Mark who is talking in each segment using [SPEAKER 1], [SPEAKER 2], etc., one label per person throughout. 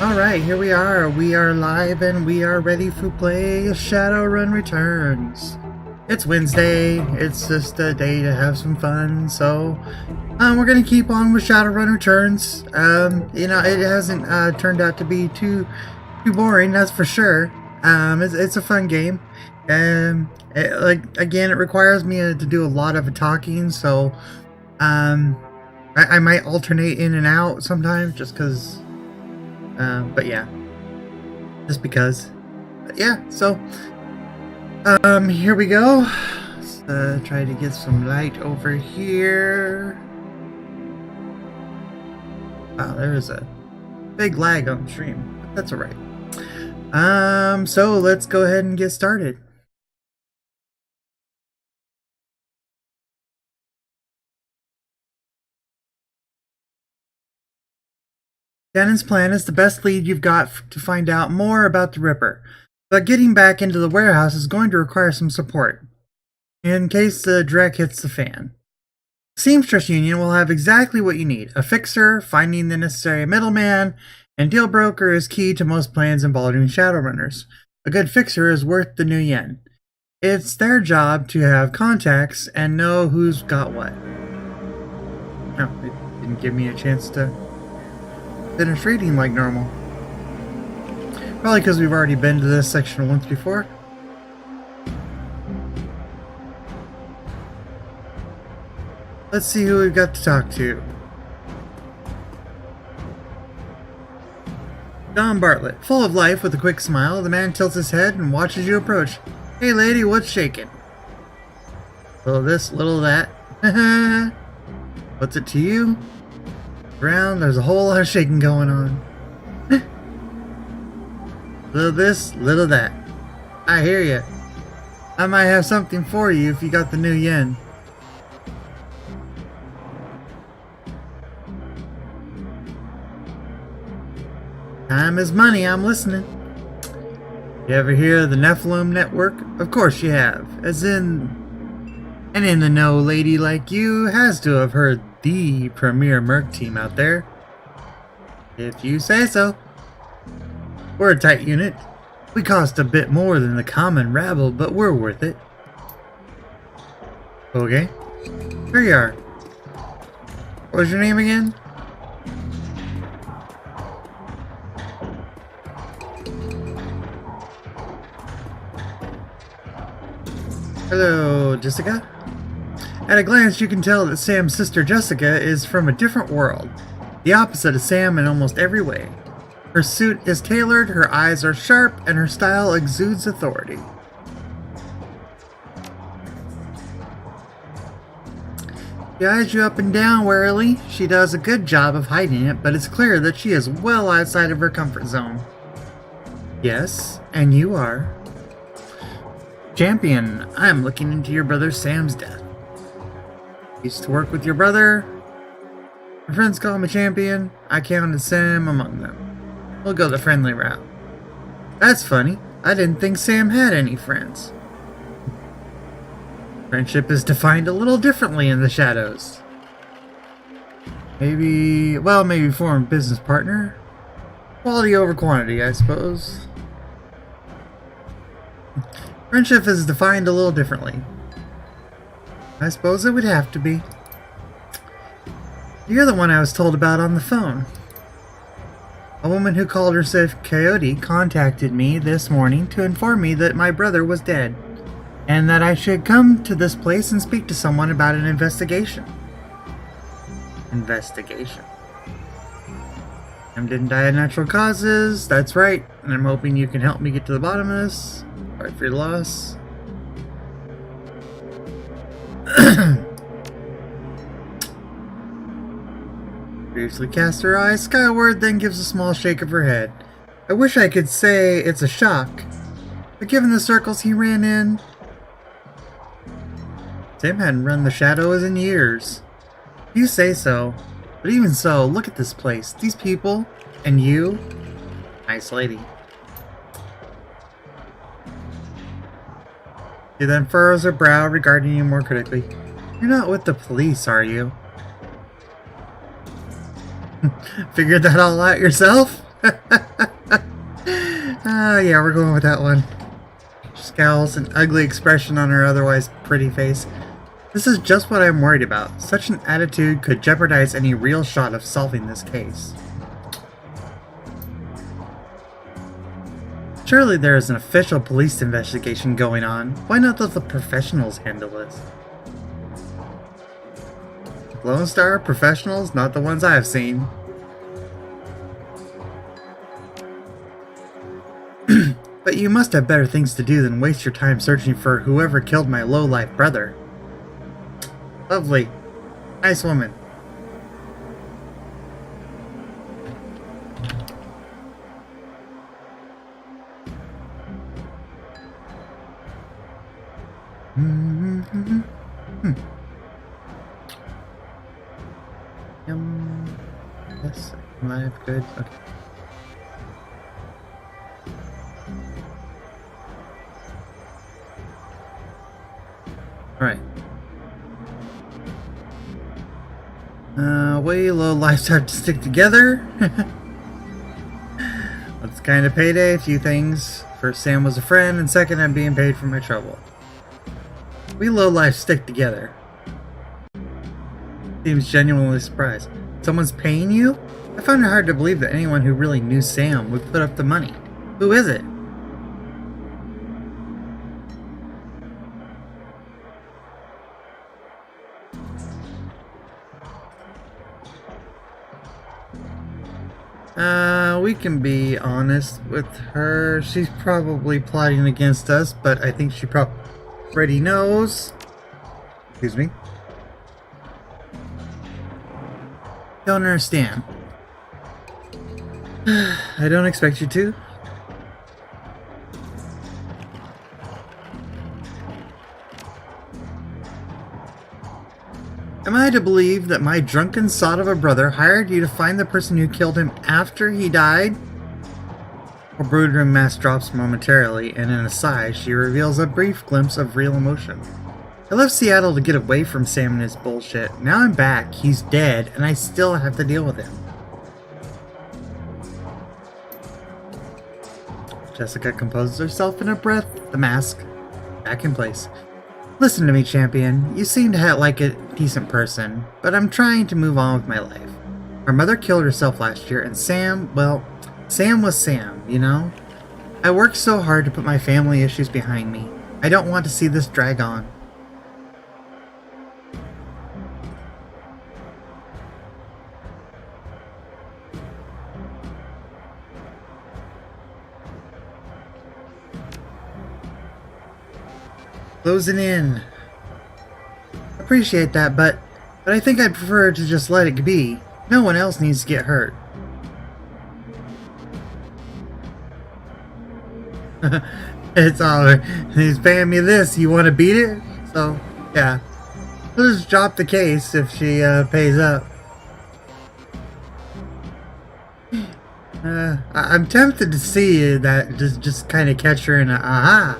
[SPEAKER 1] Alright, here we are. We are live and we are ready to play Shadowrun Returns. It's Wednesday. It's just a day to have some fun, so we're gonna keep on with Shadowrun Returns. It hasn't turned out to be too boring, that's for sure. It's a fun game. It requires me to do a lot of talking, so I might alternate in and out sometimes just because. But yeah, just because. But yeah, so here we go. Let's try to get some light over here. Wow, there is a big lag on the stream, but that's alright. So let's go ahead and get started. Shannon's plan is the best lead you've got to find out more about the Ripper, but getting back into the warehouse is going to require some support, in case the dreck hits the fan. The Seamstress Union will have exactly what you need: a fixer, finding the necessary middleman, and deal broker is key to most plans involving Shadowrunners. A good fixer is worth the new yen. It's their job to have contacts and know who's got what. Oh, it didn't give me a chance to finish reading like normal. Probably because we've already been to this section once before. Let's see who we've got to talk to. Don Bartlett. Full of life with a quick smile, the man tilts his head and watches you approach. Hey lady, what's shaking? Little this, little that. What's it to you? Around, there's a whole lot of shaking going on. Little this, little that. I hear ya. I might have something for you if you got the new yen. Time is money, I'm listening. You ever hear of the Nephilim Network? Of course you have. As in... An in-the-know lady like you has to have heard the premier merc team out there. If you say so. We're a tight unit. We cost a bit more than the common rabble, but we're worth it. Okay. Here you are. What was your name again? Hello, Jessica. At a glance, you can tell that Sam's sister Jessica is from a different world, the opposite of Sam in almost every way. Her suit is tailored, her eyes are sharp, and her style exudes authority. She eyes you up and down warily. She does a good job of hiding it, but it's clear that she is well outside of her comfort zone. Yes, and you are. Champion, I'm looking into your brother Sam's death. Used to work with your brother. My friends call him a champion. I counted Sam among them. We'll go the friendly route. That's funny. I didn't think Sam had any friends. Friendship is defined a little differently in the shadows. Maybe form business partner. Quality over quantity, I suppose. Friendship is defined a little differently. I suppose it would have to be. You're the one I was told about on the phone. A woman who called herself Coyote contacted me this morning to inform me that my brother was dead, and that I should come to this place and speak to someone about an investigation. Investigation. Sam didn't die of natural causes, that's right, and I'm hoping you can help me get to the bottom of this. Sorry for your loss. Briefly casts her eyes skyward, then gives a small shake of her head. I wish I could say it's a shock, but given the circles he ran in... Sam hadn't run the shadows in years. You say so, but even so, look at this place, these people, and you. Nice lady. She then furrows her brow, regarding you more critically. You're not with the police, are you? Figured that all out yourself? Yeah, we're going with that one. Scowls, an ugly expression on her otherwise pretty face. This is just what I'm worried about. Such an attitude could jeopardize any real shot of solving this case. Surely there is an official police investigation going on. Why not let the professionals handle this? Lone Star professionals? Not the ones I've seen. But you must have better things to do than waste your time searching for whoever killed my low-life brother. Lovely. Nice woman. Yes, alive, good. Okay. Alright. Way low lives have to stick together. That's kind of payday. A few things. First, Sam was a friend, and second, I'm being paid for my trouble. We low lives stick together. Seems genuinely surprised. Someone's paying you? I find it hard to believe that anyone who really knew Sam would put up the money. Who is it? We can be honest with her. She's probably plotting against us, but I think she probably already knows. Excuse me. Don't understand. I don't expect you to. Am I to believe that my drunken sot of a brother hired you to find the person who killed him after he died? Her broodroom mask drops momentarily, and in a sigh, she reveals a brief glimpse of real emotion. I left Seattle to get away from Sam and his bullshit. Now I'm back, he's dead, and I still have to deal with him. Jessica composes herself in a breath, the mask back in place. Listen to me, champion. You seem to like a decent person, but I'm trying to move on with my life. Our mother killed herself last year, and Sam, well, Sam was Sam, you know? I worked so hard to put my family issues behind me. I don't want to see this drag on. Closing in. Appreciate that, but I think I'd prefer to just let it be. No one else needs to get hurt. It's all, he's paying me this, you want to beat it? So, yeah. We'll just drop the case if she pays up. I'm tempted to see that, just kind of catch her in a aha.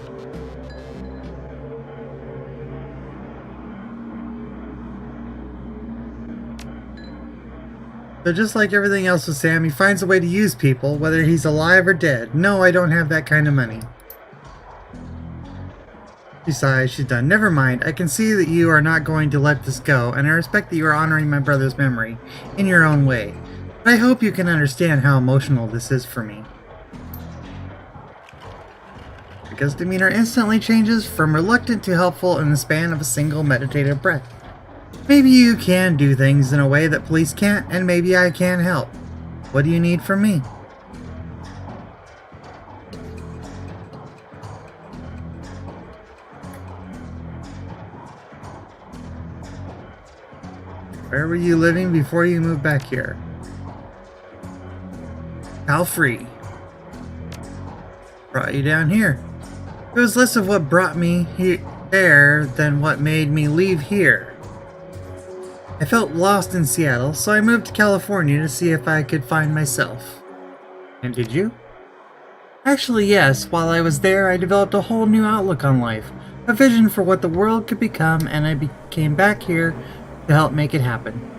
[SPEAKER 1] So just like everything else with Sam, he finds a way to use people, whether he's alive or dead. No, I don't have that kind of money. Besides, she's done. Never mind. I can see that you are not going to let this go, and I respect that you are honoring my brother's memory in your own way. But I hope you can understand how emotional this is for me. Because demeanor instantly changes from reluctant to helpful in the span of a single meditative breath. Maybe you can do things in a way that police can't, and maybe I can help. What do you need from me? Where were you living before you moved back here? How free. Brought you down here. It was less of what brought me there than what made me leave here. I felt lost in Seattle, so I moved to California to see if I could find myself. And did you? Actually, yes. While I was there, I developed a whole new outlook on life, a vision for what the world could become, and I came back here to help make it happen.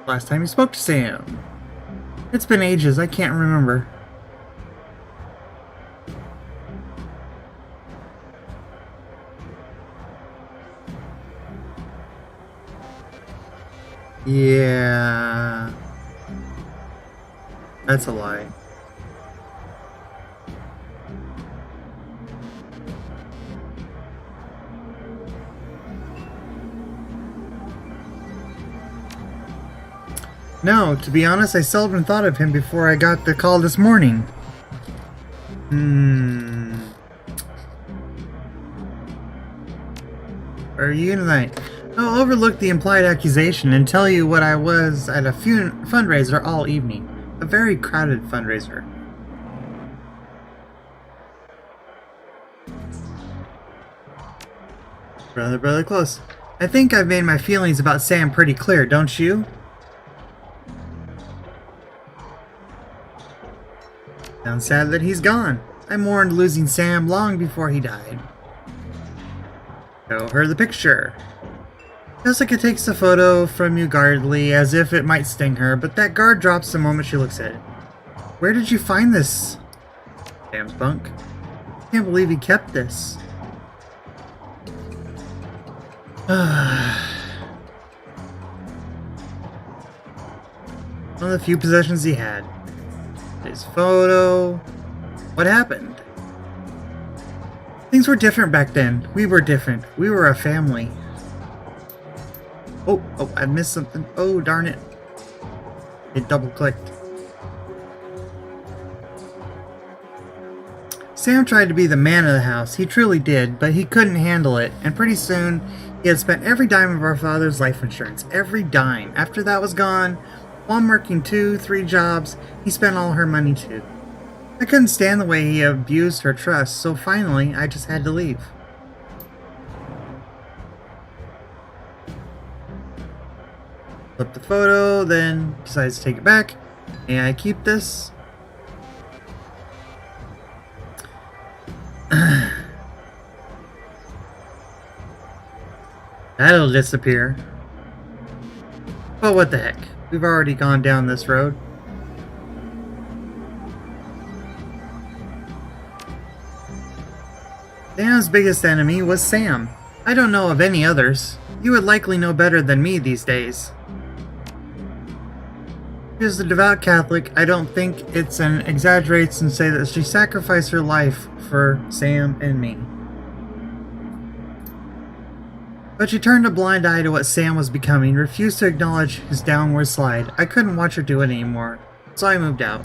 [SPEAKER 1] Last time you spoke to Sam. It's been ages, I can't remember. Yeah. That's a lie. No, to be honest, I seldom thought of him before I got the call this morning. Where are you tonight? I'll overlook the implied accusation and tell you what I was at a fundraiser all evening. A very crowded fundraiser. Brother, close. I think I've made my feelings about Sam pretty clear, don't you? Sounds sad that he's gone. I mourned losing Sam long before he died. Show her the picture. Jessica takes a photo from you guardedly, as if it might sting her, but that guard drops the moment she looks at it. Where did you find this? Sam's bunk. Can't believe he kept this. One of the few possessions he had. His photo. What happened? Things were different back then. We were different. We were a family. Oh, I missed something. Oh, darn it. It double-clicked. Sam tried to be the man of the house. He truly did, but he couldn't handle it, and pretty soon he had spent every dime of our father's life insurance. Every dime. After that was gone, Mom working 2-3 jobs, he spent all her money too. I couldn't stand the way he abused her trust, so finally I just had to leave. Flip the photo, then decides to take it back. May I keep this? That'll disappear. But what the heck? We've already gone down this road. Sam's biggest enemy was Sam. I don't know of any others. You would likely know better than me these days. She is a devout Catholic. I don't think it's an exaggeration to say that she sacrificed her life for Sam and me. But she turned a blind eye to what Sam was becoming, refused to acknowledge his downward slide. I couldn't watch her do it anymore, so I moved out.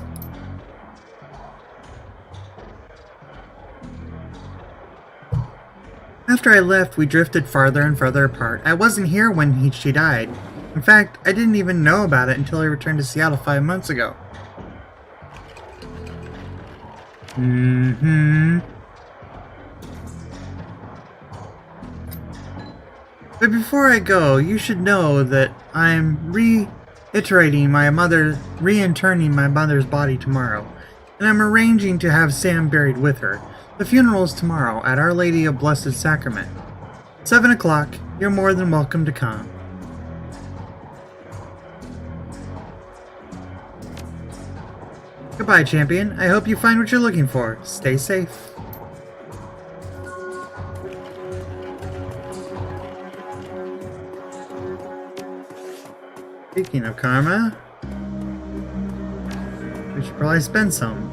[SPEAKER 1] After I left, we drifted farther and farther apart. I wasn't here when she died. In fact, I didn't even know about it until I returned to Seattle 5 months ago. But before I go, you should know that I'm reinterning my mother's body tomorrow, and I'm arranging to have Sam buried with her. The funeral is tomorrow at Our Lady of Blessed Sacrament. 7 o'clock, you're more than welcome to come. Goodbye, champion. I hope you find what you're looking for. Stay safe. Speaking of karma, we should probably spend some.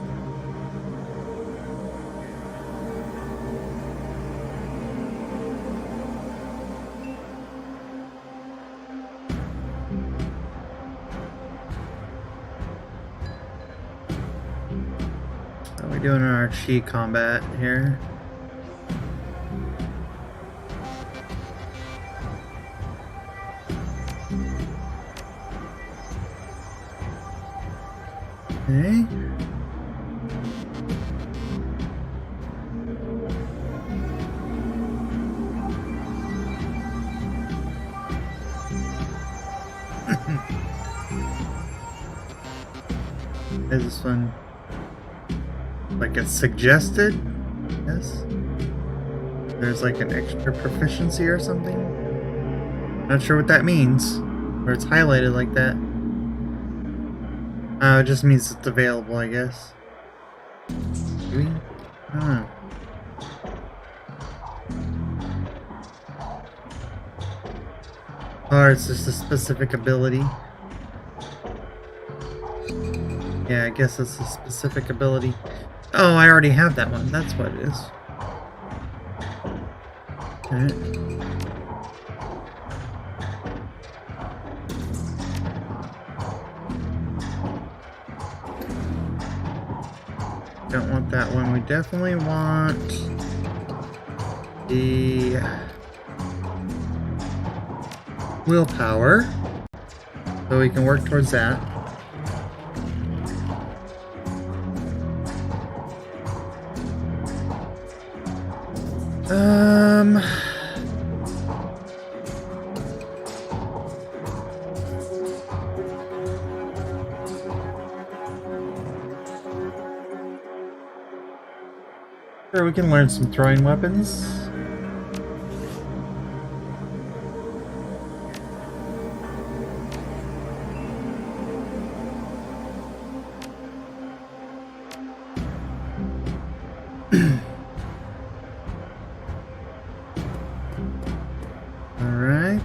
[SPEAKER 1] How are we doing in our chi combat here? Okay. Is this one like it's suggested? Yes. There's like an extra proficiency or something. Not sure what that means, or it's highlighted like that. It just means it's available, I guess. Maybe? I don't know. Or it's just a specific ability. Yeah, I guess it's a specific ability. Oh, I already have that one. That's what it is. Okay. Don't want that one. We definitely want the willpower, so we can work towards that. Sure, we can learn some throwing weapons. Alright.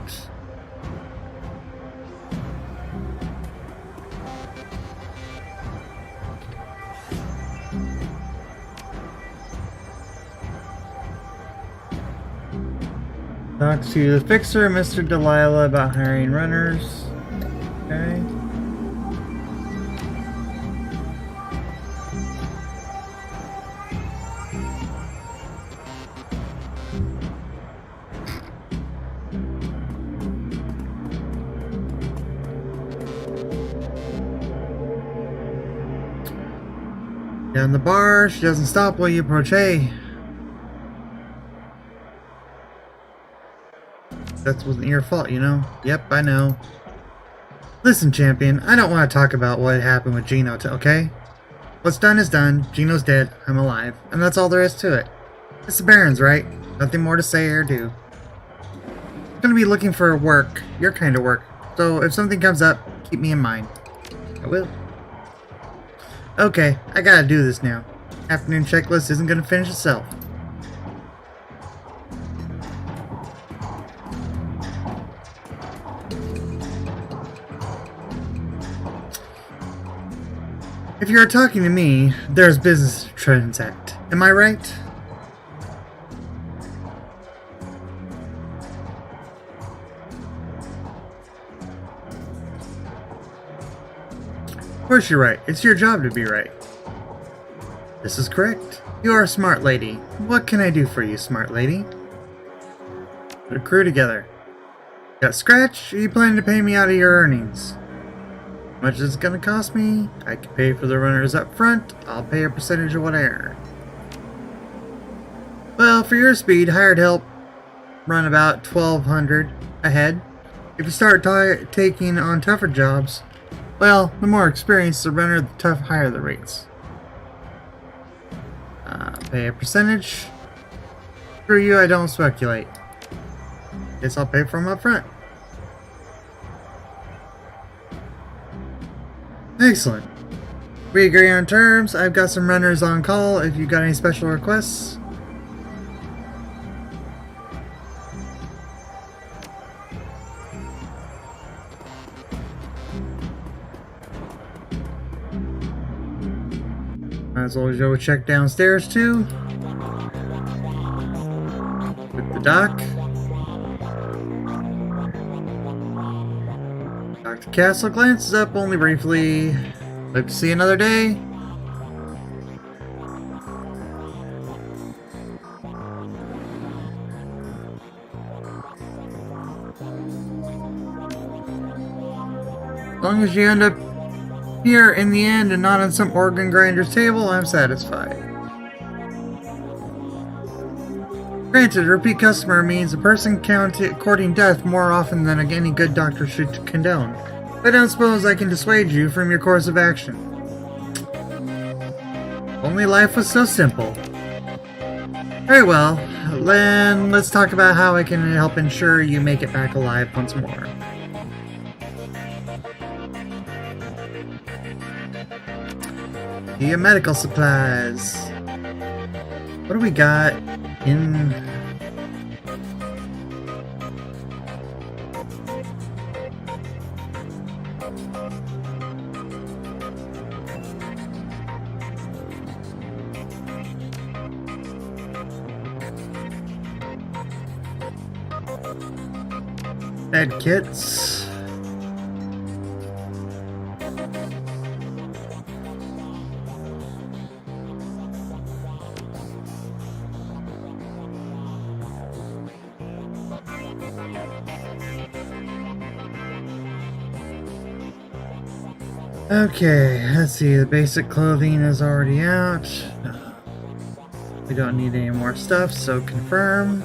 [SPEAKER 1] Talk to the fixer, Mr. Delilah, about hiring runners. Okay. Down the bar, she doesn't stop while you approach A. That wasn't your fault, you know? Yep, I know. Listen, champion, I don't want to talk about what happened with Gino, okay? What's done is done. Gino's dead. I'm alive. And that's all there is to it. It's the Baron's, right? Nothing more to say or do. I'm gonna be looking for work. Your kind of work. So if something comes up, keep me in mind. I will. Okay, I gotta do this now. Afternoon checklist isn't gonna finish itself. If you're talking to me, there's business to transact. Am I right? Of course you're right. It's your job to be right. This is correct. You are a smart lady. What can I do for you, smart lady? Put a crew together. Got scratch? Or you planning to pay me out of your earnings? How much is it gonna cost me? I can pay for the runners up front. I'll pay a percentage of what I earn. Well, for your speed, hired help run about 1,200 a head. If you start taking on tougher jobs, well, the more experience the runner, the higher the rates. Pay a percentage. Screw you, I don't speculate. Guess I'll pay for them up front. Excellent. We agree on terms. I've got some runners on call if you've got any special requests. Might as well go check downstairs too. With the dock. Dr. Castle glances up only briefly. Hope to see you another day. As long as you end up here in the end and not on some organ grinder's table, I'm satisfied. Granted, a repeat customer means a person courting death more often than any good doctor should condone. But I don't suppose I can dissuade you from your course of action. Only life was so simple. Very well, then let's talk about how I can help ensure you make it back alive once more. The medical supplies. What do we got in... med kits. Okay, let's see, the basic clothing is already out. We don't need any more stuff, so confirm.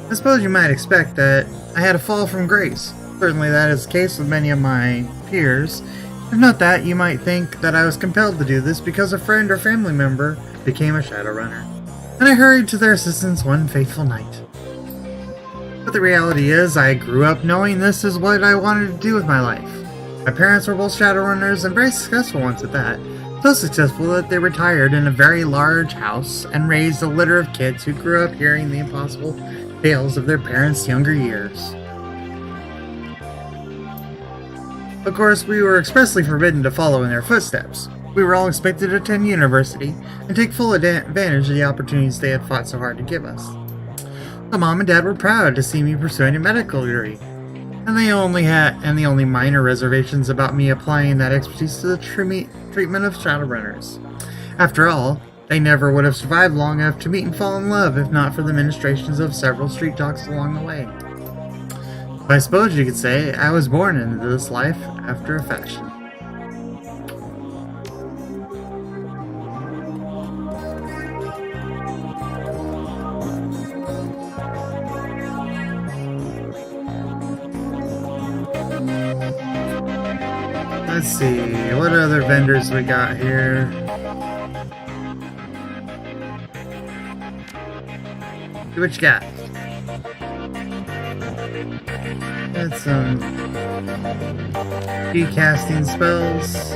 [SPEAKER 1] I suppose you might expect that I had a fall from grace. Certainly that is the case with many of my peers. If not that, you might think that I was compelled to do this because a friend or family member became a Shadowrunner, and I hurried to their assistance one fateful night. But the reality is, I grew up knowing this is what I wanted to do with my life. My parents were both Shadowrunners, and very successful ones at that. So successful that they retired in a very large house and raised a litter of kids who grew up hearing the impossible tales of their parents' younger years. Of course, we were expressly forbidden to follow in their footsteps. We were all expected to attend university and take full advantage of the opportunities they had fought so hard to give us. So Mom and Dad were proud to see me pursuing a medical degree, and the only minor reservations about me applying that expertise to the treatment of Shadowrunners. After all, they never would have survived long enough to meet and fall in love if not for the ministrations of several street talks along the way. I suppose you could say I was born into this life after a fashion. Let's see, what other vendors we got here? See what you got. Got some key-casting spells.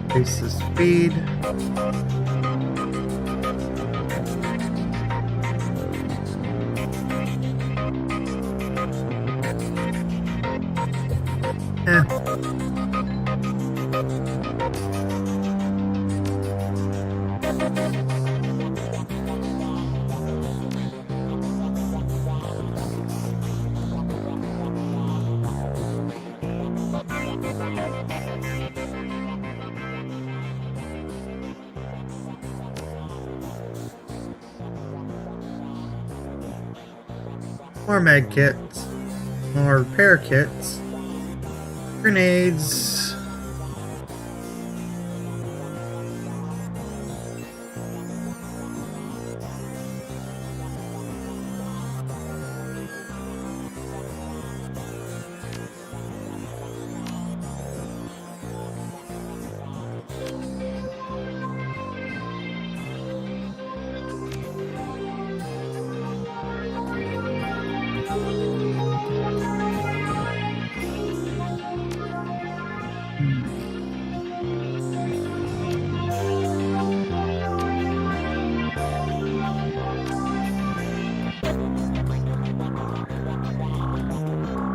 [SPEAKER 1] Increase the speed. More med kits, more repair kits, grenades.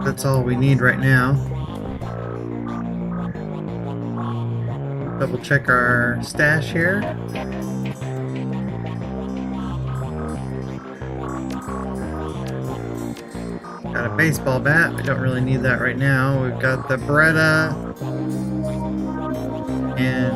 [SPEAKER 1] That's all we need right now. Double check our stash here. Got a baseball bat. We don't really need that right now. We've got the Beretta and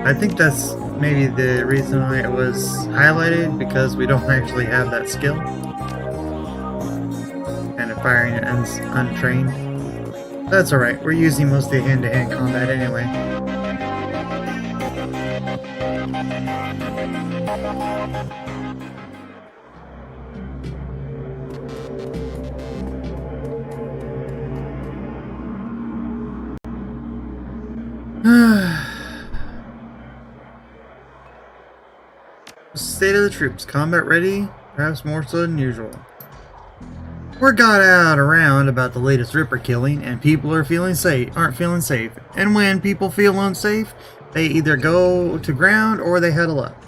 [SPEAKER 1] I think that's maybe the reason why it was highlighted, because we don't actually have that skill. Kind of firing it untrained. That's alright, we're using mostly hand-to-hand combat anyway. State of the troops. Combat ready, perhaps more so than usual. Word got out around about the latest Ripper killing, and people aren't feeling safe. And when people feel unsafe, they either go to ground or they huddle up.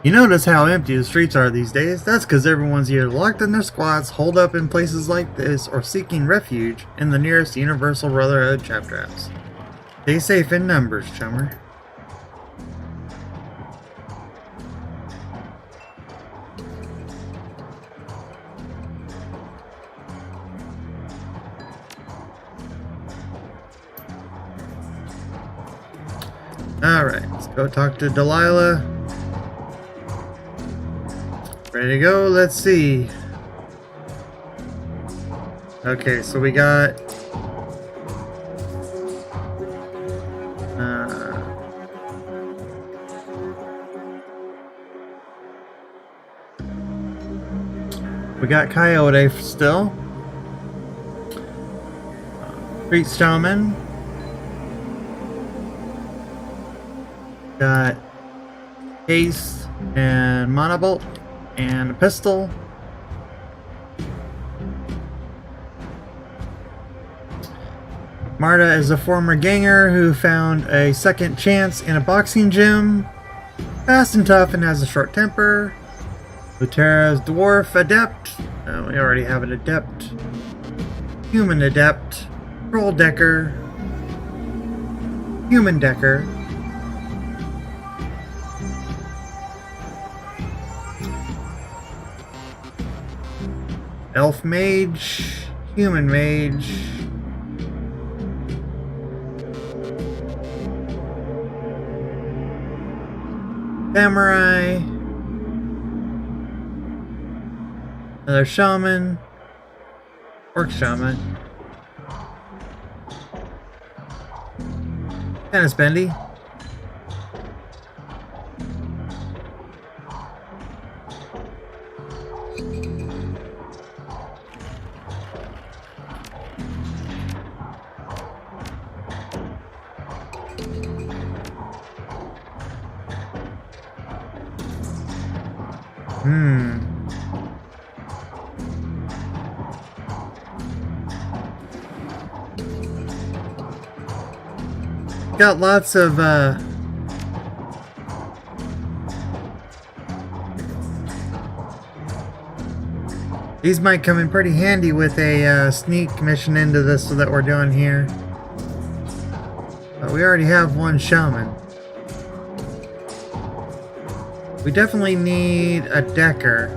[SPEAKER 1] You notice how empty the streets are these days? That's because everyone's either locked in their squads, holed up in places like this, or seeking refuge in the nearest Universal Brotherhood chapter house. Stay safe in numbers, chummer. Alright, let's go talk to Delilah. Ready to go? Let's see. Okay, so we got... we got Coyote still. Street Shaman. Got Ace and Monobolt and a pistol. Marta is a former ganger who found a second chance in a boxing gym. Fast and tough and has a short temper. Lutera's dwarf adept. We already have an adept. Human adept. Troll decker. Human decker. Elf mage. Human mage. Samurai. Another shaman. Orc shaman. Tennis bendy. Got lots of these might come in pretty handy with a sneak mission into this that we're doing here. But we already have one shaman. We definitely need a decker.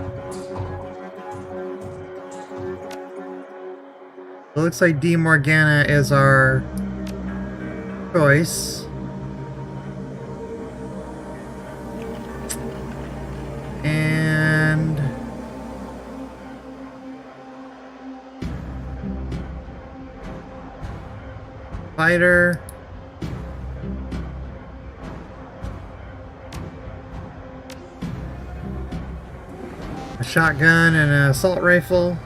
[SPEAKER 1] It looks like D. Morgana is our choice. And fighter. A shotgun and an assault rifle.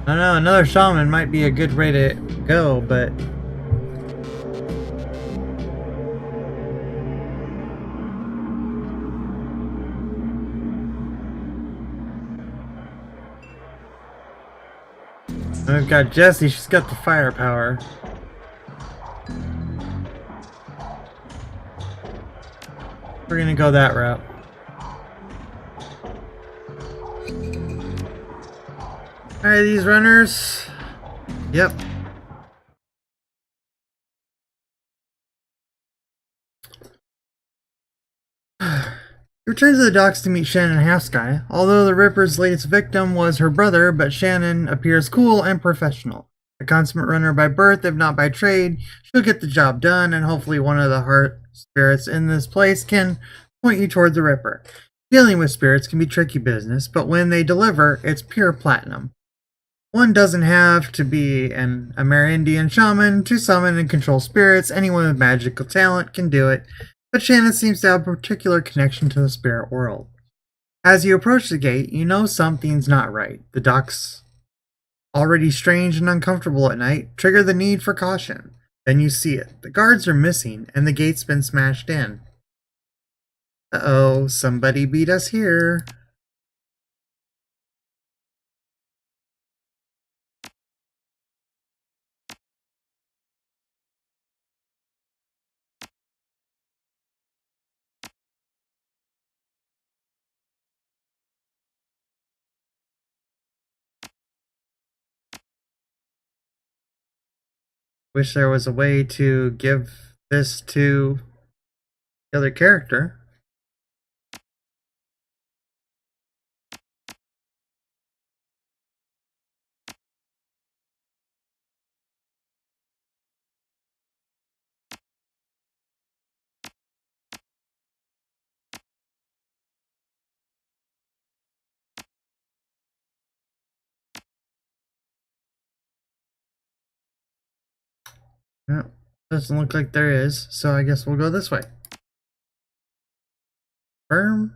[SPEAKER 1] I don't know, another shaman might be a good way to go, but we've got Jessie, she's got the firepower. We're gonna go that route. Alright, these runners. Yep. He returns to the docks to meet Shannon Halfsky. Although the Ripper's latest victim was her brother, but Shannon appears cool and professional. A consummate runner by birth, if not by trade, she'll get the job done, and hopefully one of the heart spirits in this place can point you toward the Ripper. Dealing with spirits can be tricky business, but when they deliver, it's pure platinum. One doesn't have to be an Amerindian shaman to summon and control spirits. Anyone with magical talent can do it, but Shannon seems to have a particular connection to the spirit world. As you approach the gate, you know something's not right. The docks, already strange and uncomfortable at night, trigger the need for caution. Then you see it. The guards are missing, and the gate's been smashed in. Uh-oh, somebody beat us here. Wish there was a way to give this to the other character. No, doesn't look like there is, so I guess we'll go this way. Firm.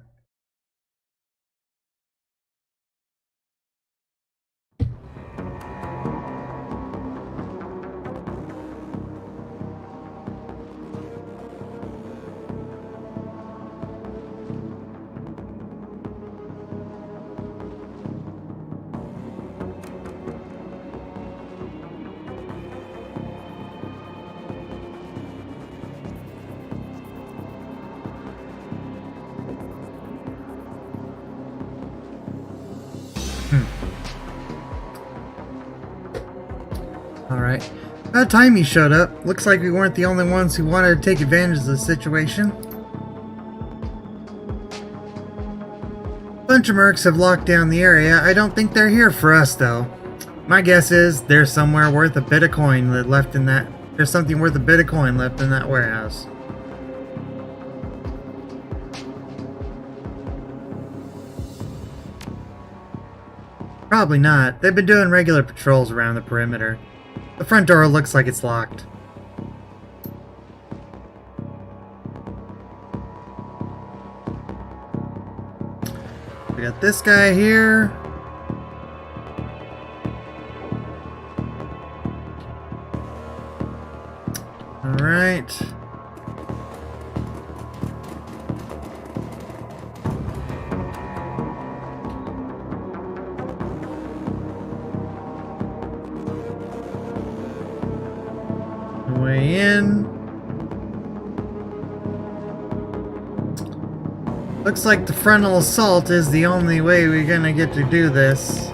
[SPEAKER 1] Alright. About time he showed up. Looks like we weren't the only ones who wanted to take advantage of the situation. Bunch of mercs have locked down the area. I don't think they're here for us, though. My guess is there's somewhere worth a bit of coin left in that. There's something worth a bit of coin left in that warehouse. Probably not. They've been doing regular patrols around the perimeter. The front door looks like it's locked. We got this guy here. Alright. Way in. Looks like the frontal assault is the only way we're gonna get to do this.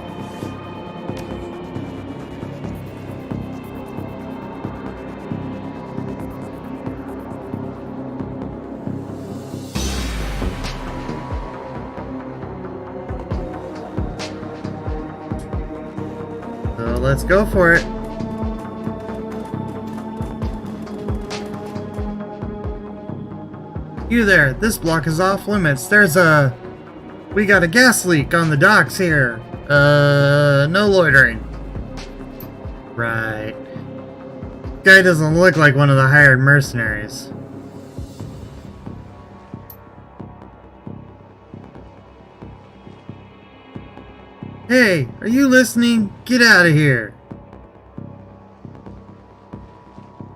[SPEAKER 1] So let's go for it. You there, this block is off limits. We got a gas leak on the docks here. No loitering. Right. Guy doesn't look like one of the hired mercenaries. Hey, are you listening? Get out of here.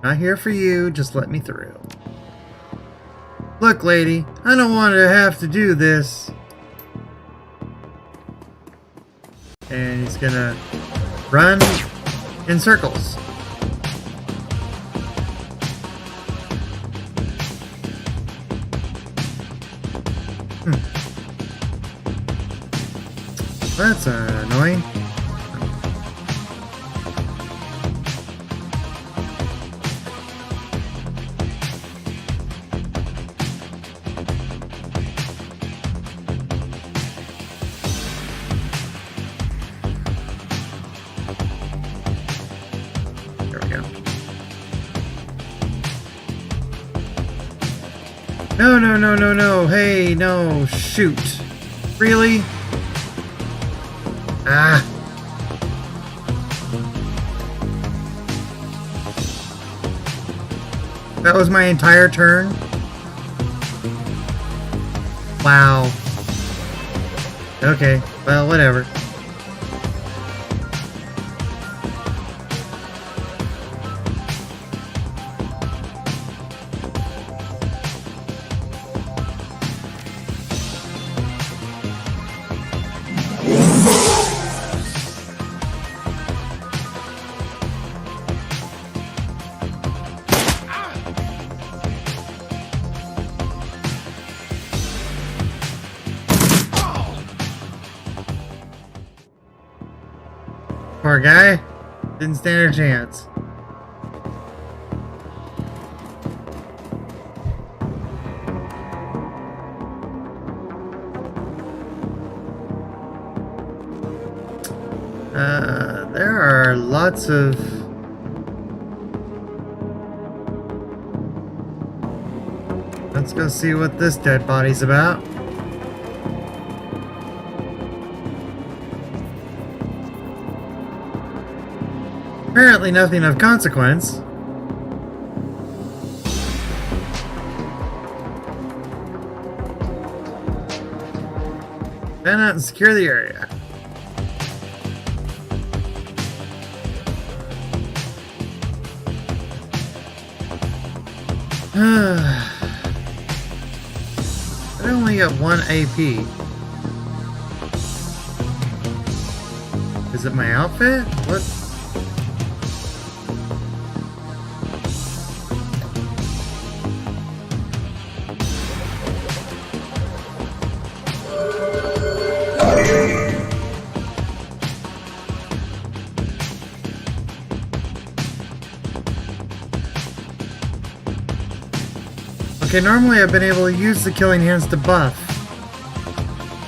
[SPEAKER 1] Not here for you, just let me through. Look, lady, I don't want to have to do this. And he's gonna run in circles. That's annoying. No, hey, no, shoot. Really? Ah. That was my entire turn? Wow. Okay, well, whatever. Poor guy. Didn't stand a chance. There are lots of... Let's go see what this dead body's about. Apparently nothing of consequence. Stand out and secure the area. I only got 1 AP. Is it my outfit? What? Okay, normally I've been able to use the killing hands to buff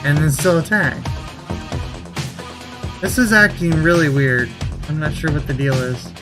[SPEAKER 1] and then still attack. This is acting really weird. I'm not sure what the deal is.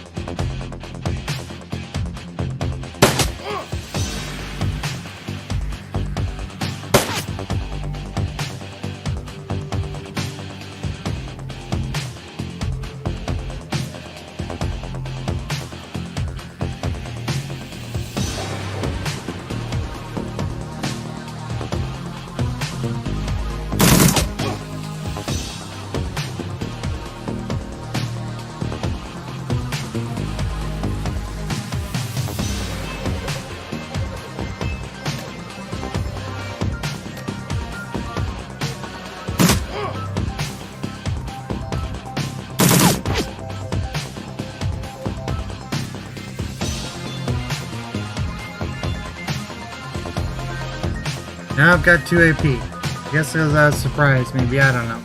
[SPEAKER 1] Now I've got 2 AP. I guess it was out of surprise, maybe, I don't know.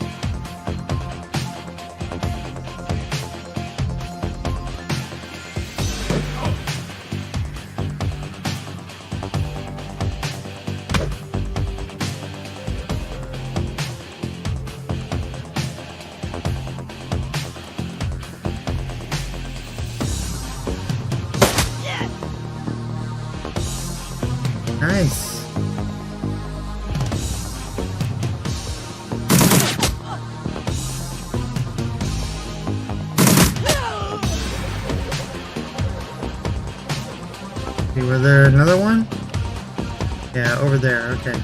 [SPEAKER 1] Nice. Okay, were there another one? Yeah, over there, okay.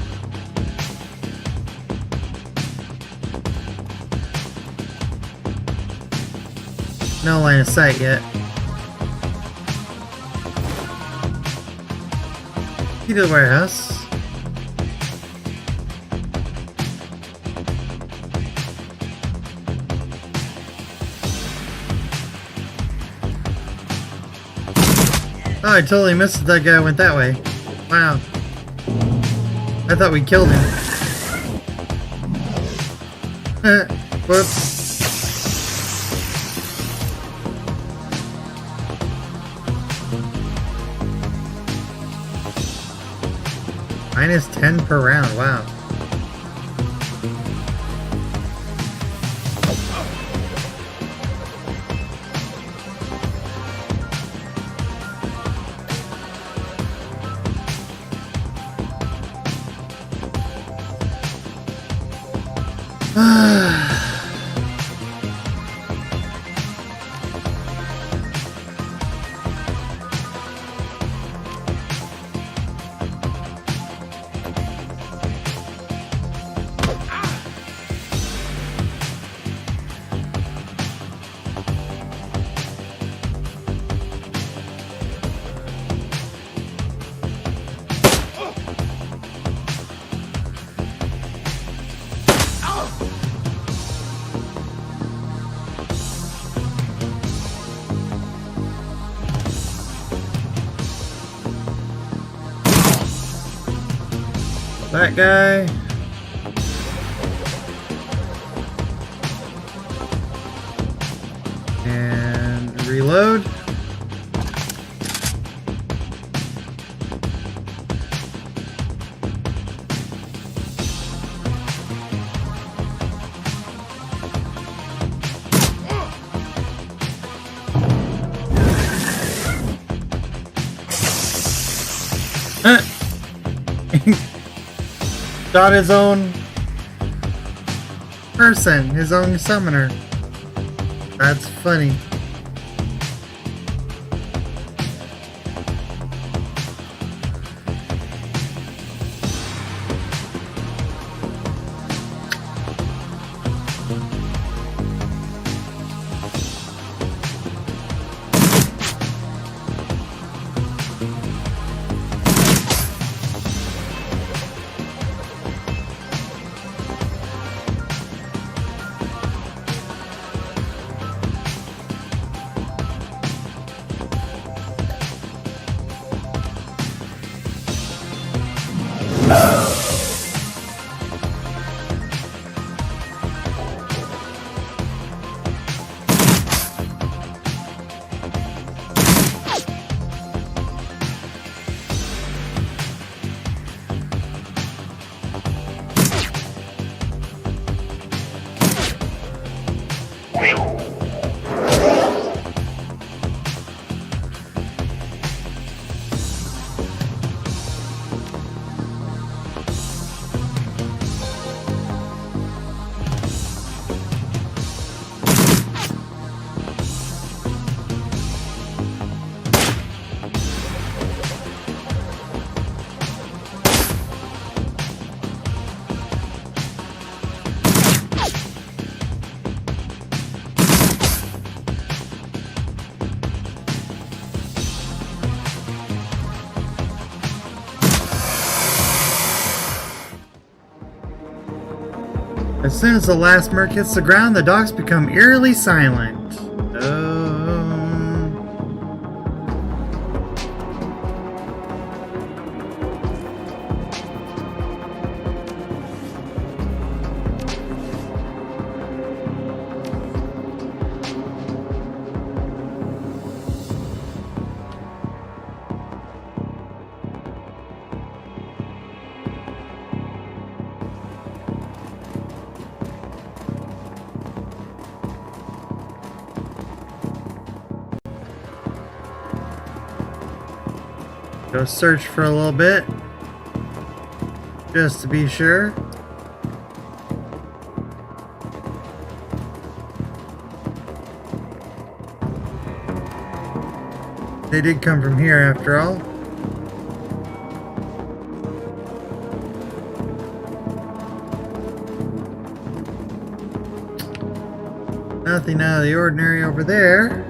[SPEAKER 1] No line of sight yet. Key to the warehouse. Oh, I totally missed that guy went that way. Wow. I thought we killed him. Whoops. Minus 10 per round, wow. that guy. And reload. Got his own person, his own summoner. That's funny. As soon as the last merc hits the ground, the dogs become eerily silent. Go search for a little bit, just to be sure. They did come from here after all. Nothing out of the ordinary over there.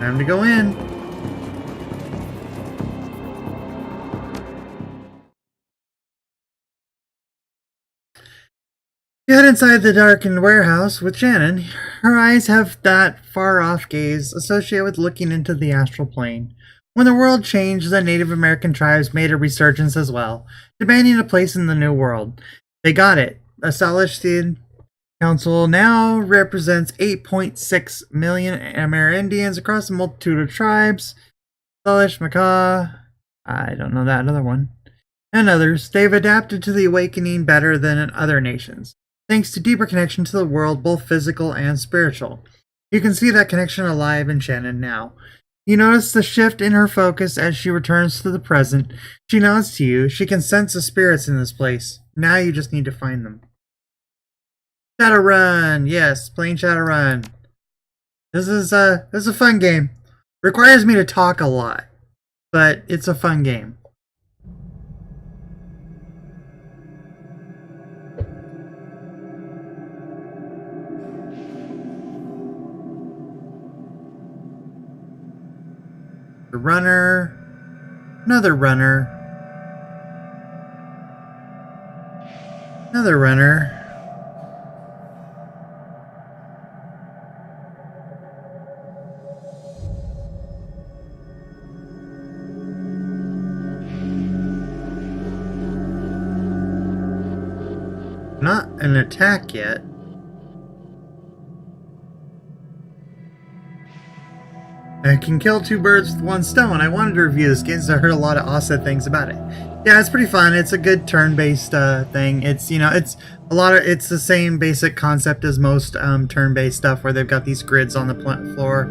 [SPEAKER 1] Time to go in. You head inside the darkened warehouse with Shannon. Her eyes have that far-off gaze associated with looking into the astral plane. When the world changed, the Native American tribes made a resurgence as well, demanding a place in the new world. They got it. A Celestian Council now represents 8.6 million Amerindians across a multitude of tribes. Salish, Macaw, I don't know that other one, and others. They've adapted to the awakening better than other nations, thanks to deeper connection to the world, both physical and spiritual. You can see that connection alive in Shannon now. You notice the shift in her focus as she returns to the present. She nods to you. She can sense the spirits in this place. Now you just need to find them. Shadowrun! Yes, playing Shadowrun. This is a fun game. Requires me to talk a lot, but it's a fun game. The runner. Another runner. Another runner. Not an attack yet. I can kill two birds with one stone. I wanted to review this game, so I heard a lot of awesome things about it. Yeah, it's pretty fun. It's a good turn-based thing. It's, you know, it's it's the same basic concept as most turn-based stuff, where they've got these grids on the floor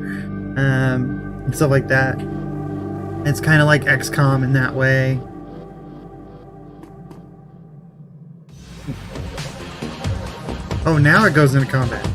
[SPEAKER 1] and stuff like that. It's kind of like XCOM in that way. Oh, now it goes into combat.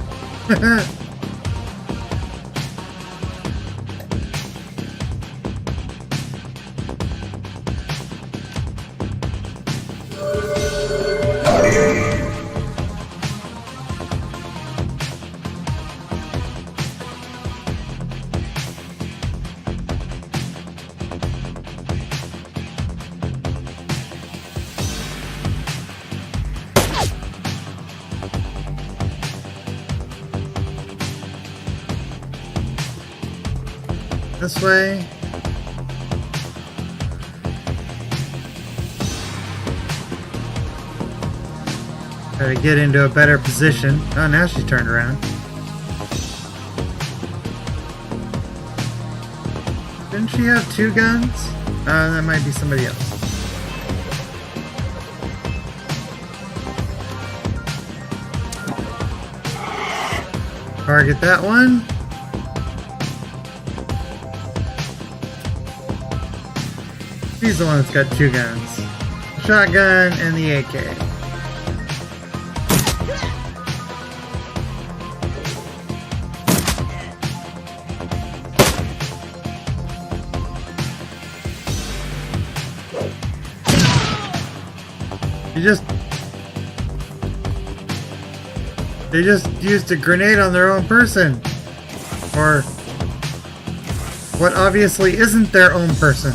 [SPEAKER 1] This way. Try to get into a better position. Oh, now she's turned around. Didn't she have two guns? That might be somebody else. Target that one. She's the one that's got two guns. Shotgun and the AK. They just used a grenade on their own person. Or what obviously isn't their own person.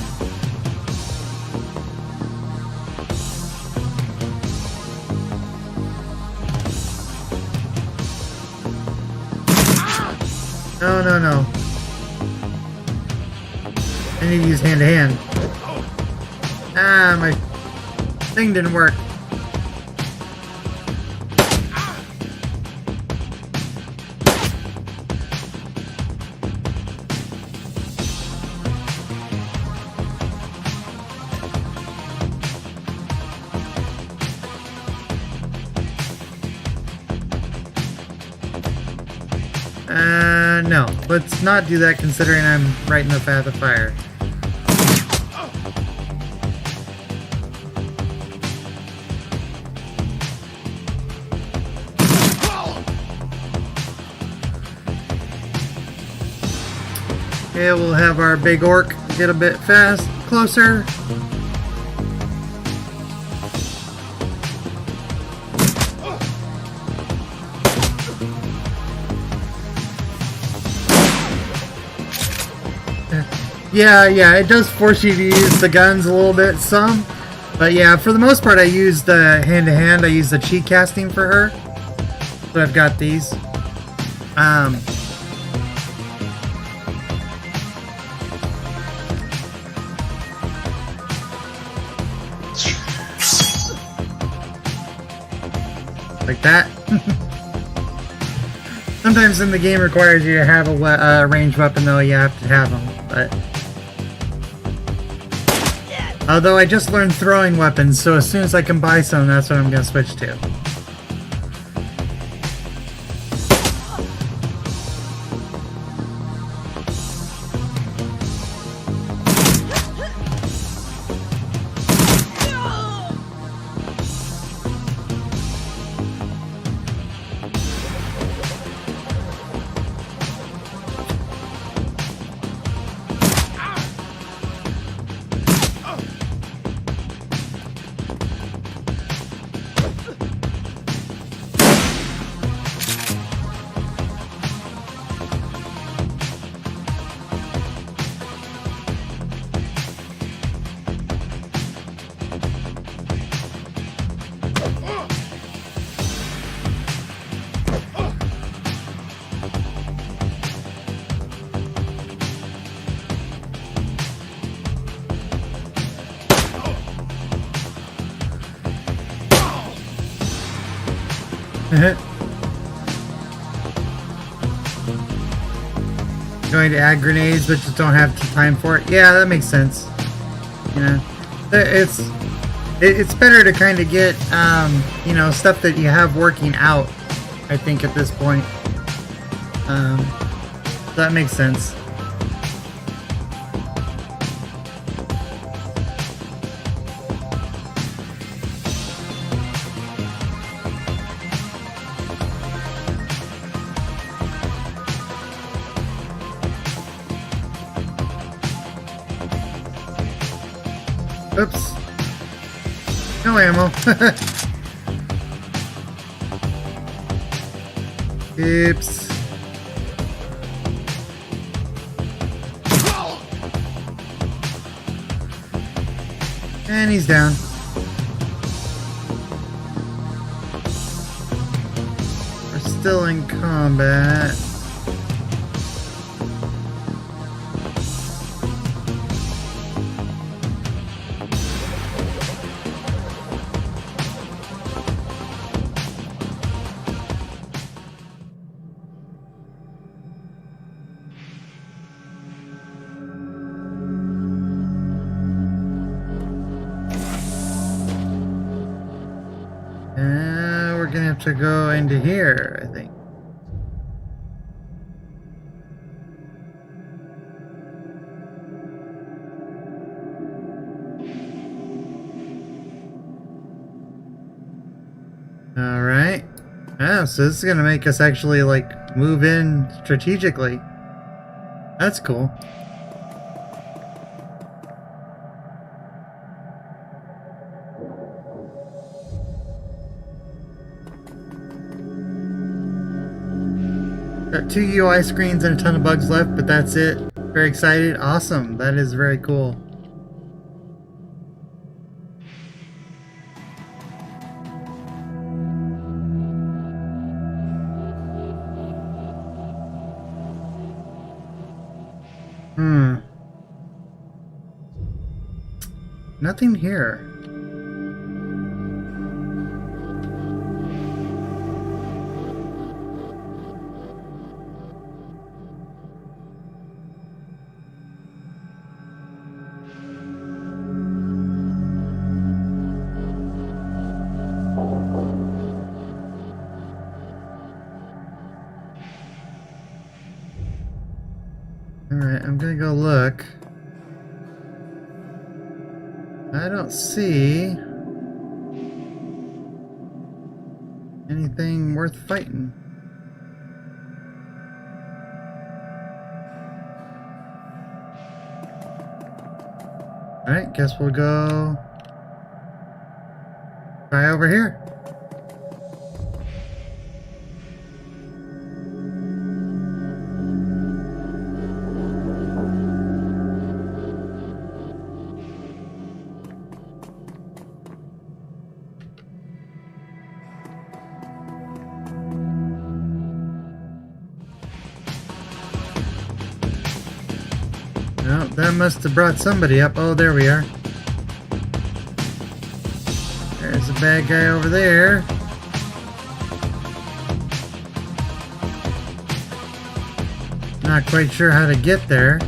[SPEAKER 1] No. I need to use hand-to-hand. Ah, my thing didn't work. No. Let's not do that considering I'm right in the path of fire. Okay, we'll have our big orc get a bit closer. Yeah, it does force you to use the guns a little bit, some. But yeah, for the most part I use the hand-to-hand. I use the cheat casting for her. So I've got these. Like that. Sometimes in the game requires you to have a ranged weapon, though. You have to have them, but... Although I just learned throwing weapons, so as soon as I can buy some, that's what I'm going to switch to. Going to add grenades, but just don't have time for it. Yeah, that makes sense. You know, it's better to kind of get you know, stuff that you have working out. I think at this point, that makes sense. Oops. No ammo. Oops. And he's down. We're still in combat. We're gonna have to go into here, I think. Alright. Oh, so this is gonna make us actually, like, move in strategically. That's cool. Got 2 UI screens and a ton of bugs left, but that's it. Very excited. Awesome. That is very cool. Nothing here. Alright, I'm gonna go look. I don't see anything worth fighting. Alright, guess we'll go try over here. No, that must have brought somebody up. Oh, there we are. There's a bad guy over there. Not quite sure how to get there.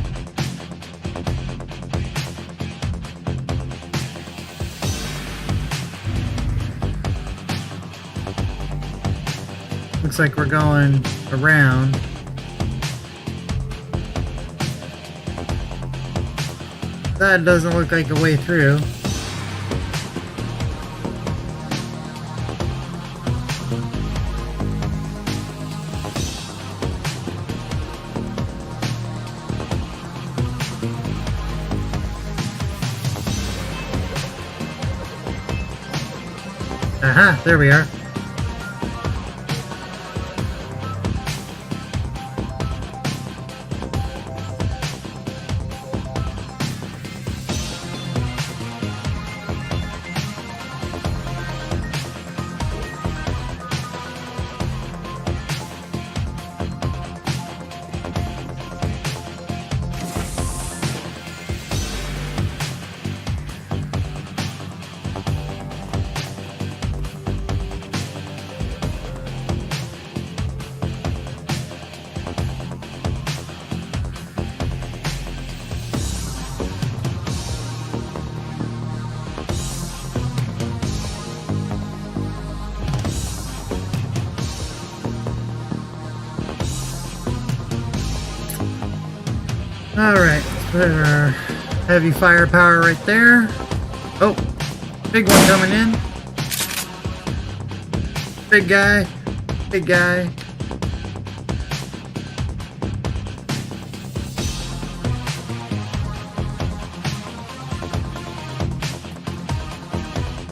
[SPEAKER 1] Looks like we're going around. That doesn't look like a way through. Aha, there we are. Alright, let's put our heavy firepower right there. Oh, big one coming in. Big guy. Big guy.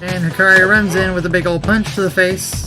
[SPEAKER 1] And Hikari runs in with a big old punch to the face.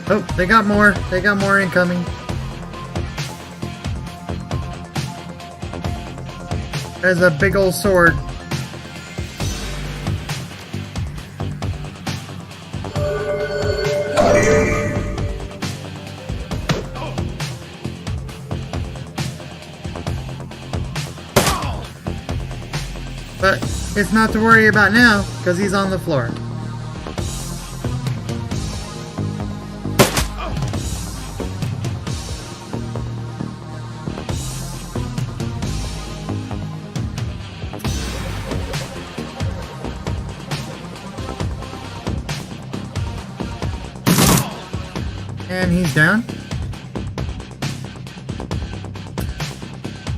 [SPEAKER 1] Oh, they got more. They got more incoming. There's a big old sword. But it's not to worry about now, because he's on the floor. And he's down.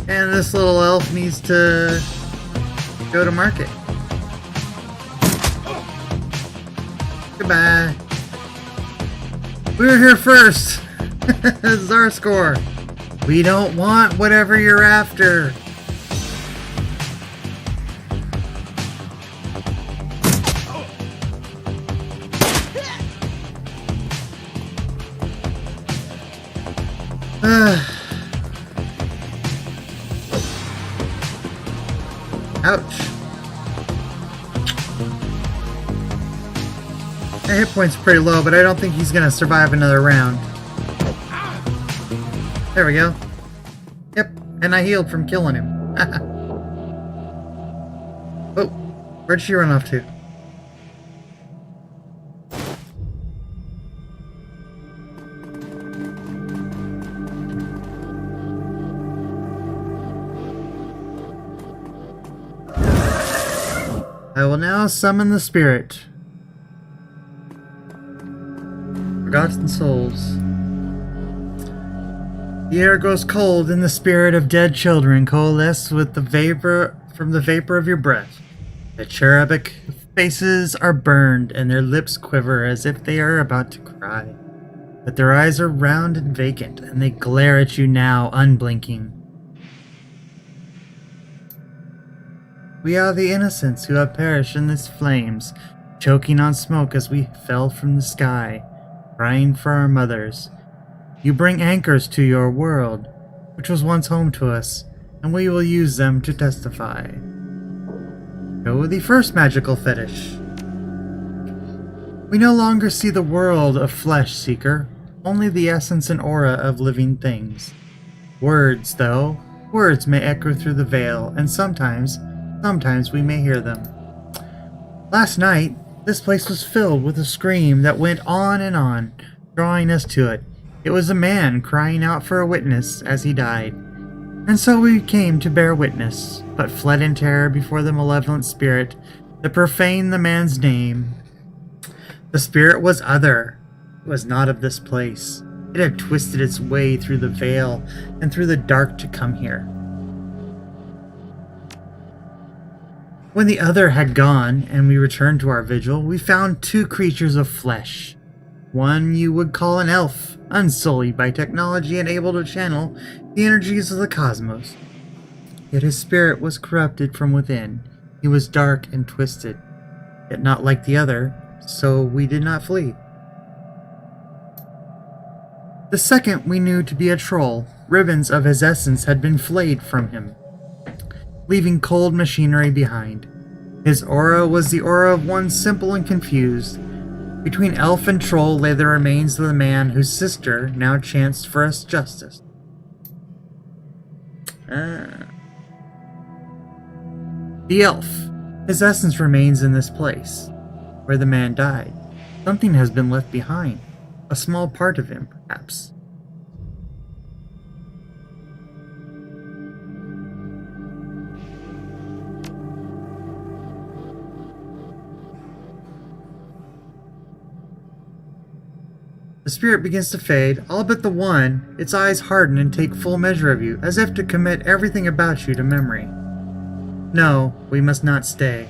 [SPEAKER 1] And this little elf needs to go to market. Goodbye. We were here first. This is our score. We don't want whatever you're after. Ouch. My hit point's pretty low, but I don't think he's gonna survive another round. There we go. Yep, and I healed from killing him. Oh, where'd she run off to? I will now summon the spirit. Forgotten souls. The air grows cold and the spirit of dead children coalesce with the vapor from the vapor of your breath. The cherubic faces are burned and their lips quiver as if they are about to cry. But their eyes are round and vacant and they glare at you now, unblinking. We are the innocents who have perished in these flames, choking on smoke as we fell from the sky, crying for our mothers. You bring anchors to your world, which was once home to us, and we will use them to testify. Go the first magical fetish. We no longer see the world of flesh, Seeker, only the essence and aura of living things. Words, though, words may echo through the veil, and sometimes we may hear them. Last night, this place was filled with a scream that went on, drawing us to it. It was a man crying out for a witness as he died. And so we came to bear witness, but fled in terror before the malevolent spirit that profaned the man's name. The spirit was other. It was not of this place. It had twisted its way through the veil and through the dark to come here. When the other had gone and we returned to our vigil, we found two creatures of flesh. One you would call an elf, unsullied by technology and able to channel the energies of the cosmos. Yet his spirit was corrupted from within. He was dark and twisted, yet not like the other, so we did not flee. The second we knew to be a troll, ribbons of his essence had been flayed from him, leaving cold machinery behind. His aura was the aura of one simple and confused. Between elf and troll lay the remains of the man whose sister now chanced for us justice. The elf. His essence remains in this place, where the man died. Something has been left behind. A small part of him, perhaps. The spirit begins to fade, all but the one. Its eyes harden and take full measure of you, as if to commit everything about you to memory. No, we must not stay.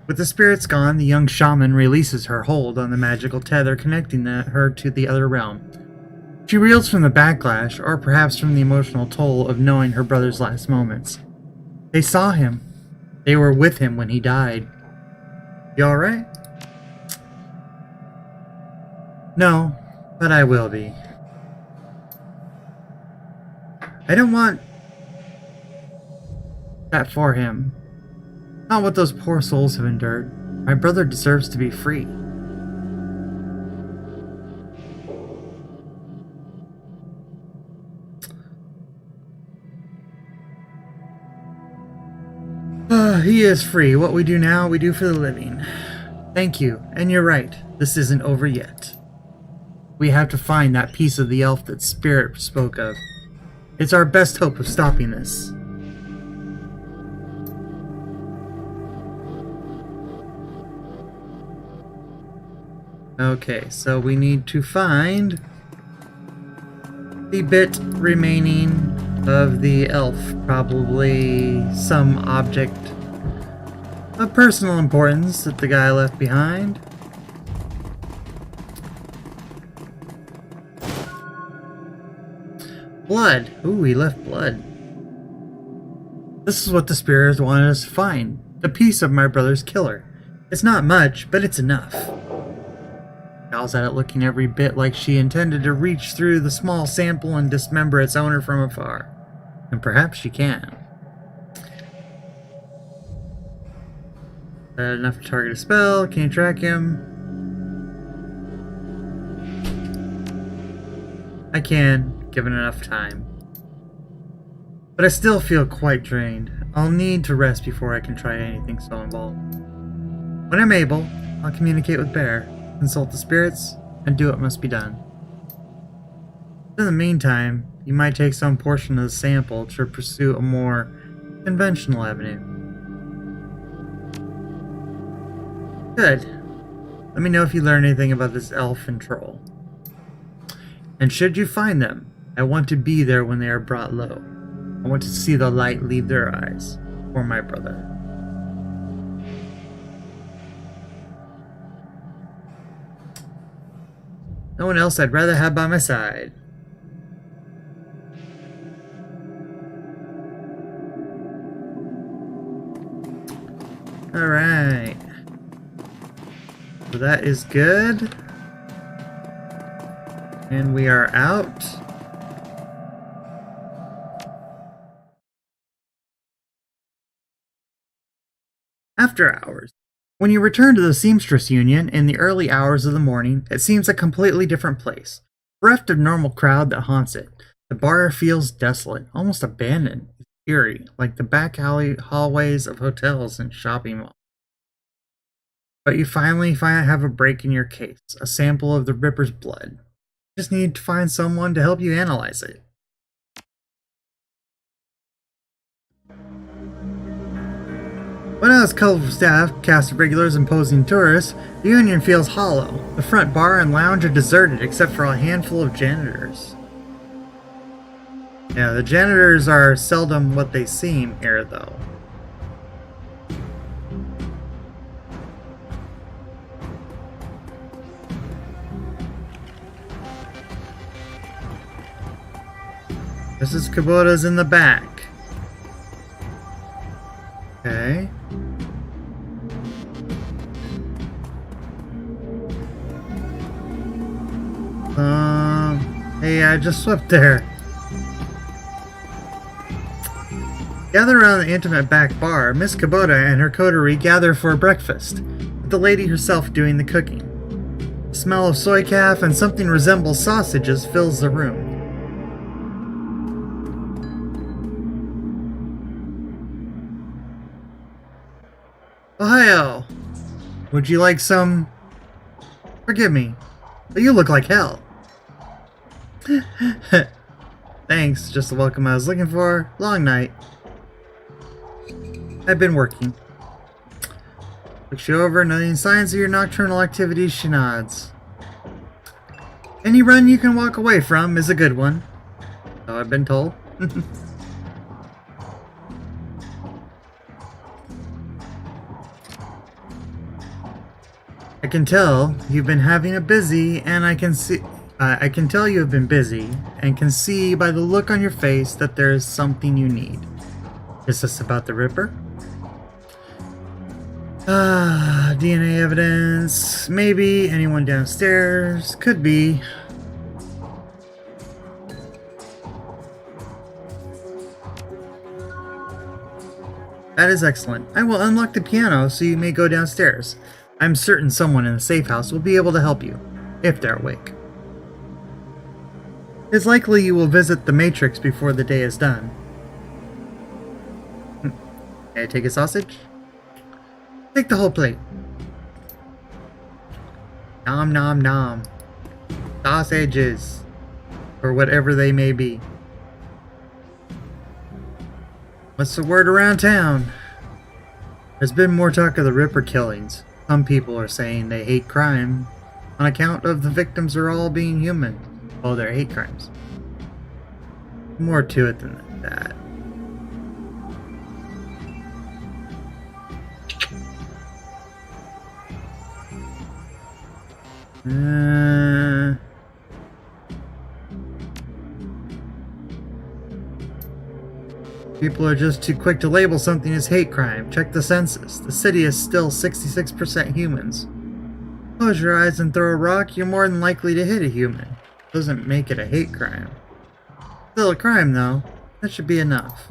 [SPEAKER 1] With the spirits gone, the young shaman releases her hold on the magical tether connecting her to the other realm. She reels from the backlash, or perhaps from the emotional toll of knowing her brother's last moments. They saw him. They were with him when he died. You alright? No, but I will be. I don't want that for him. Not what those poor souls have endured. My brother deserves to be free. He is free. What we do now, we do for the living. Thank you, and you're right. This isn't over yet. We have to find that piece of the elf that Spirit spoke of. It's our best hope of stopping this. Okay, so we need to find the bit remaining of the elf. Probably some object of personal importance that the guy left behind. Blood. Ooh, he left blood. This is what the spirits wanted us to find. The piece of my brother's killer. It's not much, but it's enough. Scowls at it, looking every bit like she intended to reach through the small sample and dismember its owner from afar. And perhaps she can. Is that enough to target a spell? Can you track him? I can, given enough time. But I still feel quite drained. I'll need to rest before I can try anything so involved. When I'm able, I'll communicate with Bear, consult the spirits, and do what must be done. In the meantime, you might take some portion of the sample to pursue a more conventional avenue. Good. Let me know if you learn anything about this elf and troll. And should you find them, I want to be there when they are brought low. I want to see the light leave their eyes, for my brother. No one else I'd rather have by my side. Alright. So that is good. And we are out. After hours. When you return to the Seamstress Union in the early hours of the morning, it seems a completely different place. Bereft of normal crowd that haunts it, the bar feels desolate, almost abandoned. It's eerie, like the back alley hallways of hotels and shopping malls. But you finally have a break in your case, a sample of the Ripper's blood. You just need to find someone to help you analyze it. But now its colorful staff, cast of regulars and posing tourists, the Union feels hollow. The front bar and lounge are deserted except for a handful of janitors. Yeah, the janitors are seldom what they seem here, though. Mrs. Kubota's in the back. Okay. just swept there. Gather around the intimate back bar. Miss Kubota and her coterie gather for breakfast, with the lady herself doing the cooking. The smell of soy calf and something resembles sausages fills the room. Ohio! Would you like some... Forgive me, but you look like hell. Thanks, just the welcome I was looking for. Long night. I've been working. Looks you over, noting signs of your nocturnal activities, she nods. Any run you can walk away from is a good one. So I've been told. I can tell you've been having a busy, and I can tell you have been busy, and can see by the look on your face that there is something you need. Is this about the Ripper? DNA evidence. Maybe anyone downstairs. Could be. That is excellent. I will unlock the piano so you may go downstairs. I'm certain someone in the safe house will be able to help you, if they're awake. It's likely you will visit the Matrix before the day is done. May I take a sausage? Take the whole plate. Nom nom nom. Sausages. Or whatever they may be. What's the word around town? There's been more talk of the Ripper killings. Some people are saying they hate crime on account of the victims are all being human. Oh, they're hate crimes. More to it than that. People are just too quick to label something as hate crime. Check the census. The city is still 66% humans. Close your eyes and throw a rock, you're more than likely to hit a human. Doesn't make it a hate crime. Still a crime, though. That should be enough.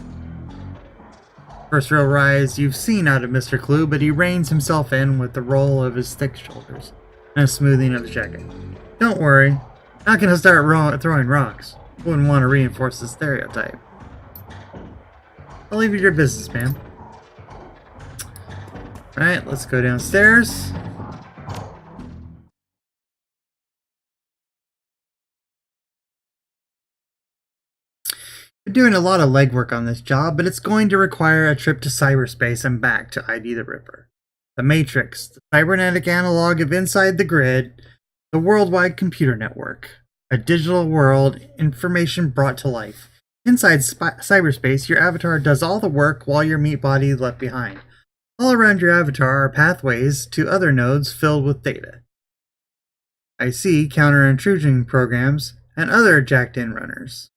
[SPEAKER 1] First real rise you've seen out of Mr. Clue, but he reins himself in with the roll of his thick shoulders and a smoothing of his jacket. Don't worry. Not gonna start throwing rocks. Wouldn't want to reinforce the stereotype. I'll leave you to your business, ma'am. Alright, let's go downstairs. We're doing a lot of legwork on this job, but it's going to require a trip to cyberspace and back to ID the Ripper. The Matrix, the cybernetic analog of Inside the Grid, the worldwide computer network. A digital world, information brought to life. Inside cyberspace, your avatar does all the work while your meat body is left behind. All around your avatar are pathways to other nodes filled with data. IC, counter-intrusion programs, and other jacked-in runners.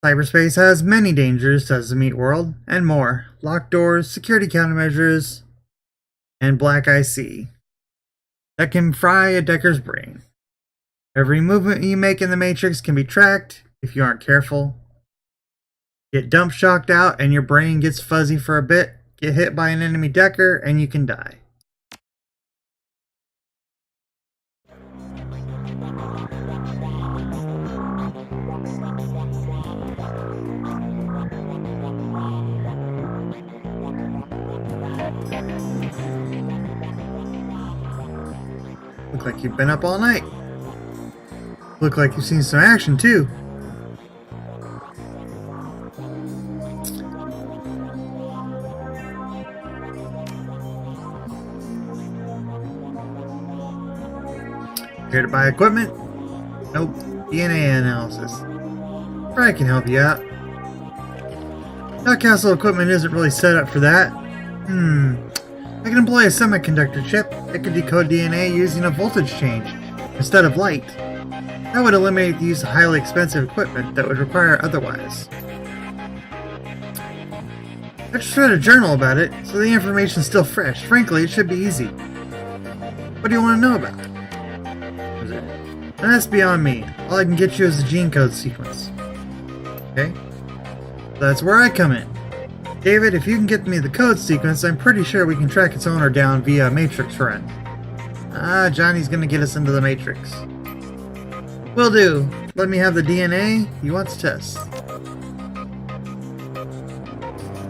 [SPEAKER 1] Cyberspace has many dangers, as the meat world, and more. Locked doors, security countermeasures, and black IC that can fry a Decker's brain. Every movement you make in the Matrix can be tracked if you aren't careful. Get dump shocked out and your brain gets fuzzy for a bit. Get hit by an enemy Decker and you can die. Look like you've been up all night. Look like you've seen some action too. Here to buy equipment? Nope. DNA analysis. I can help you out. Castle equipment isn't really set up for that. I can employ a semiconductor chip that can decode DNA using a voltage change instead of light. That would eliminate the use of highly expensive equipment that would require otherwise. I just read a journal about it, so the information's still fresh. Frankly, it should be easy. What do you want to know about? And that's beyond me. All I can get you is a gene code sequence. Okay? That's where I come in. David, if you can get me the code sequence, I'm pretty sure we can track its owner down via a Matrix run. Ah, Johnny's gonna get us into the Matrix. Will do. Let me have the DNA. He wants tests.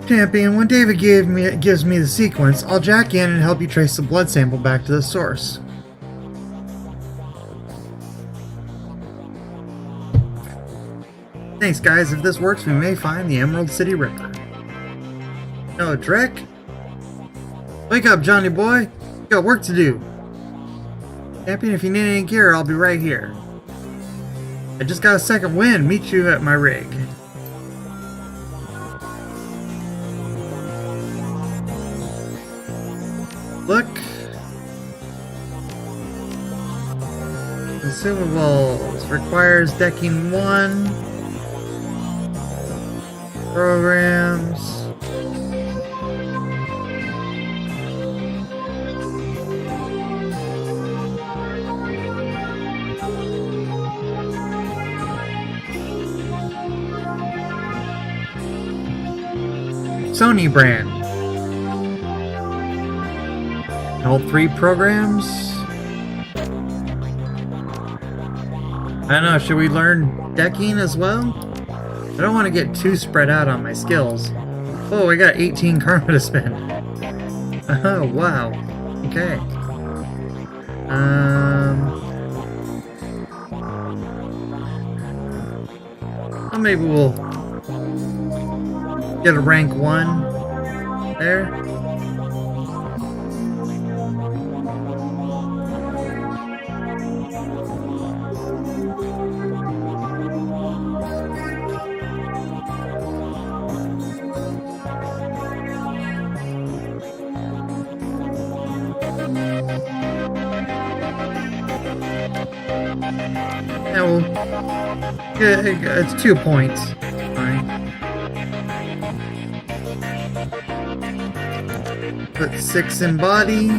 [SPEAKER 1] Champion, when David gives me the sequence, I'll jack in and help you trace the blood sample back to the source. Thanks, guys. If this works, we may find the Emerald City Ripper. No, Drek? Wake up, Johnny boy. You got work to do. Champion, if you need any gear, I'll be right here. I just got a second wind. Meet you at my rig. Look. Consumables. Requires decking 1. Programs. Sony brand. All 3 programs. I don't know, should we learn decking as well? I don't want to get too spread out on my skills. Oh, I got 18 karma to spend. Oh, wow. Okay. Well, maybe we'll get a rank 1 there. Yeah, well, it's 2 points. Fine. Put 6 in body.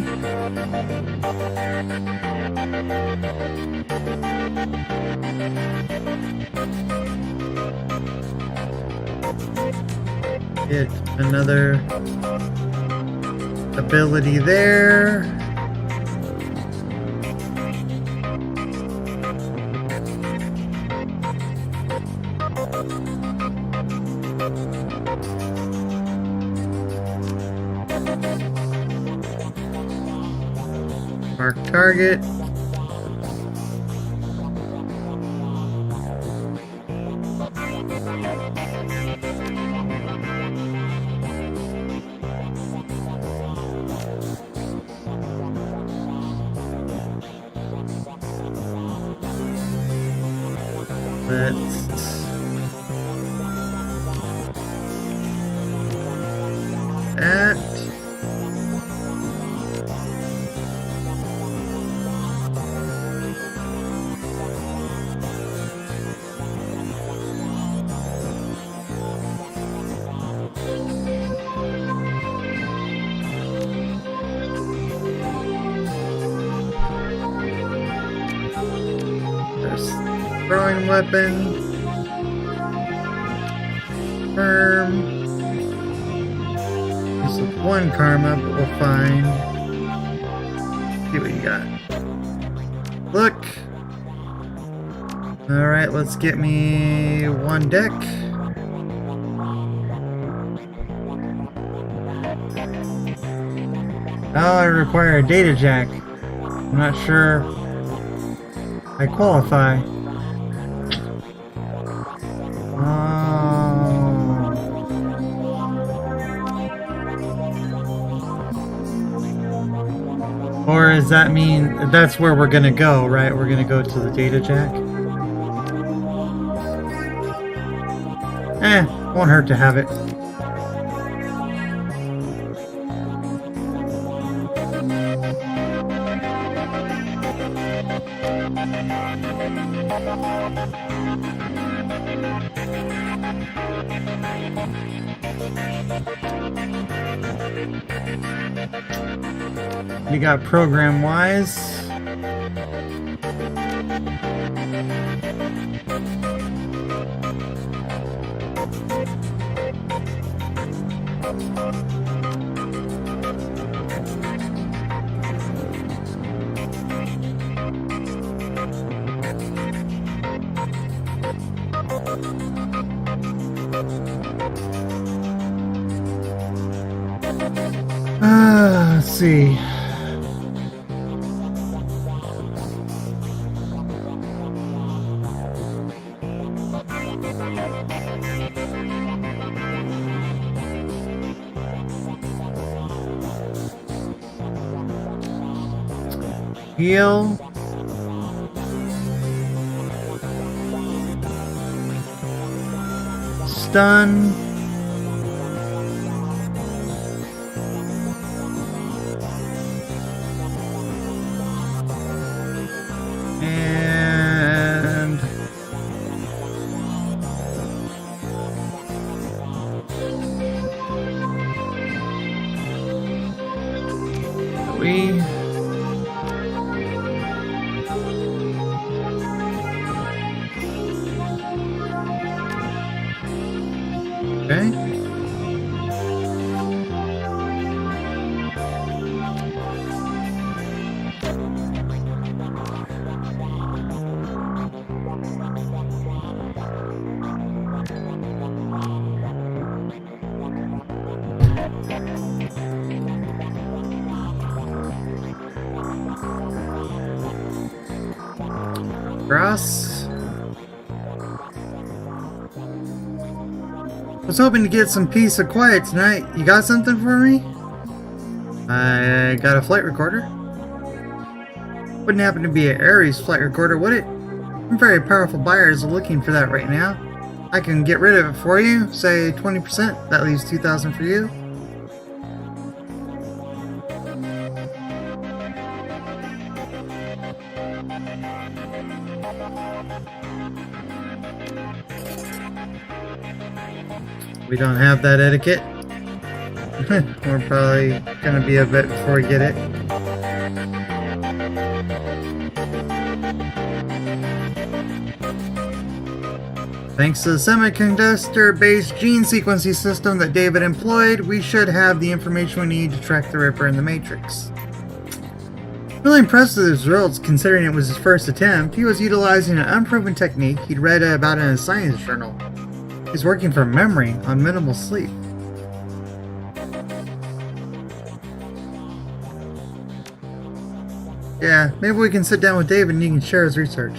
[SPEAKER 1] Get another ability there. Mark target. Let's that. Throwing weapon. Firm. This is 1 karma, but we'll find. See what you got. Look. Alright, let's get me 1 deck. Now I require a data jack. I'm not sure I qualify. Or does that mean that's where we're gonna go, right? We're gonna go to the data jack? Won't hurt to have it. You got program wise. Let's see. Heal. Stun. And we okay. Cross. I was hoping to get some peace and quiet tonight. You got something for me? I got a flight recorder. Wouldn't happen to be an Ares flight recorder, would it? Some very powerful buyers are looking for that right now. I can get rid of it for you, say 20%. That leaves 2,000 for you. We don't have that etiquette. We're probably gonna be a bit before we get it. Thanks to the semiconductor-based gene sequencing system that David employed, we should have the information we need to track the Ripper in the Matrix. Really impressed with his results considering it was his first attempt. He was utilizing an unproven technique he'd read about in a science journal. He's working from memory on minimal sleep. Yeah, maybe we can sit down with David and he can share his research.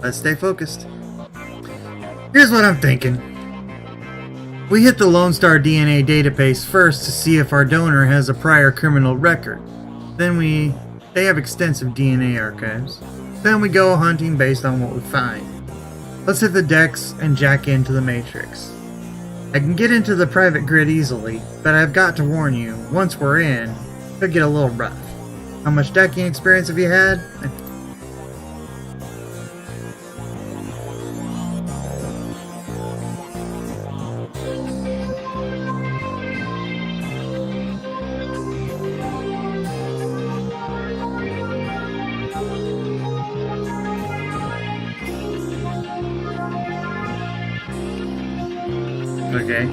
[SPEAKER 1] Let's stay focused. Here's what I'm thinking. We hit the Lone Star DNA database first to see if our donor has a prior criminal record. Then they have extensive DNA archives. Then we go hunting based on what we find. Let's hit the decks and jack into the Matrix. I can get into the private grid easily, but I've got to warn you, once we're in, it could get a little rough. How much decking experience have you had? Okay.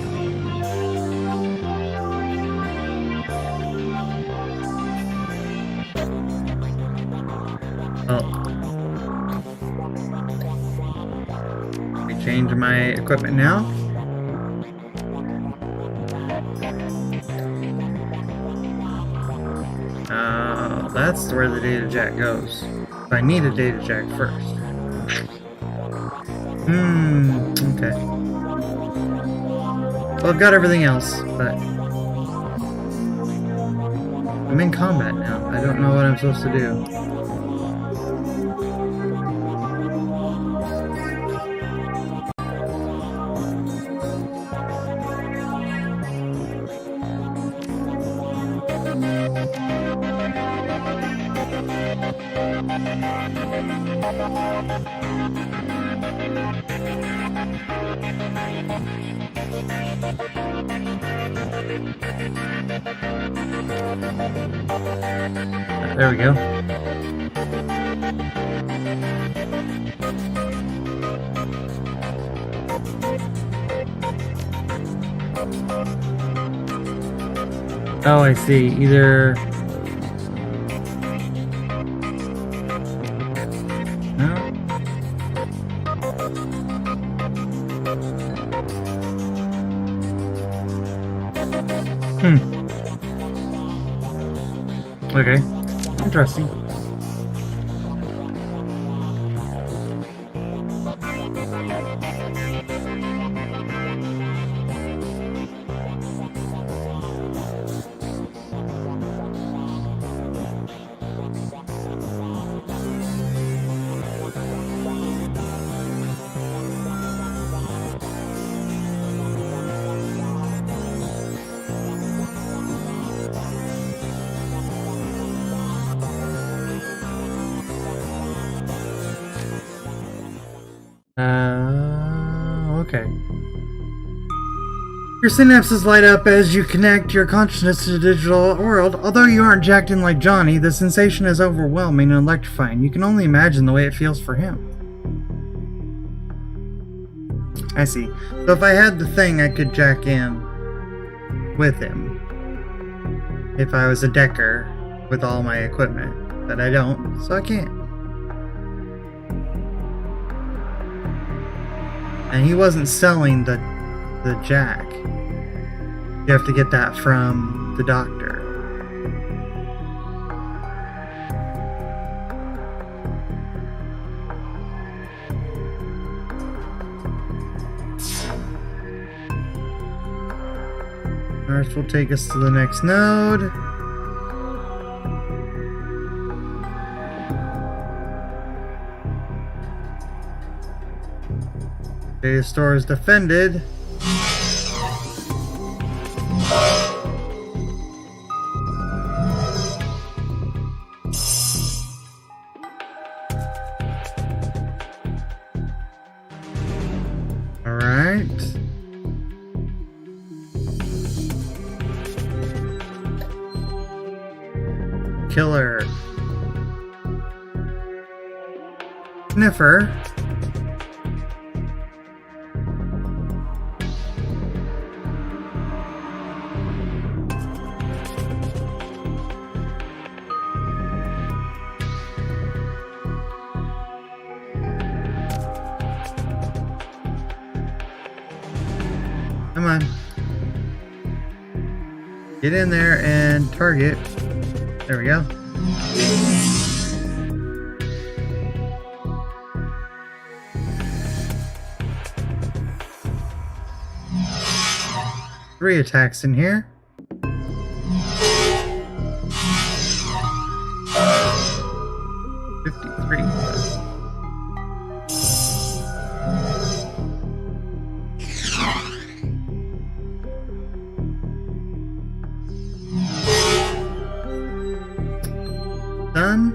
[SPEAKER 1] Oh. Let me change my equipment now. That's where the data jack goes. I need a data jack first. Okay. Well, I've got everything else, but I'm in combat now. I don't know what I'm supposed to do. There we go. Oh, I see. Either... No? Okay. Interesting. Okay. Your synapses light up as you connect your consciousness to the digital world. Although you aren't jacked in like Johnny, the sensation is overwhelming and electrifying. You can only imagine the way it feels for him. I see. So if I had the thing, I could jack in with him. If I was a decker with all my equipment. But I don't, so I can't. And he wasn't selling the jack. You have to get that from the doctor. Nurse will take us to the next node. Data store is defended. Alright. Killer. Sniffer. Come on. Get in there and target. There we go. Three attacks in here. Done.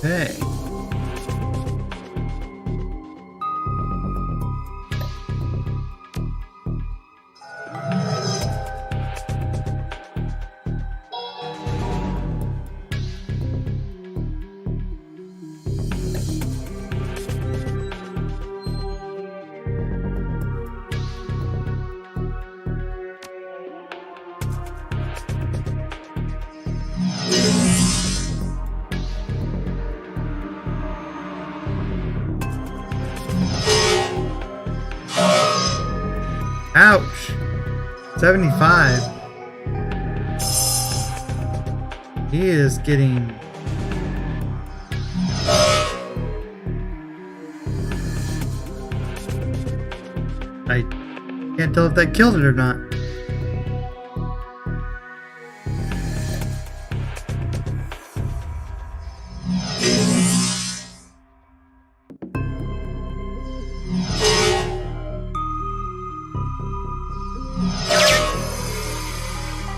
[SPEAKER 1] Okay. Ouch! 75. He is getting... I can't tell if that killed it or not.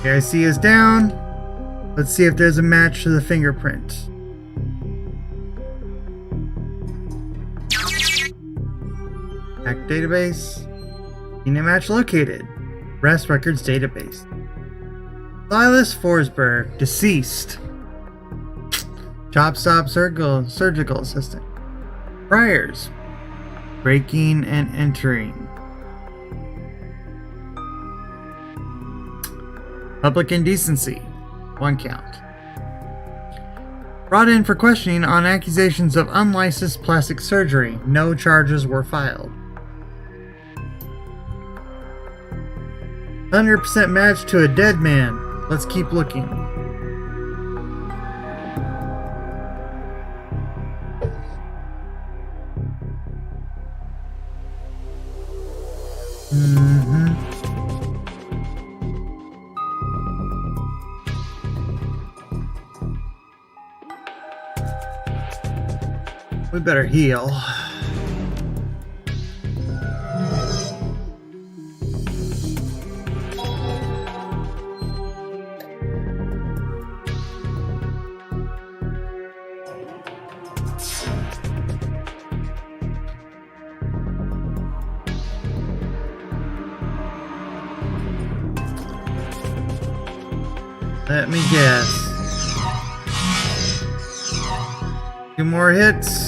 [SPEAKER 1] The IC is down. Let's see if there's a match to the fingerprint. Hack database. Unit match located. Rest records database. Silas Forsberg, deceased. Chop stop surgical assistant. Priors. Breaking and entering. Public indecency. 1 count. Brought in for questioning on accusations of unlicensed plastic surgery. No charges were filed. 100% match to a dead man. Let's keep looking. We better heal. Let me guess. 2 more hits.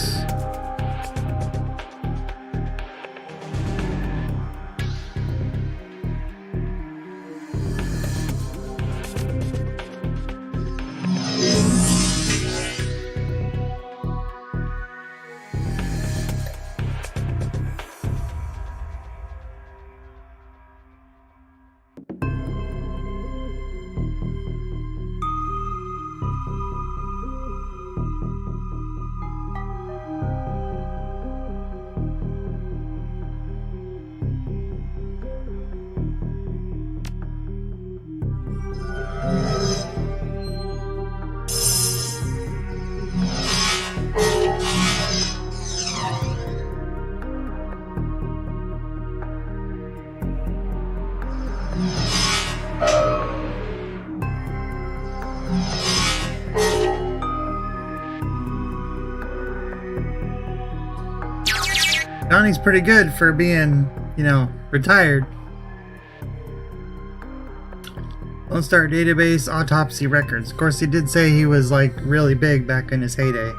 [SPEAKER 1] Johnny's pretty good for being, retired. Lone Star Database autopsy records. Of course, he did say he was like really big back in his heyday.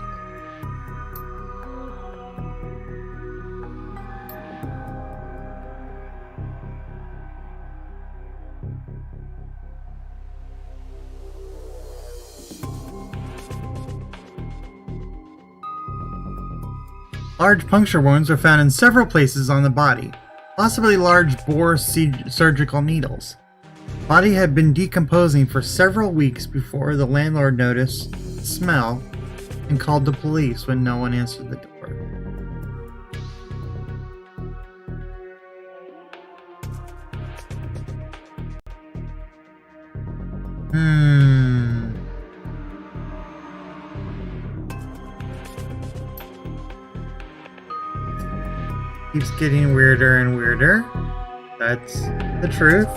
[SPEAKER 1] Large puncture wounds were found in several places on the body, possibly large bore surgical needles. The body had been decomposing for several weeks before the landlord noticed the smell and called the police when no one answered the door. Keeps getting weirder and weirder. That's the truth.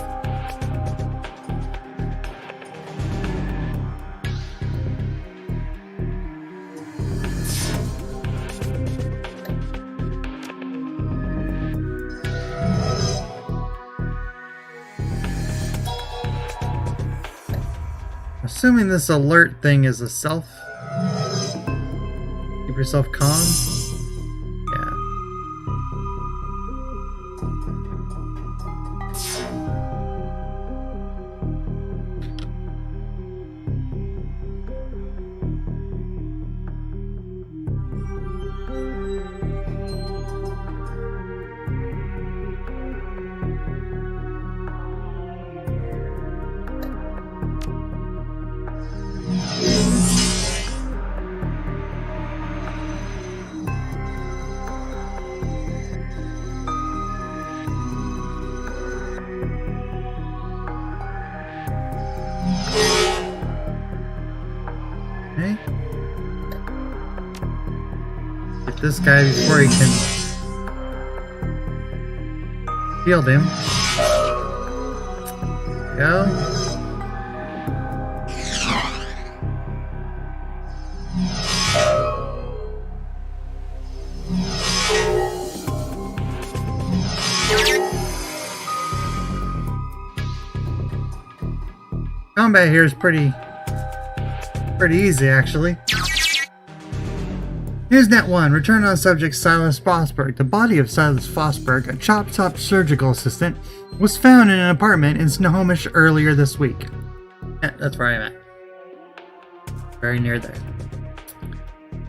[SPEAKER 1] Assuming this alert thing is a self. Keep yourself calm. Okay. Get this guy before he can shield him. Go. Combat here is pretty easy, actually. Here's Net 1. Return on subject Silas Fosberg. The body of Silas Fosberg, a chop-top surgical assistant, was found in an apartment in Snohomish earlier this week. Yeah, that's where I'm at. Very near there.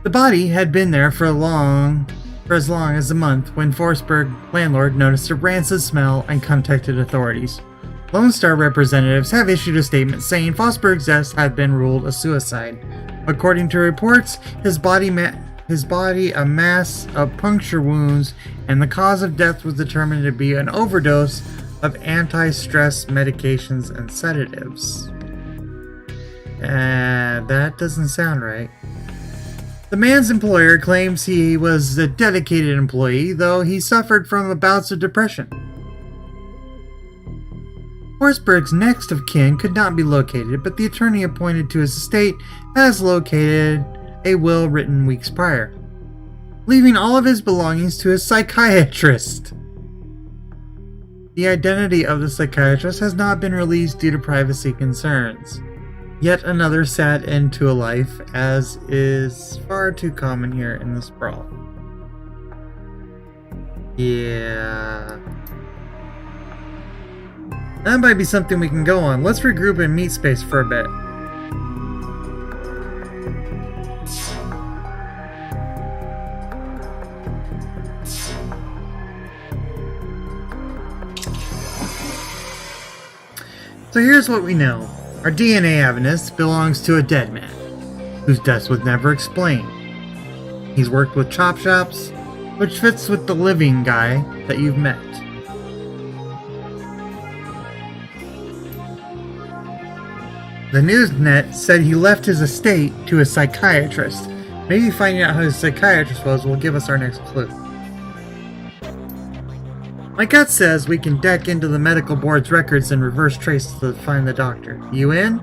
[SPEAKER 1] The body had been there for as long as a month when Forsberg landlord noticed a rancid smell and contacted authorities. Lone Star representatives have issued a statement saying Fosberg's death had been ruled a suicide. According to reports, his body a mass of puncture wounds, and the cause of death was determined to be an overdose of anti-stress medications and sedatives. That doesn't sound right. The man's employer claims he was a dedicated employee, though he suffered from bouts of depression. Forsberg's next of kin could not be located, but the attorney appointed to his estate has located a will written weeks prior, leaving all of his belongings to his psychiatrist. The identity of the psychiatrist has not been released due to privacy concerns. Yet another sad end to a life, as is far too common here in the sprawl. Yeah. That might be something we can go on. Let's regroup in meat space for a bit. So here's what we know. Our DNA evidence belongs to a dead man, whose death was never explained. He's worked with chop shops, which fits with the living guy that you've met. The Newsnet said he left his estate to a psychiatrist. Maybe finding out who his psychiatrist was will give us our next clue. My gut says we can deck into the medical board's records and reverse trace to find the doctor. You in?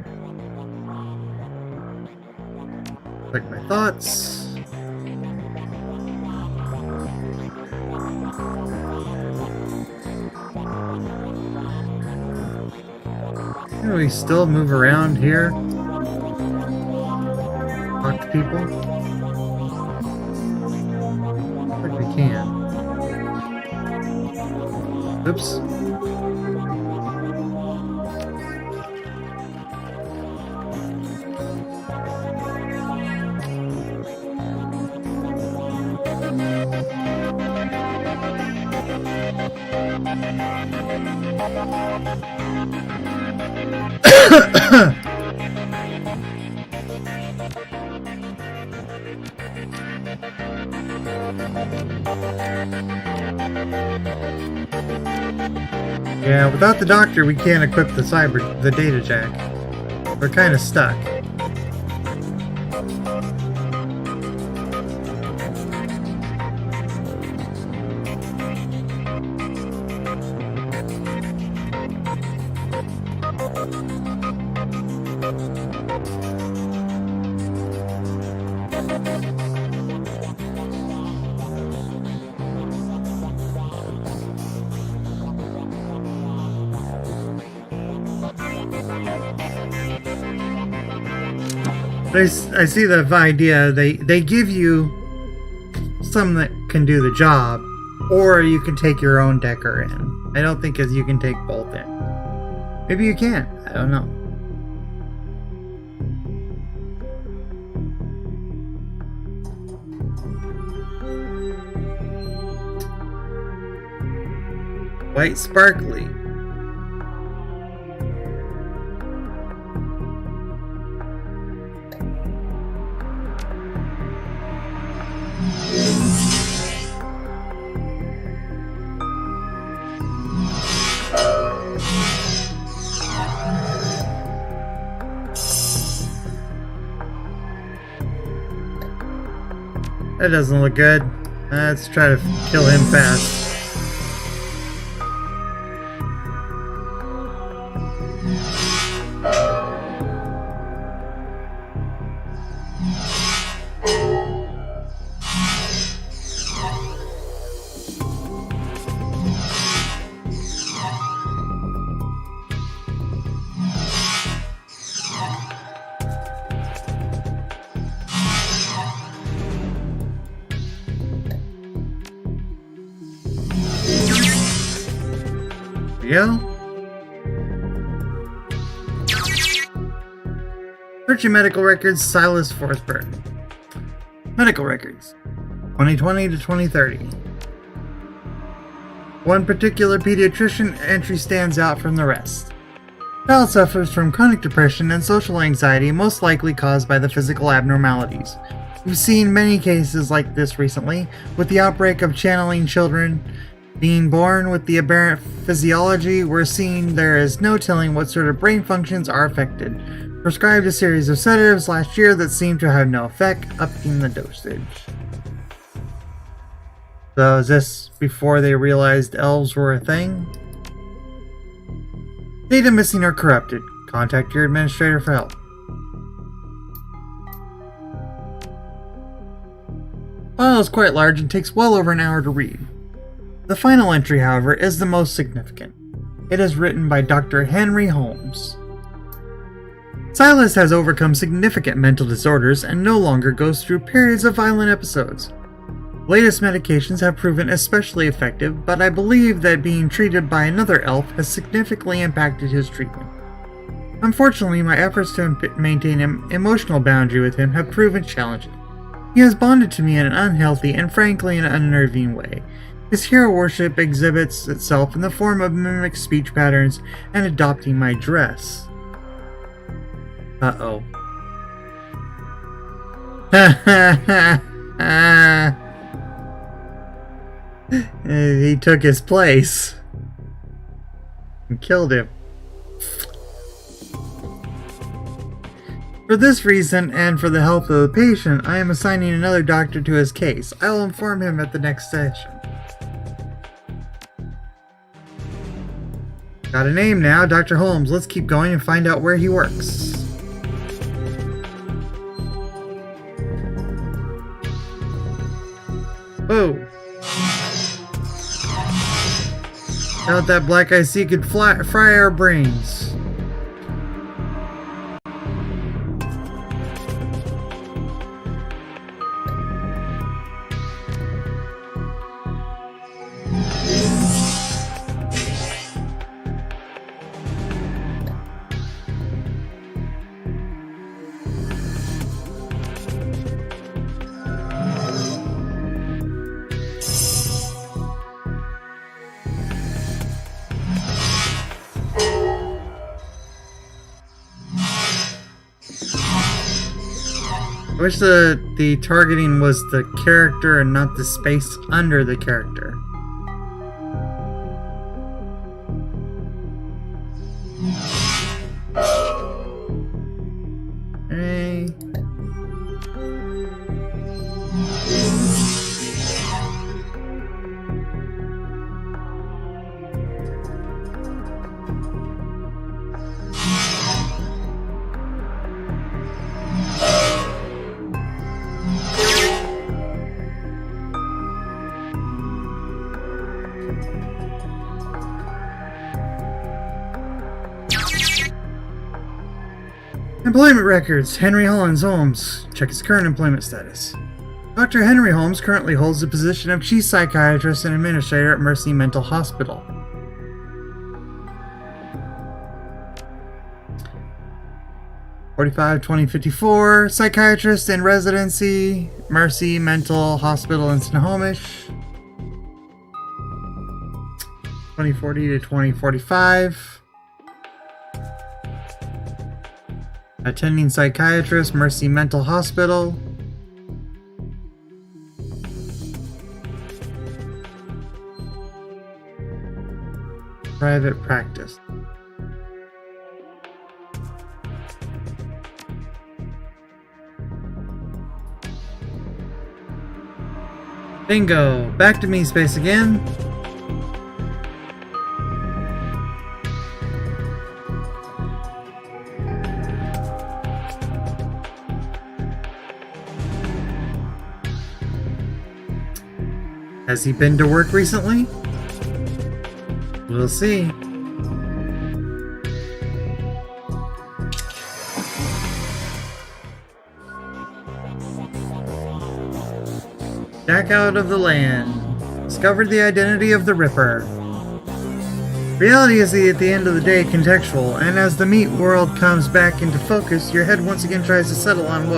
[SPEAKER 1] Like my thoughts. Can we still move around here? Talk to people? I think we can. Oops. Yeah, without the doctor, we can't equip the data jack. We're kind of stuck. I see the idea. They give you some that can do the job, or you can take your own decker in. I don't think you can take both in. Maybe you can. I don't know. White sparkly. That doesn't look good. Let's try to kill him fast. There you go. Searching medical records, Silas Forsberg. Medical records, 2020 to 2030. One particular pediatrician entry stands out from the rest. Child suffers from chronic depression and social anxiety, most likely caused by the physical abnormalities. We've seen many cases like this recently, with the outbreak of channeling children being born with the aberrant physiology. We're seeing there is no telling what sort of brain functions are affected. Prescribed a series of sedatives last year that seemed to have no effect, upping the dosage. So is this before they realized elves were a thing? Data missing or corrupted. Contact your administrator for help. The file is quite large and takes well over an hour to read. The final entry, however, is the most significant. It is written by Dr. Henry Holmes. Silas has overcome significant mental disorders and no longer goes through periods of violent episodes. Latest medications have proven especially effective, but I believe that being treated by another elf has significantly impacted his treatment. Unfortunately, my efforts to maintain an emotional boundary with him have proven challenging. He has bonded to me in an unhealthy and frankly an unnerving way. His hero worship exhibits itself in the form of mimic speech patterns and adopting my dress. Uh-oh. He took his place and killed him. For this reason, and for the health of the patient, I am assigning another doctor to his case. I will inform him at the next session. Got a name now, Dr. Holmes. Let's keep going and find out where he works. Whoa. Out that black I see could fry our brains. I wish the targeting was the character and not the space under the character. Hey. Employment records. Henry Holmes. Check his current employment status. Dr. Henry Holmes currently holds the position of Chief Psychiatrist and Administrator at Mercy Mental Hospital. (45-2054), Psychiatrist in Residency, Mercy Mental Hospital in Snohomish. 2040 to 2045. Attending Psychiatrist, Mercy Mental Hospital. Private practice. Bingo! Back to me space again. Has he been to work recently? We'll see. Jack out of the land. Discovered the identity of the Ripper. Reality is at the end of the day contextual, and as the meat world comes back into focus, your head once again tries to settle on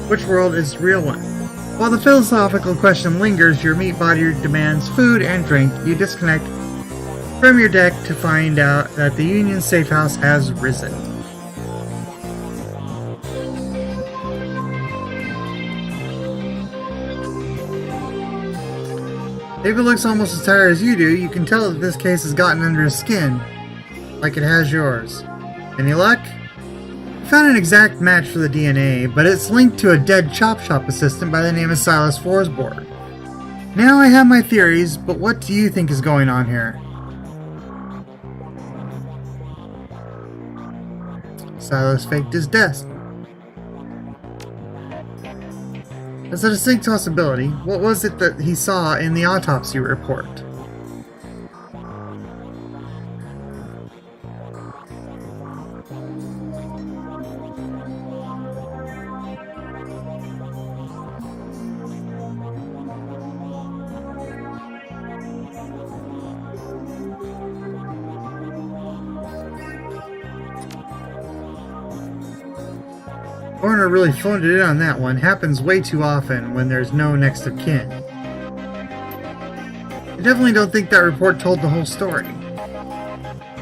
[SPEAKER 1] which world is the real one. While the philosophical question lingers, your meat body demands food and drink. You disconnect from your deck to find out that the Union safe house has risen. David looks almost as tired as you do. You can tell that this case has gotten under his skin, like it has yours. Any luck? I found an exact match for the DNA, but it's linked to a dead chop shop assistant by the name of Silas Forsborg. Now I have my theories, but what do you think is going on here? Silas faked his death. As a distinct possibility, what was it that he saw in the autopsy report? Coroner really phoned it in on that one. Happens way too often when there's no next of kin. I definitely don't think that report told the whole story.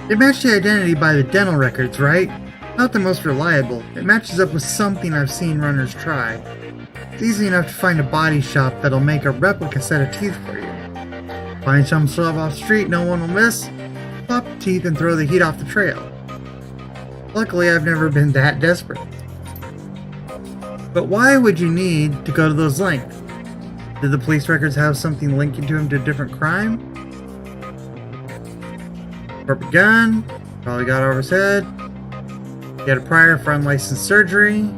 [SPEAKER 1] It matched the identity by the dental records, right? Not the most reliable. It matches up with something I've seen runners try. It's easy enough to find a body shop that'll make a replica set of teeth for you. Find some schlub off the street no one will miss, pop the teeth and throw the heat off the trail. Luckily, I've never been that desperate. But why would you need to go to those lengths? Did the police records have something linking to him to a different crime? Corporate gun, probably got over his head. He had a prior for unlicensed surgery.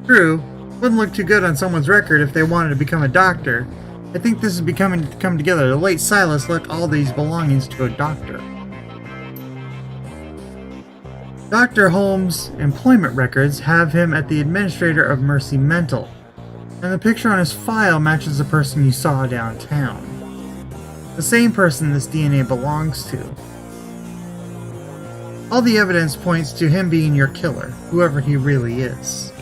[SPEAKER 1] True, wouldn't look too good on someone's record if they wanted to become a doctor. I think this is becoming to come together. The late Silas left all these belongings to a doctor. Dr. Holmes' employment records have him at the administrator of Mercy Mental, and the picture on his file matches the person you saw downtown. The same person this DNA belongs to. All the evidence points to him being your killer, whoever he really is.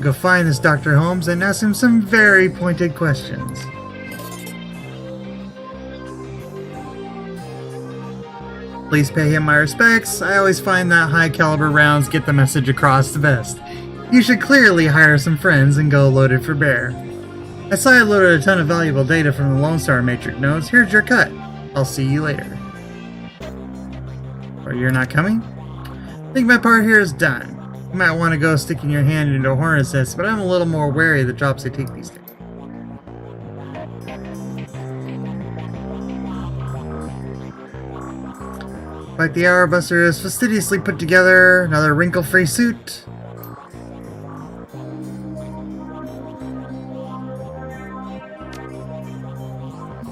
[SPEAKER 1] Go find this Dr. Holmes and ask him some very pointed questions. Please pay him my respects. I always find that high caliber rounds get the message across the best. You should clearly hire some friends and go loaded for bear. I saw I loaded a ton of valuable data from the Lone Star Matrix nodes. Here's your cut. I'll see you later. Or you're not coming? I think my part here is done. You might want to go sticking your hand into a hornet's nest, but I'm a little more wary of the jobs they take these days. Like the Hourbuster is fastidiously put together, another wrinkle-free suit.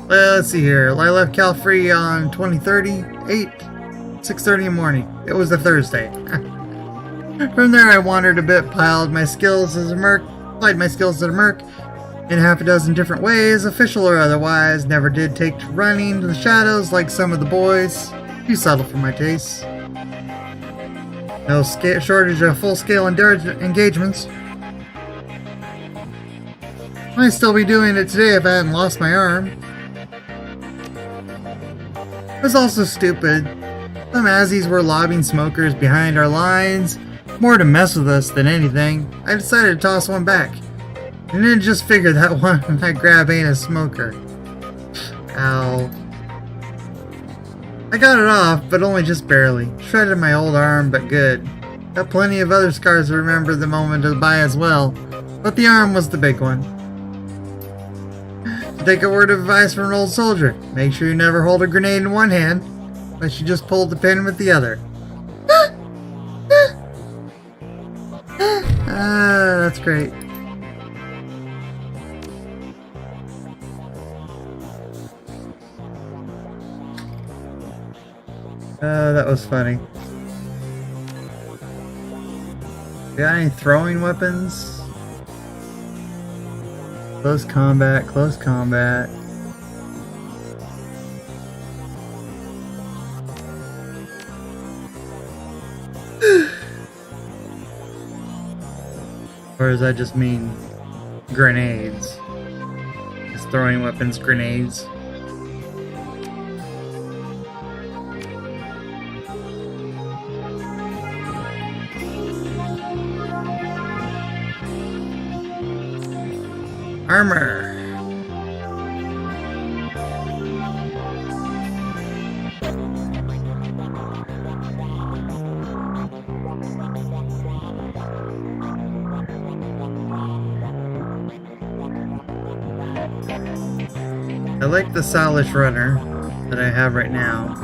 [SPEAKER 1] Well, let's see here. I left Cal free on 2030, 6:30 in the morning. It was a Thursday. From there I wandered a bit, applied my skills as a merc in half a dozen different ways, official or otherwise. Never did take to running to the shadows like some of the boys. Too subtle for my taste. No shortage of full-scale engagements. Might still be doing it today if I hadn't lost my arm. It was also stupid. Some Azzies were lobbing smokers behind our lines, more to mess with us than anything. I decided to toss one back, and then just figured that one I grab ain't a smoker. Ow. I got it off, but only just barely. Shredded my old arm, but good. Got plenty of other scars to remember the moment to buy as well, but the arm was the big one. To take a word of advice from an old soldier, make sure you never hold a grenade in one hand, unless you just pull the pin with the other. That's great. That was funny. Got any throwing weapons? Close combat, close combat. Or does that just mean grenades? Is throwing weapons grenades? Armor. I like the stylish runner that I have right now.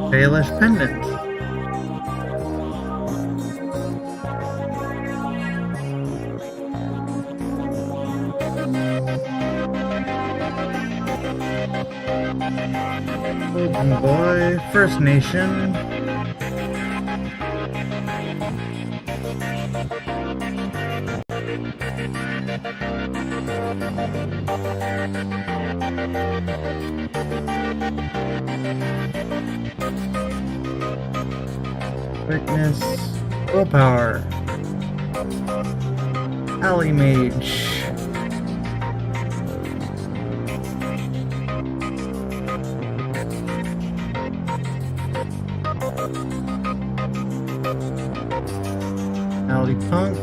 [SPEAKER 1] Baelish pendant. Golden boy, First Nation. Quickness, willpower, alley mage, alley punk,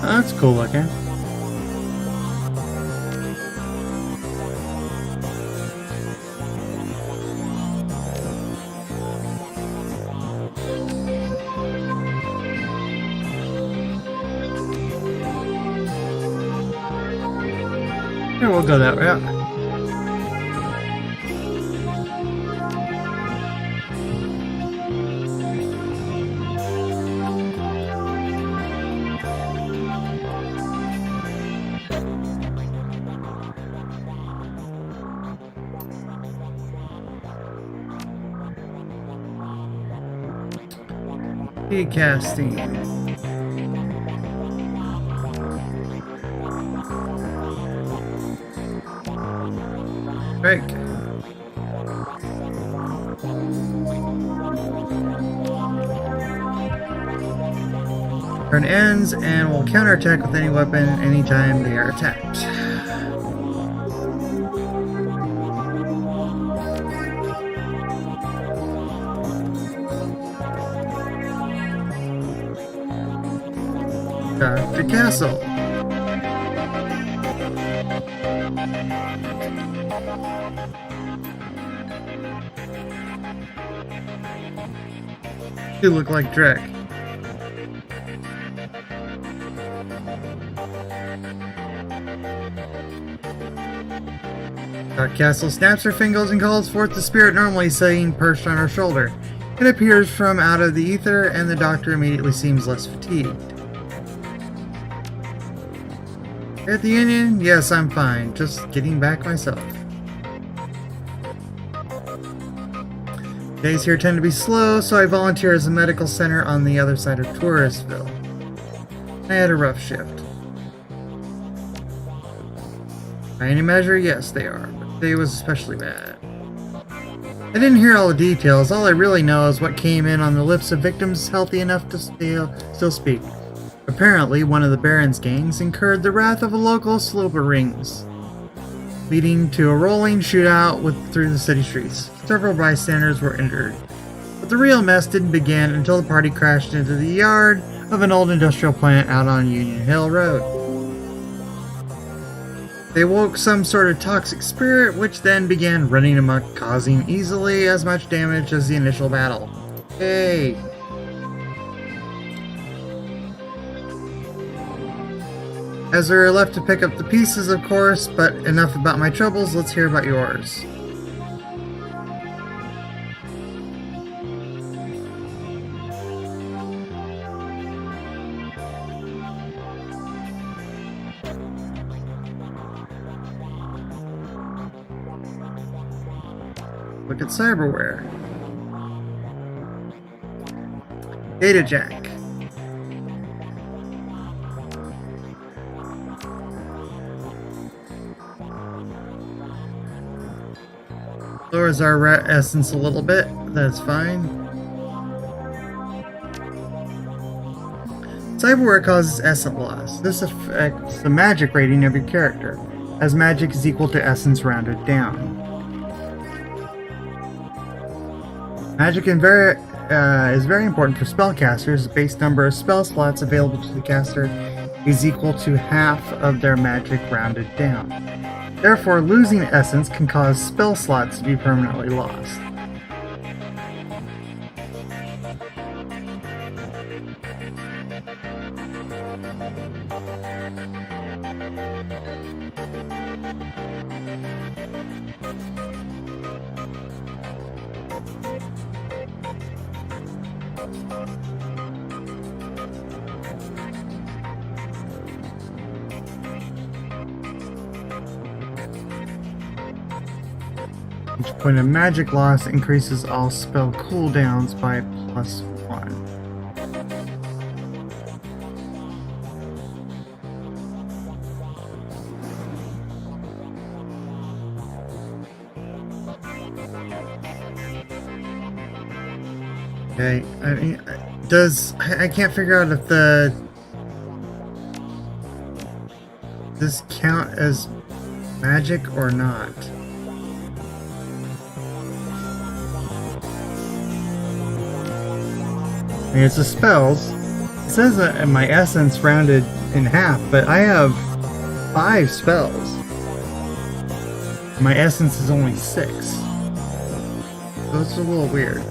[SPEAKER 1] oh, that's cool looking. Here, we'll go that route. Key casting. Break. Turn ends and will counterattack with any weapon anytime they are attacked. Dr. Castle. You look like Drek. Dr. Castle snaps her fingers and calls forth the spirit normally saying perched on her shoulder. It appears from out of the ether and the doctor immediately seems less fatigued. At the Union? Yes, I'm fine. Just getting back myself. Days here tend to be slow, so I volunteer as a medical center on the other side of Touristville. I had a rough shift. By any measure, yes, they are, but today was especially bad. I didn't hear all the details. All I really know is what came in on the lips of victims healthy enough to still speak. Apparently, one of the Baron's gangs incurred the wrath of a local Sloper Rings. leading to a rolling shootout through the city streets. Several bystanders were injured. But the real mess didn't begin until the party crashed into the yard of an old industrial plant out on Union Hill Road. They woke some sort of toxic spirit, which then began running amok, causing easily as much damage as the initial battle. Hey! As we're left to pick up the pieces, of course, but enough about my troubles, let's hear about yours. Look at cyberware. Data jack. Lowers our rat essence a little bit. That's fine. Cyberware causes essence loss. This affects the magic rating of your character, as magic is equal to essence rounded down. Magic is very important for spellcasters. The base number of spell slots available to the caster is equal to half of their magic rounded down. Therefore, losing essence can cause spell slots to be permanently lost. Each point of magic loss increases all spell cooldowns by +1. Okay, I mean, I can't figure out if this count as magic or not. I mean, it's the spells. It says that my essence rounded in half, but I have 5 spells. My essence is only 6. So it's a little weird.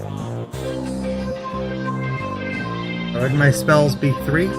[SPEAKER 1] Would my spells be 3?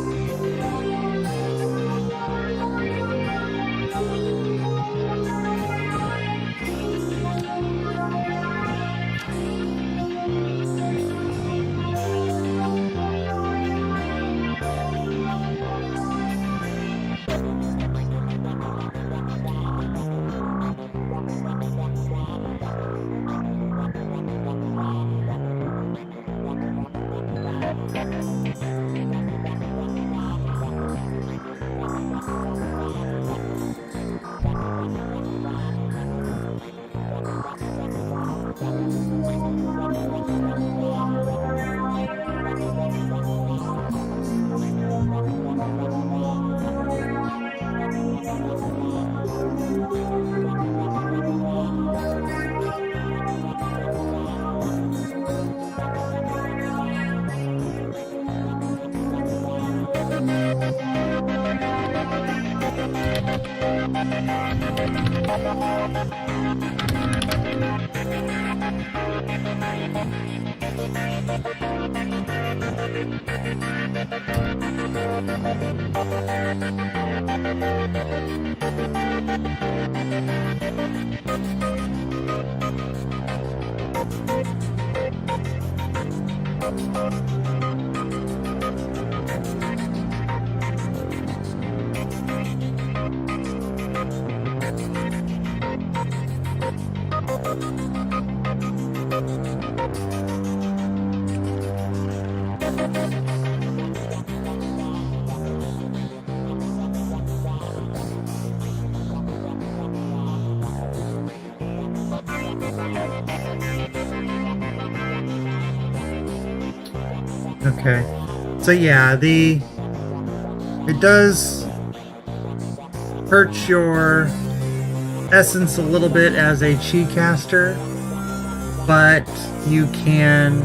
[SPEAKER 1] Okay, so yeah, it does hurt your essence a little bit as a chi caster, but you can,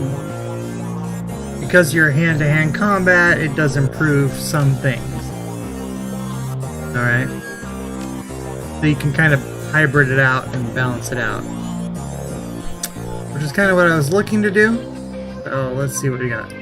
[SPEAKER 1] because you're hand-to-hand combat, it does improve some things. Alright. So you can kind of hybrid it out and balance it out. Which is kind of what I was looking to do. So let's see what we got.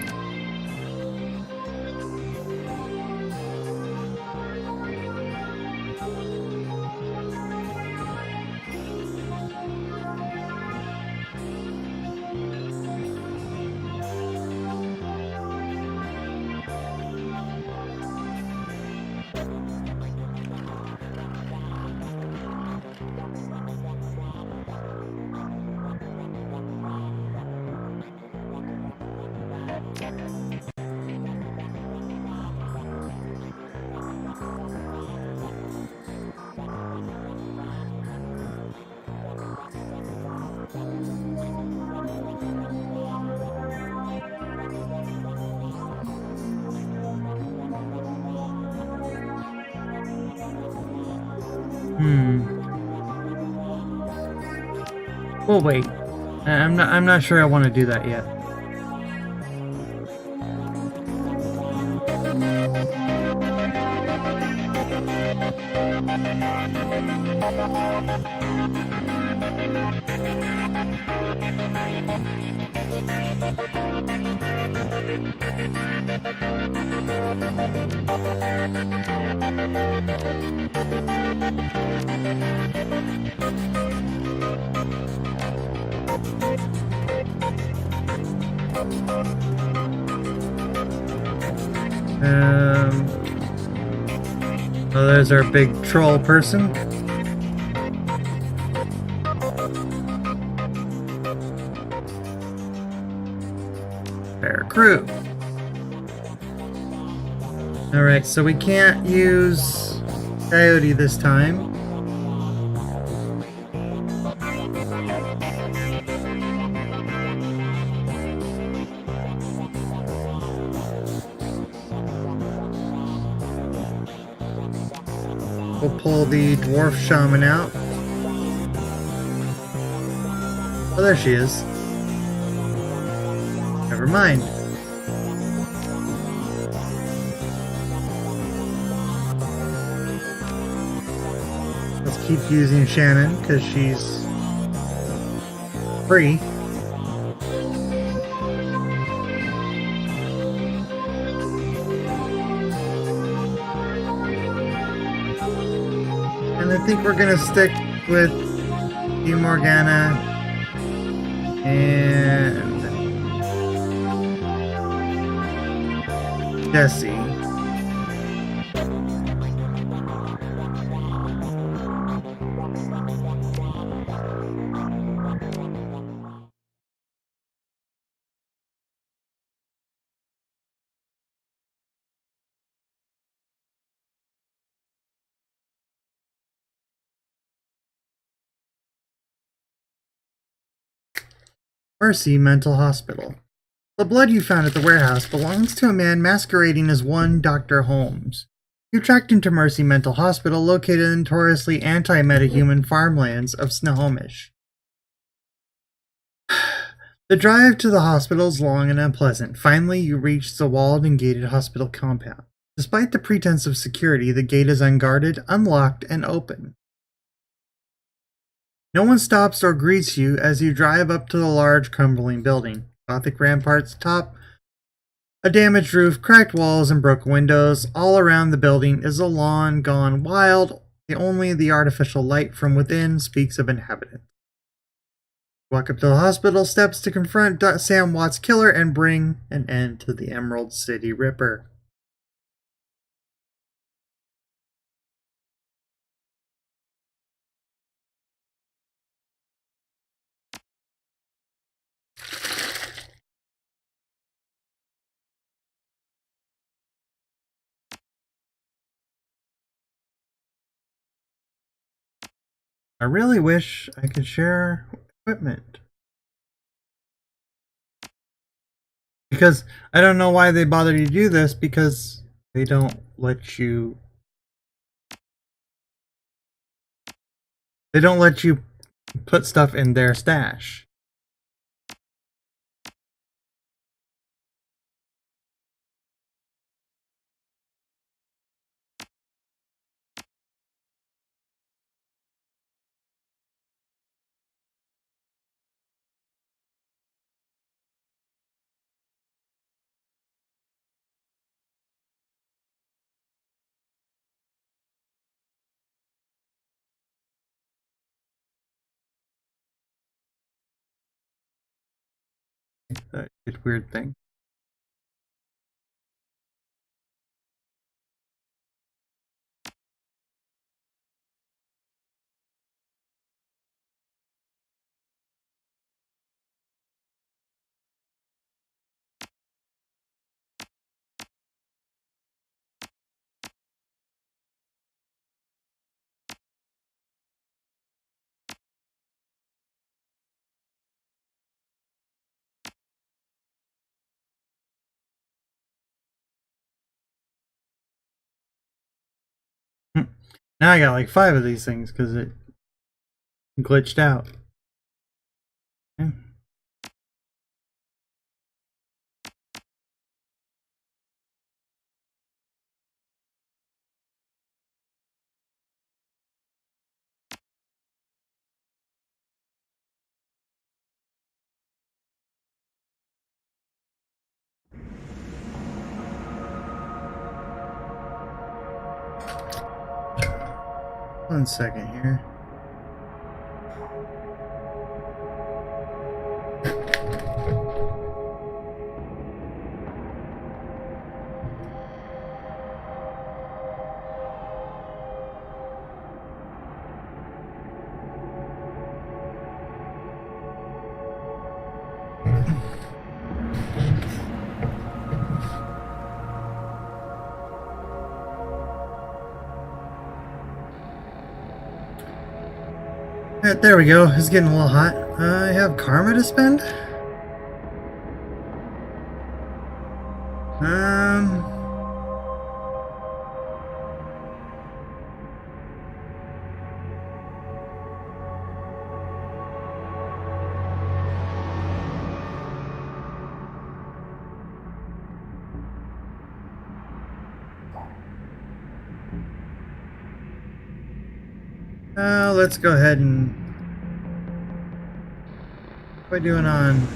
[SPEAKER 1] Well, wait. I'm not sure I want to do that yet. Oh, there's our big troll person. Fair crew. Alright, so we can't use Coyote this time. We'll pull the dwarf shaman out. Oh, there she is. Never mind. Let's keep using Shannon because she's free. And I think we're gonna stick with the Morgana and Jesse. Mercy Mental Hospital. The blood you found at the warehouse belongs to a man masquerading as one Dr. Holmes. You tracked him to Mercy Mental Hospital, located in notoriously anti-metahuman farmlands of Snohomish. The drive to the hospital is long and unpleasant. Finally, you reach the walled and gated hospital compound. Despite the pretense of security, the gate is unguarded, unlocked, and open. No one stops or greets you as you drive up to the large, crumbling building. Gothic ramparts top a damaged roof, cracked walls, and broken windows. All around the building is a lawn gone wild. Only the artificial light from within speaks of inhabitants. Walk up to the hospital steps to confront Sam Watt's killer and bring an end to the Emerald City Ripper. I really wish I could share equipment. Because I don't know why they bother to do this, because they don't let you... They don't let you put stuff in their stash. That weird thing. Now I got like 5 of these things because it glitched out. Yeah. One second here. There we go. It's getting a little hot. I have karma to spend? Let's go ahead and... What are we doing on...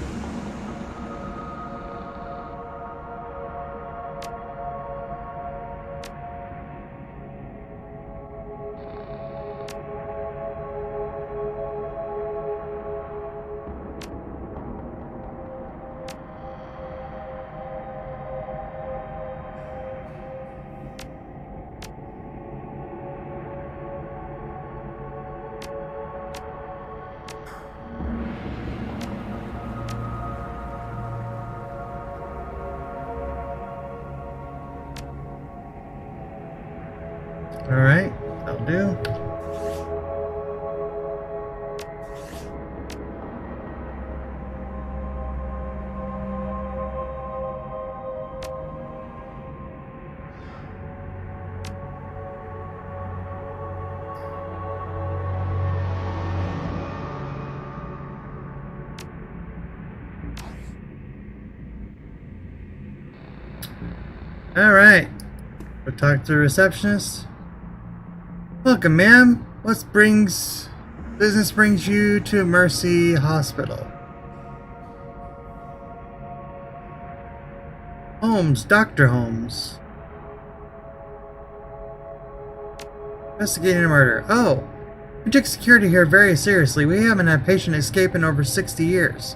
[SPEAKER 1] Alright, that'll do. Alright, we'll talk to the receptionist. Welcome, ma'am. What business brings you to Mercy Hospital? Holmes, Dr. Holmes. Investigating a murder. Oh, we took security here very seriously. We haven't had a patient escape in over 60 years.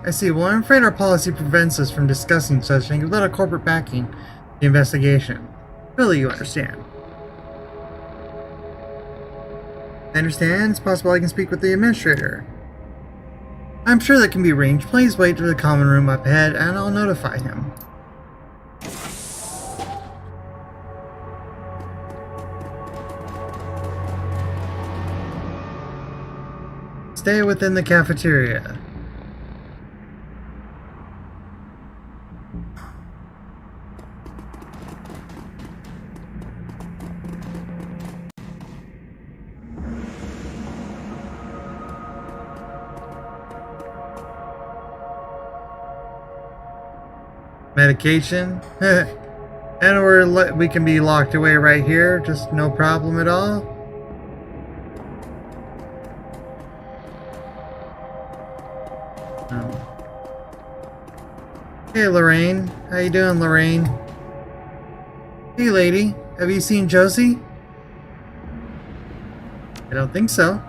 [SPEAKER 1] I see. Well, I'm afraid our policy prevents us from discussing such things without a corporate backing the investigation. Really, you understand. I understand. It's possible I can speak with the administrator. I'm sure that can be arranged. Please wait for the common room up ahead, and I'll notify him. Stay within the cafeteria. Medication. And we can be locked away right here, just no problem at all. Hey Lorraine, how you doing, Lorraine? Hey lady, have you seen Josie? I don't think so.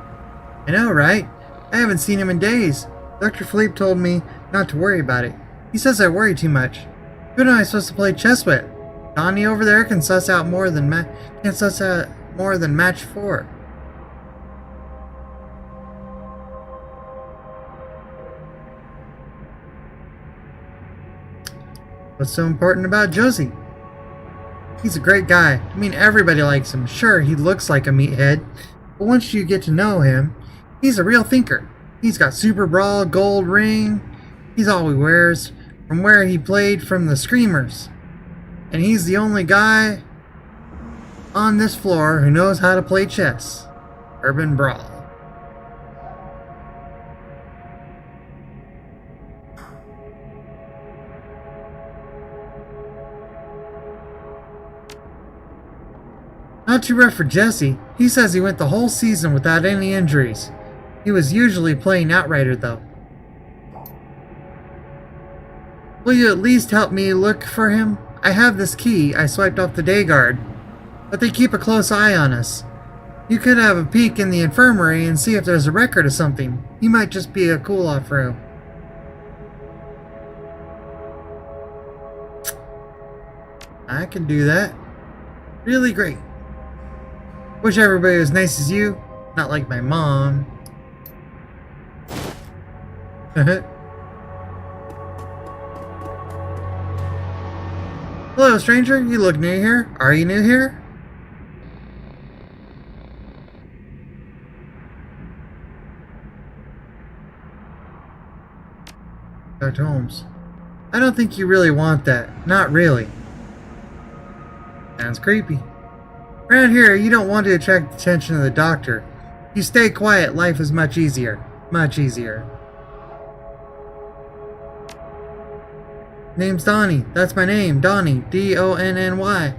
[SPEAKER 1] I know, right? I haven't seen him in days. Dr. Philippe told me not to worry about it. He says I worry too much. Who am I supposed to play chess with? Donnie over there can suss out more than match 4. What's so important about Josie? He's a great guy. I mean, everybody likes him. Sure, he looks like a meathead, but once you get to know him, he's a real thinker. He's got super brawl, gold ring. He's all he wears from where he played from the Screamers. And he's the only guy on this floor who knows how to play chess. Urban Brawl. Not too rough for Jesse. He says he went the whole season without any injuries. He was usually playing Outrider though. Will you at least help me look for him? I have this key I swiped off the day guard, but they keep a close eye on us. You could have a peek in the infirmary and see if there's a record of something. He might just be a cool-off room. I can do that. Really great. Wish everybody was nice as you, not like my mom. Hello, stranger. You look new here. Are you new here? Dr. Holmes. I don't think you really want that. Not really. Sounds creepy. Around here, you don't want to attract the attention of the doctor. If you stay quiet, life is much easier. Much easier. Name's Donnie. That's my name, Donnie. D-O-N-N-Y.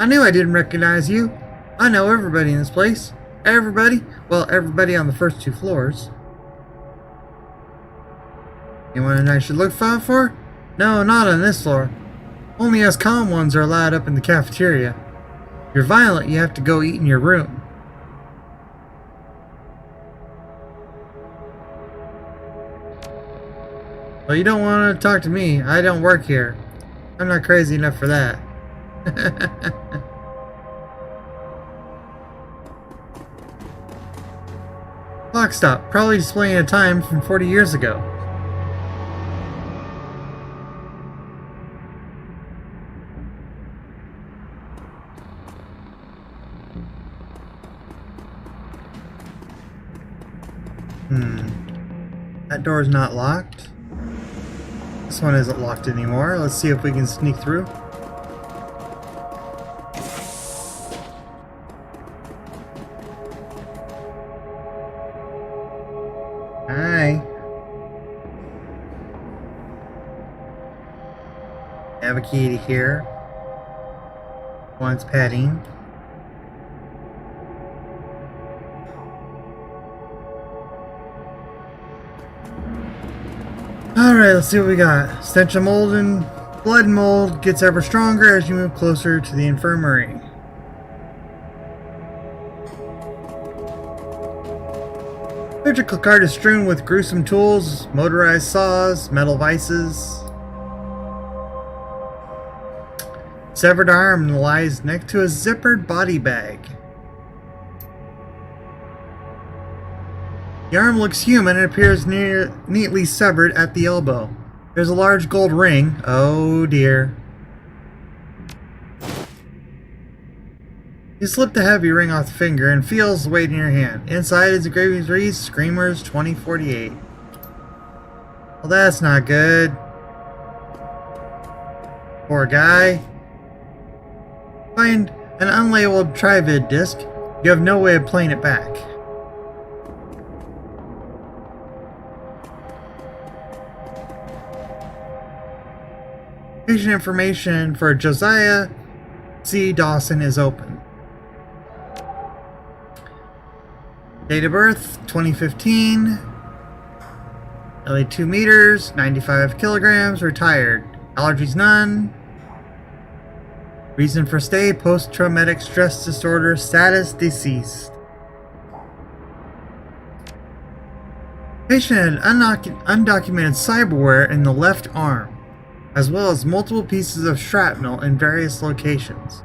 [SPEAKER 1] I knew I didn't recognize you. I know everybody in this place. Everybody? Well, everybody on the first 2 floors. Anyone I should look out for? No, not on this floor. Only us calm ones are allowed up in the cafeteria. If you're violent, you have to go eat in your room. Well, you don't want to talk to me. I don't work here. I'm not crazy enough for that. Clock stop. Probably displaying a time from 40 years ago. That door's not locked. This one isn't locked anymore. Let's see if we can sneak through. Hi. I have a key to here. One's petting. Alright, let's see what we got. Stench of mold and blood mold gets ever stronger as you move closer to the infirmary. Surgical cart is strewn with gruesome tools, motorized saws, metal vices. Severed arm lies next to a zippered body bag. The arm looks human and appears neatly severed at the elbow. There's a large gold ring. Oh dear. You slip the heavy ring off the finger and feels the weight in your hand. Inside is engraving reads Screamers 2048. Well, that's not good. Poor guy. Find an unlabeled Trivid disc. You have no way of playing it back. Patient information for Josiah C. Dawson is open. Date of birth 2015. Only 2 meters, 95 kilograms, retired. Allergies none. Reason for stay, post-traumatic stress disorder, status deceased. Patient had undocumented cyberware in the left arm, as well as multiple pieces of shrapnel in various locations.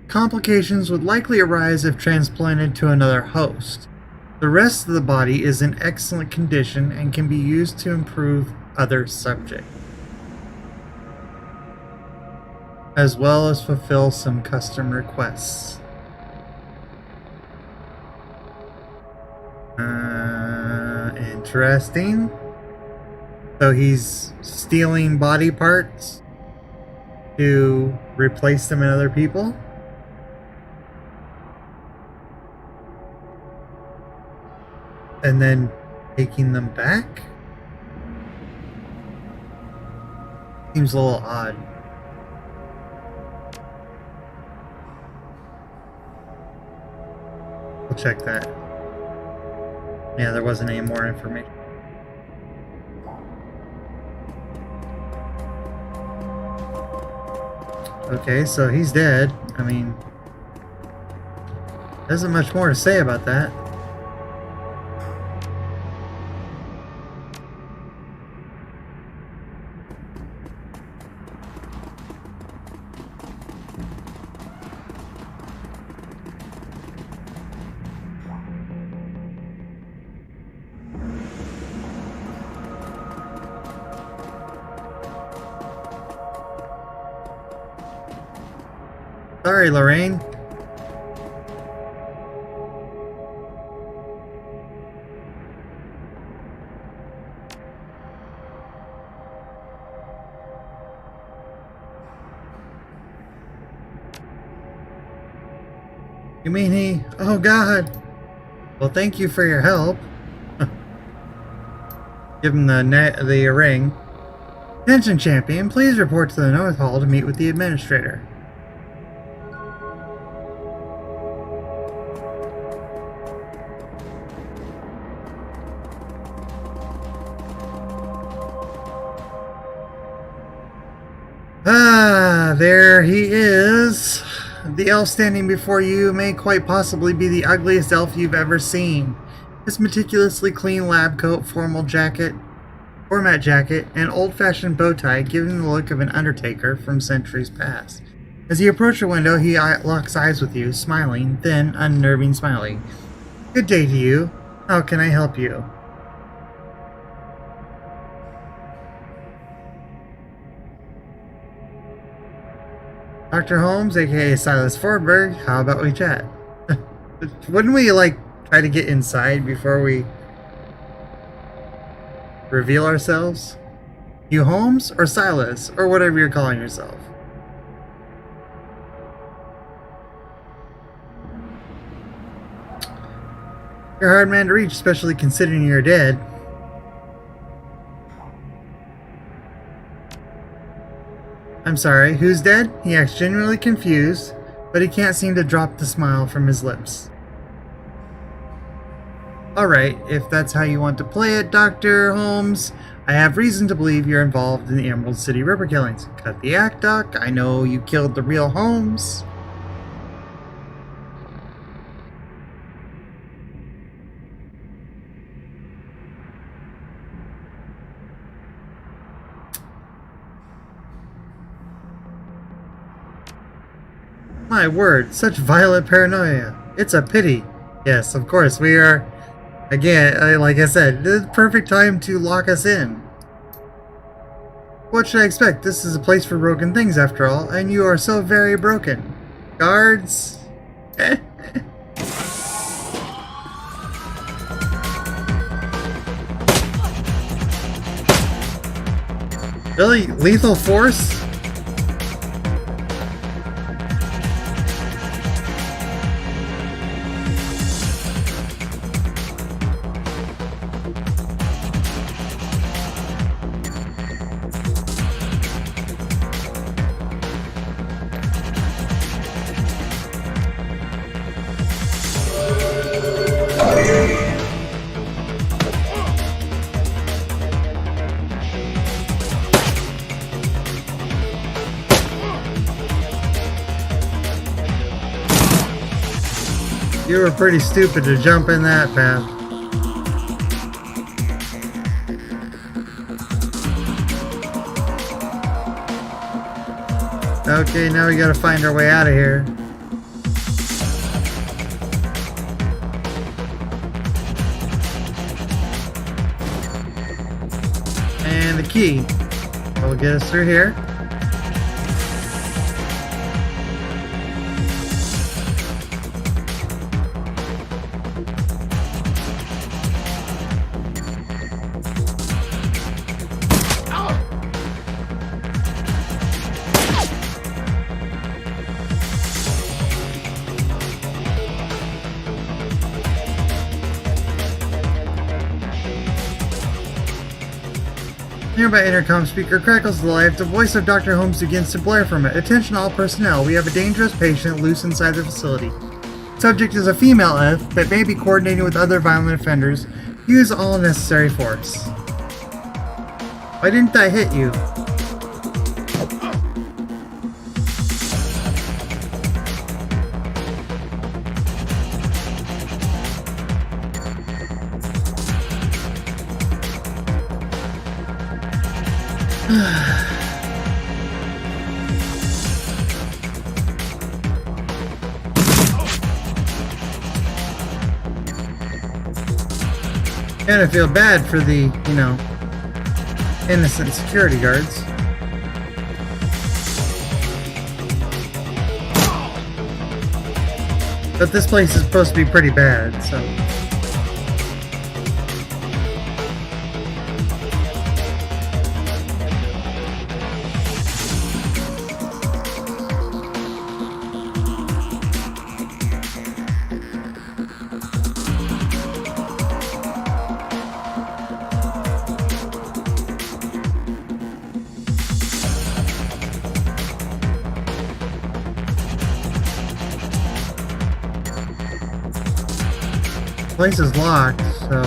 [SPEAKER 1] Complications would likely arise if transplanted to another host. The rest of the body is in excellent condition and can be used to improve other subjects, as well as fulfill some custom requests. Interesting. So he's stealing body parts to replace them in other people? And then taking them back? Seems a little odd. We'll check that. Yeah, there wasn't any more information. Okay, so he's dead. I mean, there isn't much more to say about that. Sorry, Lorraine. You mean he... Oh, God. Well, thank you for your help. Give him the ring. Attention, champion. Please report to the North Hall to meet with the administrator. Ah, there he is. The elf standing before you may quite possibly be the ugliest elf you've ever seen. His meticulously clean lab coat, format jacket, and old-fashioned bow tie give him the look of an undertaker from centuries past. As you approach the window, he locks eyes with you, smiling, thin, unnerving smiling. Good day to you. How can I help you? Dr. Holmes, aka Silas Fordberg, how about we chat? Wouldn't we, try to get inside before we reveal ourselves? You Holmes or Silas, or whatever you're calling yourself? You're a hard man to reach, especially considering you're dead. I'm sorry, who's dead? He acts genuinely confused, but he can't seem to drop the smile from his lips. Alright, if that's how you want to play it, Dr. Holmes, I have reason to believe you're involved in the Emerald City Ripper killings. Cut the act, Doc. I know you killed the real Holmes. My word, such violent paranoia. It's a pity. Yes, of course, we are, again, like I said, the perfect time to lock us in. What should I expect? This is a place for broken things after all, and you are so very broken. Guards? Really? Lethal force? You were pretty stupid to jump in that path. Okay, now we gotta find our way out of here. And the key will get us through here. Nearby intercom speaker crackles to life. The voice of Dr. Holmes begins to blare from it. Attention all personnel. We have a dangerous patient loose inside the facility. Subject is a female F that may be coordinating with other violent offenders. Use all necessary force. Why didn't I hit you? And I feel bad for the, innocent security guards. But this place is supposed to be pretty bad, so... The place is locked, so...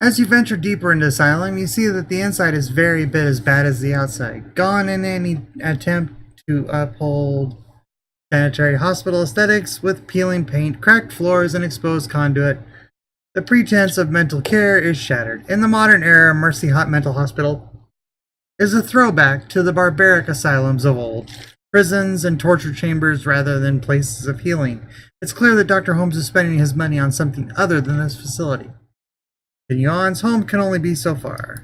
[SPEAKER 1] As you venture deeper into the asylum, you see that the inside is very bit as bad as the outside. Gone in any attempt to uphold sanitary hospital aesthetics with peeling paint, cracked floors, and exposed conduit. The pretense of mental care is shattered. In the modern era, Mercy Hot Mental Hospital is a throwback to the barbaric asylums of old. Prisons and torture chambers rather than places of healing. It's clear that Dr. Holmes is spending his money on something other than this facility. Yon's home can only be so far.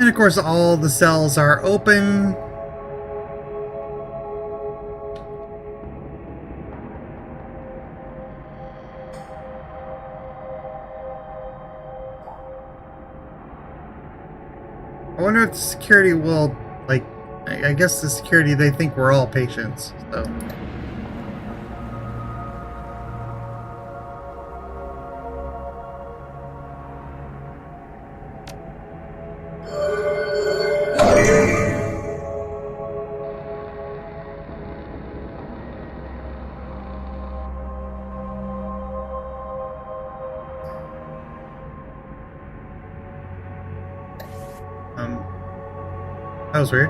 [SPEAKER 1] And of course, all the cells are open. I wonder if the security will, like, I guess the security, they think we're all patients, so. That was weird.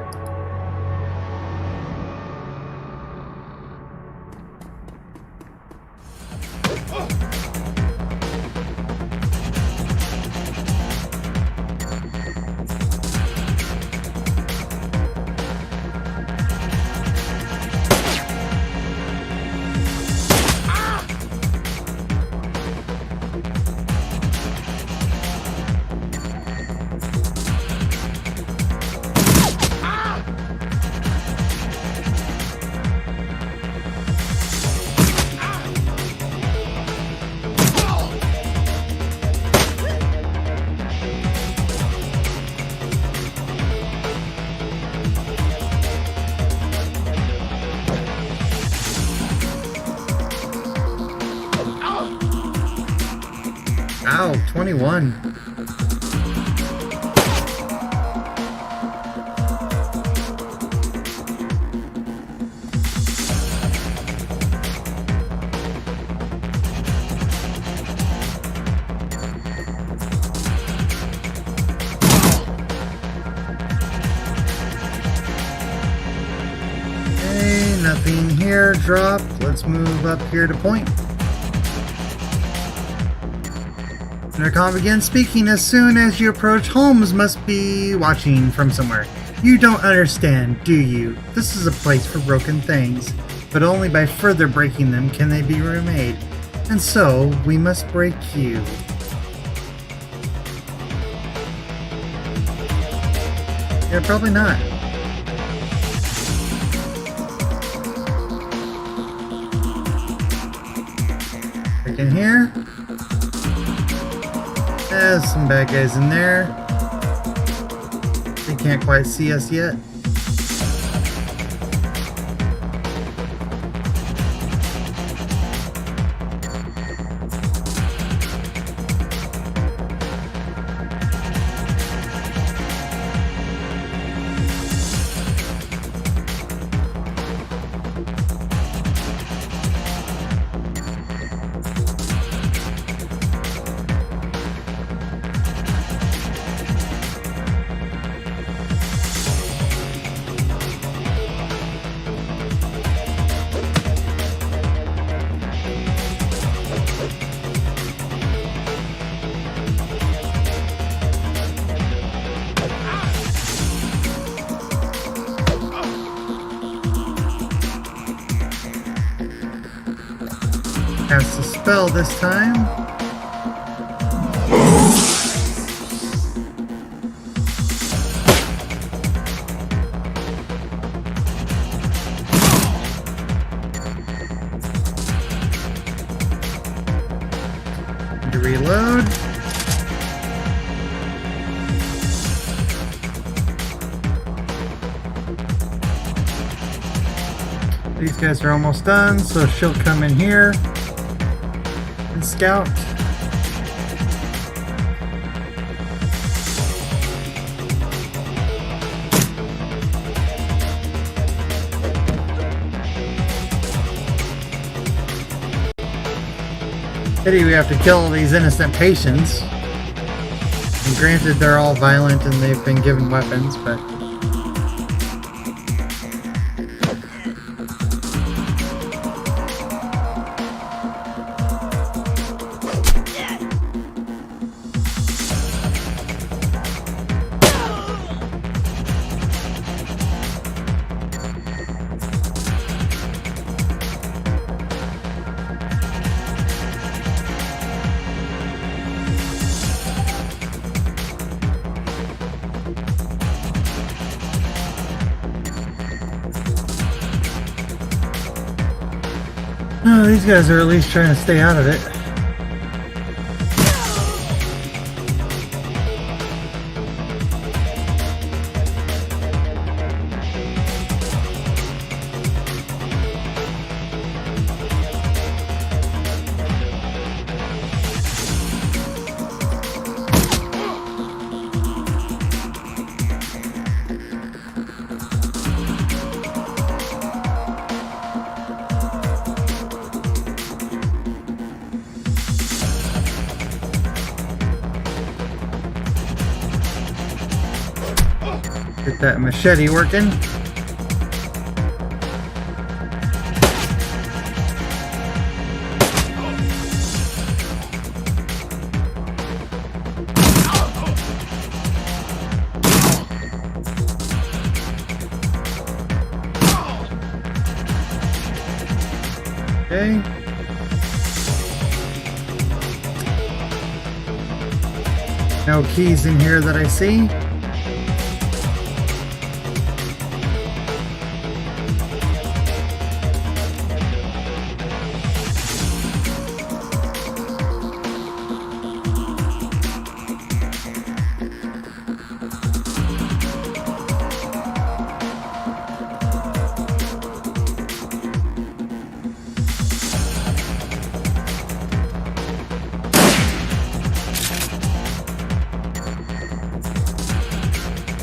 [SPEAKER 1] Ow, 21. Okay, nothing here. Drop. Let's move up here to point. Intercom begins speaking. As soon as you approach, Holmes must be watching from somewhere. You don't understand, do you? This is a place for broken things, but only by further breaking them can they be remade. And so, we must break you. Yeah, probably not. Back in here. There's some bad guys in there. They can't quite see us yet. Cast a spell this time. To reload. These guys are almost done, so she'll come in here. Scout. Pity we have to kill these innocent patients. And granted, they're all violent and they've been given weapons, but these guys are at least trying to stay out of it. Get that machete working. Okay. No keys in here that I see.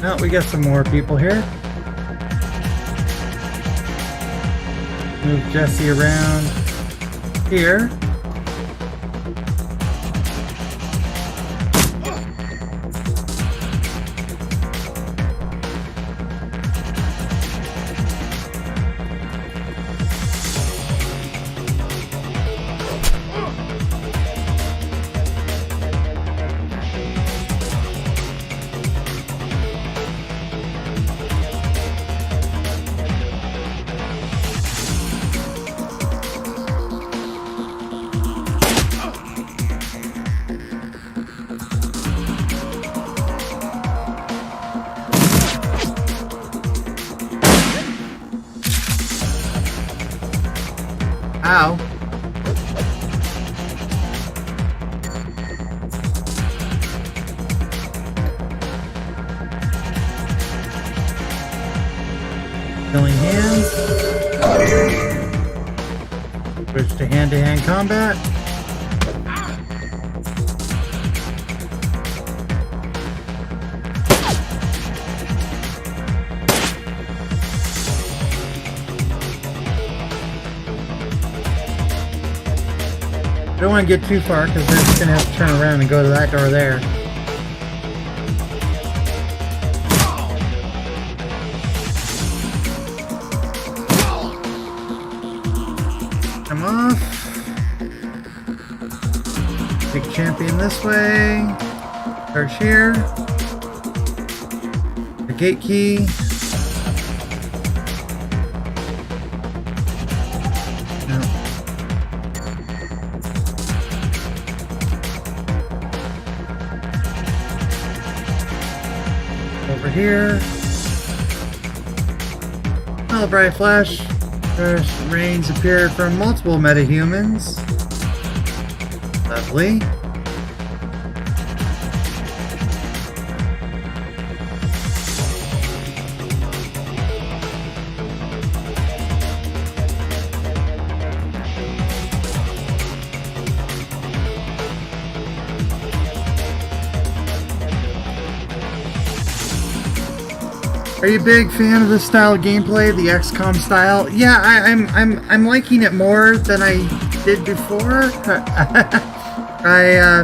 [SPEAKER 1] Oh, we got some more people here. Move Jesse around here. Ow. Killing hands. Switch to hand-to-hand combat. Don't want to get too far because they're just going to have to turn around and go to that door there. Come off. Big champion this way. Search here. The gate key. Over here. Oh, bright flash. Fresh rains appeared from multiple metahumans. Lovely. Are you a big fan of this style of gameplay, the XCOM style? Yeah, I'm liking it more than I did before. I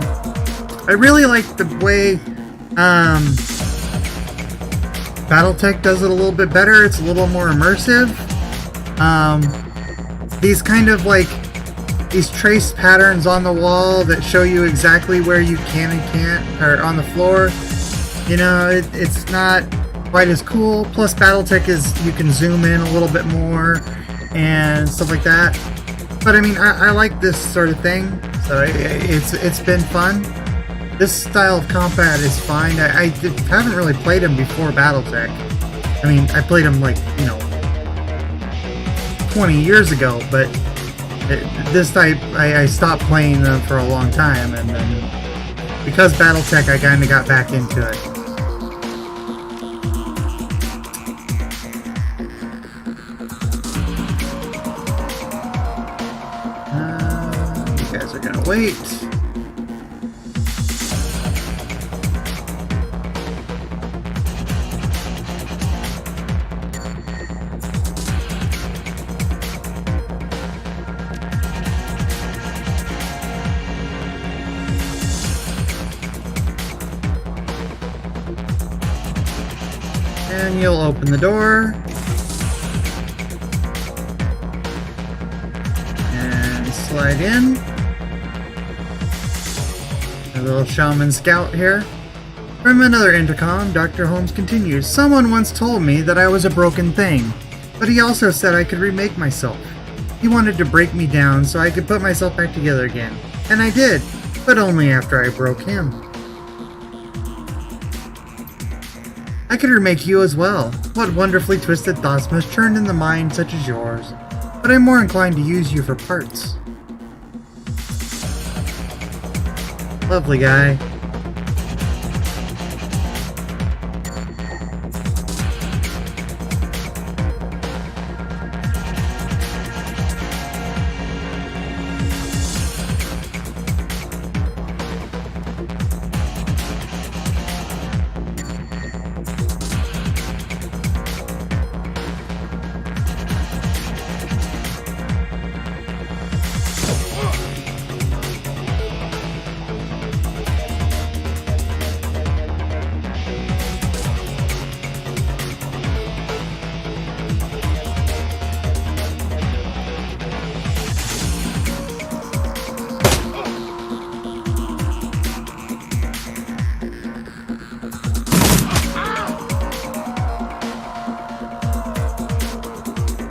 [SPEAKER 1] really like the way BattleTech does it a little bit better. It's a little more immersive. These kind of like these trace patterns on the wall that show you exactly where you can and can't, or on the floor. You know, it's not quite as cool. Plus BattleTech is, you can zoom in a little bit more and stuff like that. But I mean, I like this sort of thing, so it's been fun. This style of combat is fine. I haven't really played them before BattleTech. I mean, I played them like, you know, 20 years ago, but this type, I stopped playing them for a long time, and then because BattleTech, I kind of got back into it. You guys are gonna wait. And you'll open the door. And slide in. A little shaman scout here. From another intercom, Dr. Holmes continues, "Someone once told me that I was a broken thing, but he also said I could remake myself. He wanted to break me down so I could put myself back together again. And I did, but only after I broke him. I could remake you as well. What wonderfully twisted thoughts must churn in the mind such as yours. But I'm more inclined to use you for parts." Lovely guy.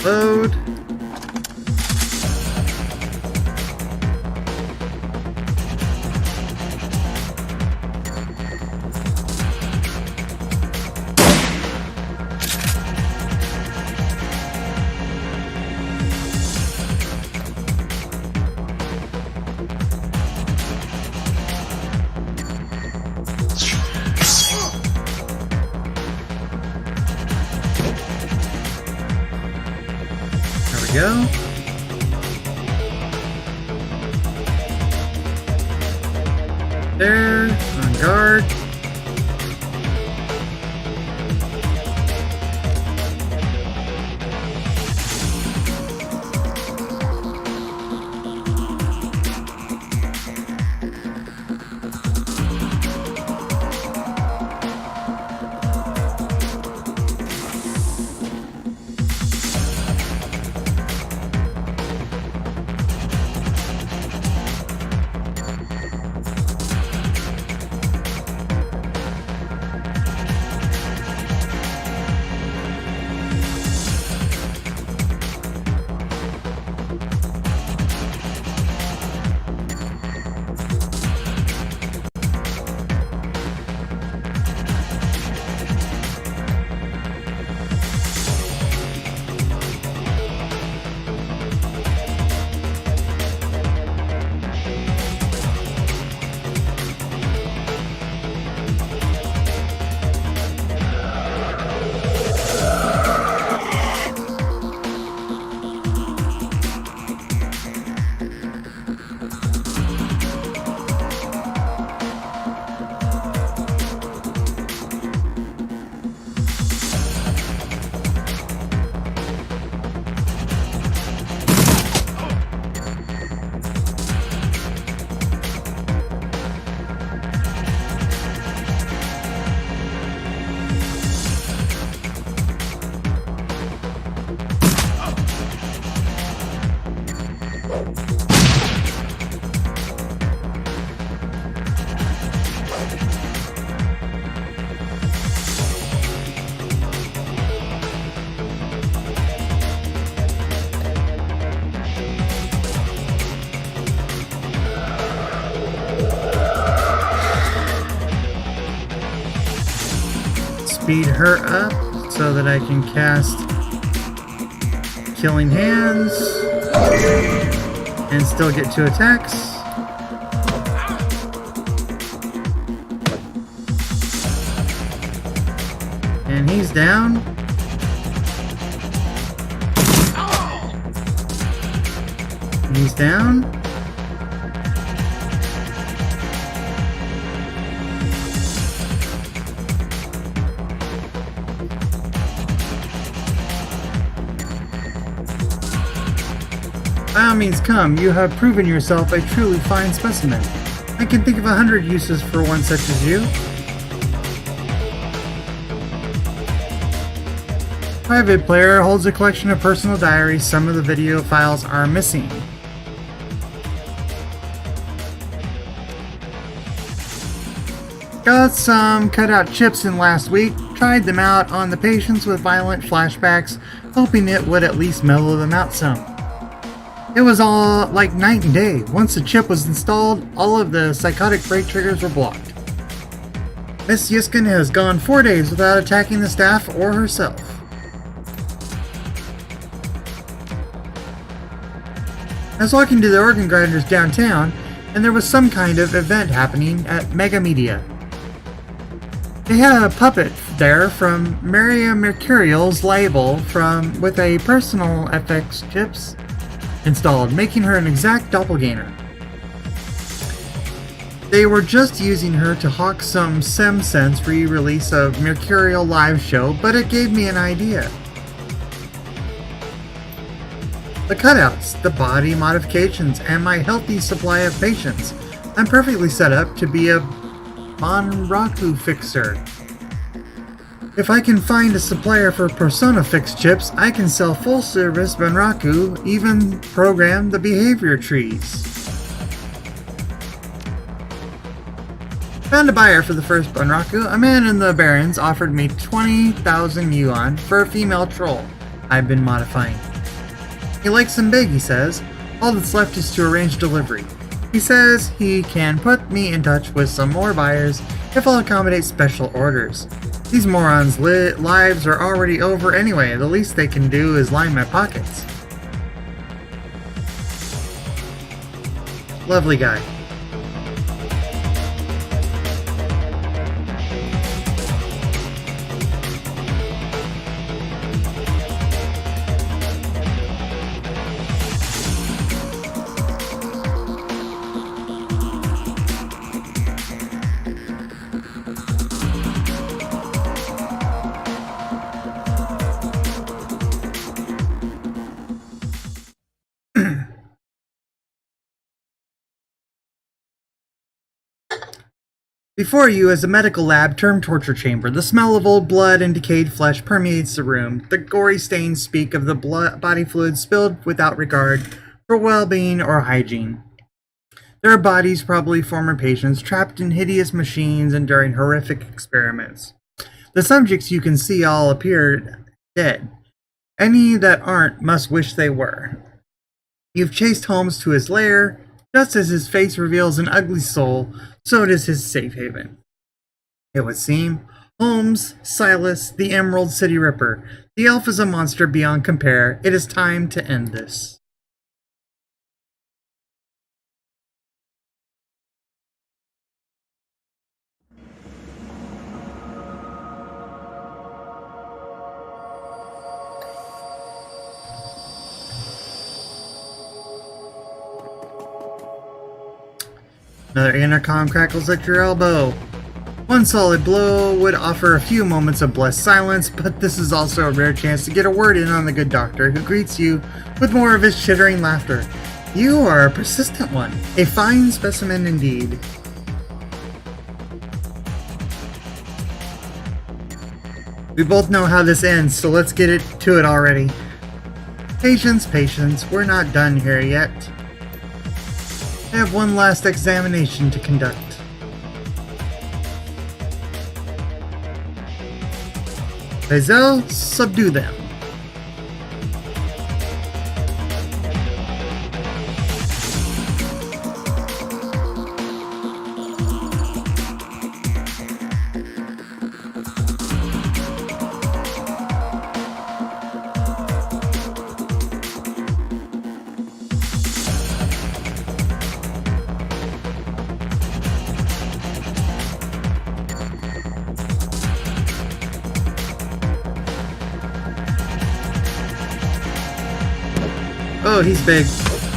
[SPEAKER 1] Load. Go. There, on guard. Speed her up so that I can cast Killing Hands and still get 2 attacks. And he's down. He's down. By all means come, you have proven yourself a truly fine specimen. I can think of 100 uses for one such as you. Private player holds a collection of personal diaries. Some of the video files are missing. Got some cutout chips in last week. Tried them out on the patients with violent flashbacks, hoping it would at least mellow them out some. It was all like night and day. Once the chip was installed, all of the psychotic break triggers were blocked. Miss Yiskin has gone 4 days without attacking the staff or herself. I was walking to the organ grinders downtown, and there was some kind of event happening at Mega Media. They had a puppet there from Maria Mercurial's label with a personal FX chips installed, making her an exact doppelganger. They were just using her to hawk some SemSense re-release of Mercurial live show, but it gave me an idea. The cutouts, the body modifications, and my healthy supply of patients. I'm perfectly set up to be a Banraku fixer. If I can find a supplier for Persona Fix chips, I can sell full service Banraku, even program the behavior trees. Found a buyer for the first Banraku. A man in the Barrens offered me 20,000 yuan for a female troll I've been modifying. He likes them big, he says. All that's left is to arrange delivery. He says he can put me in touch with some more buyers if I'll accommodate special orders. These morons' lives are already over anyway. The least they can do is line my pockets. Lovely guy. Before you is a medical lab turned torture chamber. The smell of old blood and decayed flesh permeates the room. The gory stains speak of the body fluid spilled without regard for well-being or hygiene. There are bodies, probably former patients, trapped in hideous machines enduring horrific experiments. The subjects you can see all appear dead. Any that aren't must wish they were. You've chased Holmes to his lair. Just as his face reveals an ugly soul, so does his safe haven. It would seem. Holmes, Silas, the Emerald City Ripper. The elf is a monster beyond compare. It is time to end this. Another intercom crackles at your elbow. One solid blow would offer a few moments of blessed silence, but this is also a rare chance to get a word in on the good doctor, who greets you with more of his chittering laughter. You are a persistent one. A fine specimen indeed. We both know how this ends, so let's get to it already. Patience, patience. We're not done here yet. I have one last examination to conduct. Hazel, subdue them. Oh, he's big.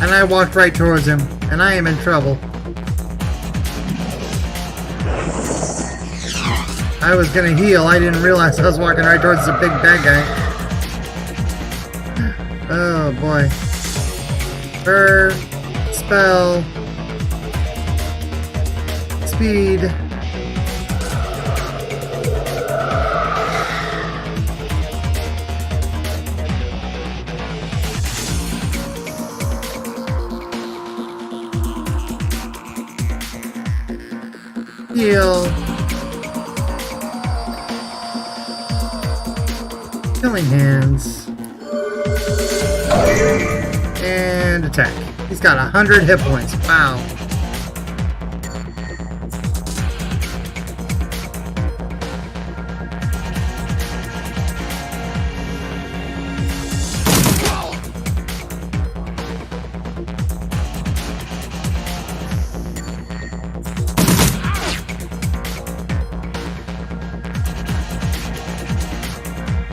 [SPEAKER 1] And I walked right towards him, and I am in trouble. I was gonna heal, I didn't realize I was walking right towards the big bad guy. Oh boy. Spell. Speed. heal. Killing hands. And attack. He's got 100 hit points. Wow.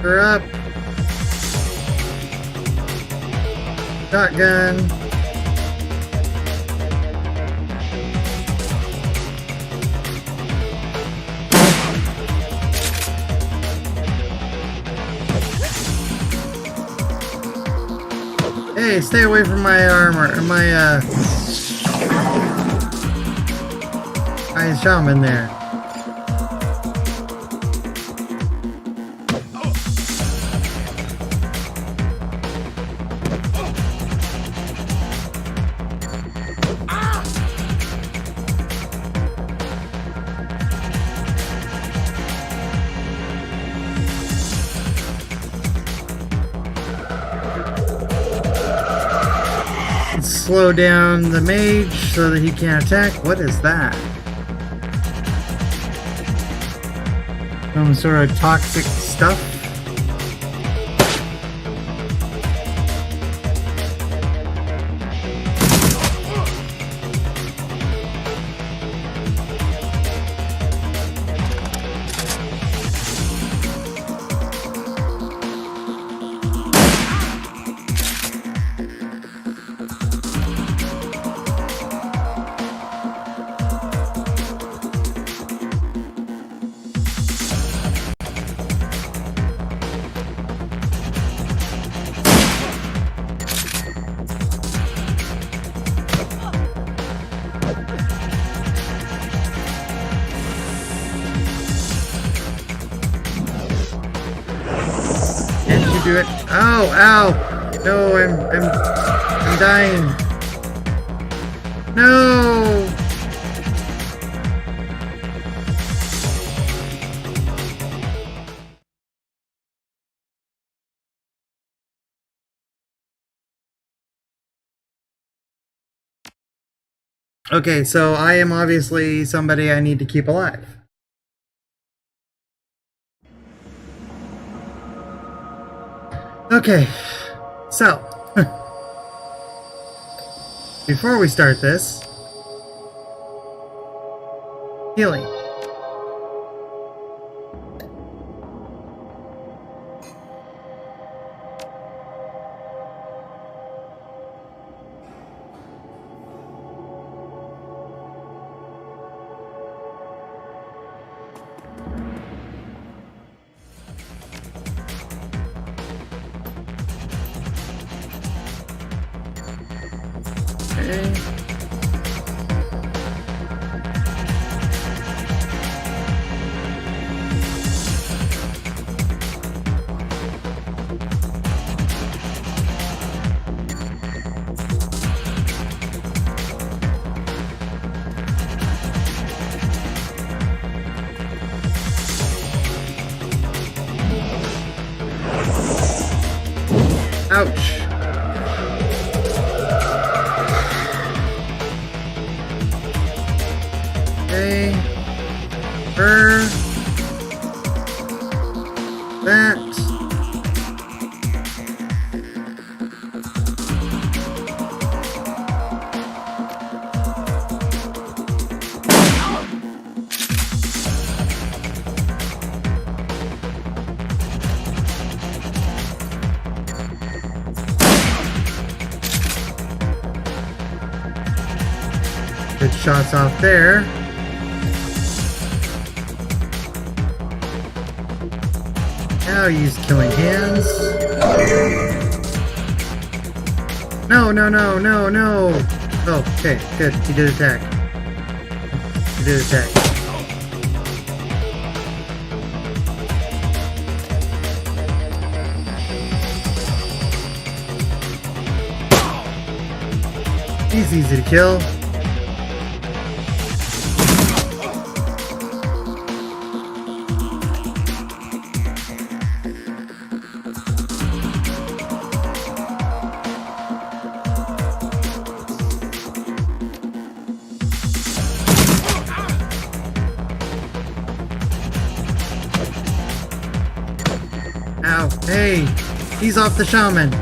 [SPEAKER 1] Her up. Shotgun. Hey, stay away from my armor, my shaman there. Slow down the mage so that he can't attack. What is that? Some sort of toxic stuff? Do it. Oh, ow! No, I'm dying. No! Okay, so I am obviously somebody I need to keep alive. Okay, so before we start this, healing. Ouch. Okay. Her. That. Good shots off there. Now use killing hands. No, no, no, no, no. Oh, okay, good. He did attack. He did attack. He's easy to kill. Hey, he's off the shaman.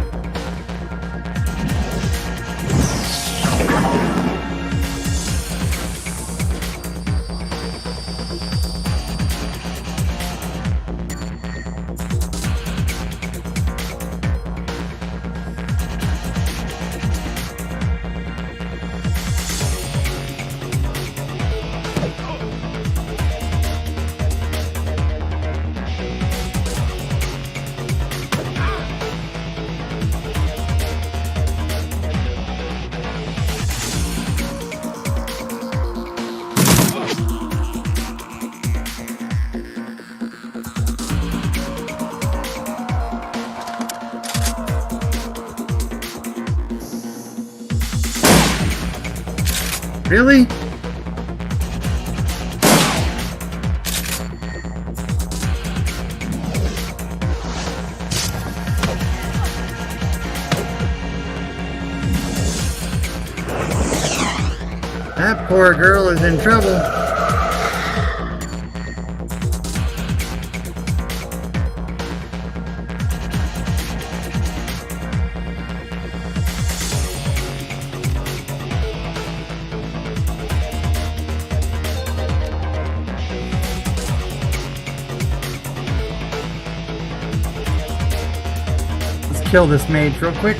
[SPEAKER 1] Really? That poor girl is in trouble. Let's kill this mage real quick.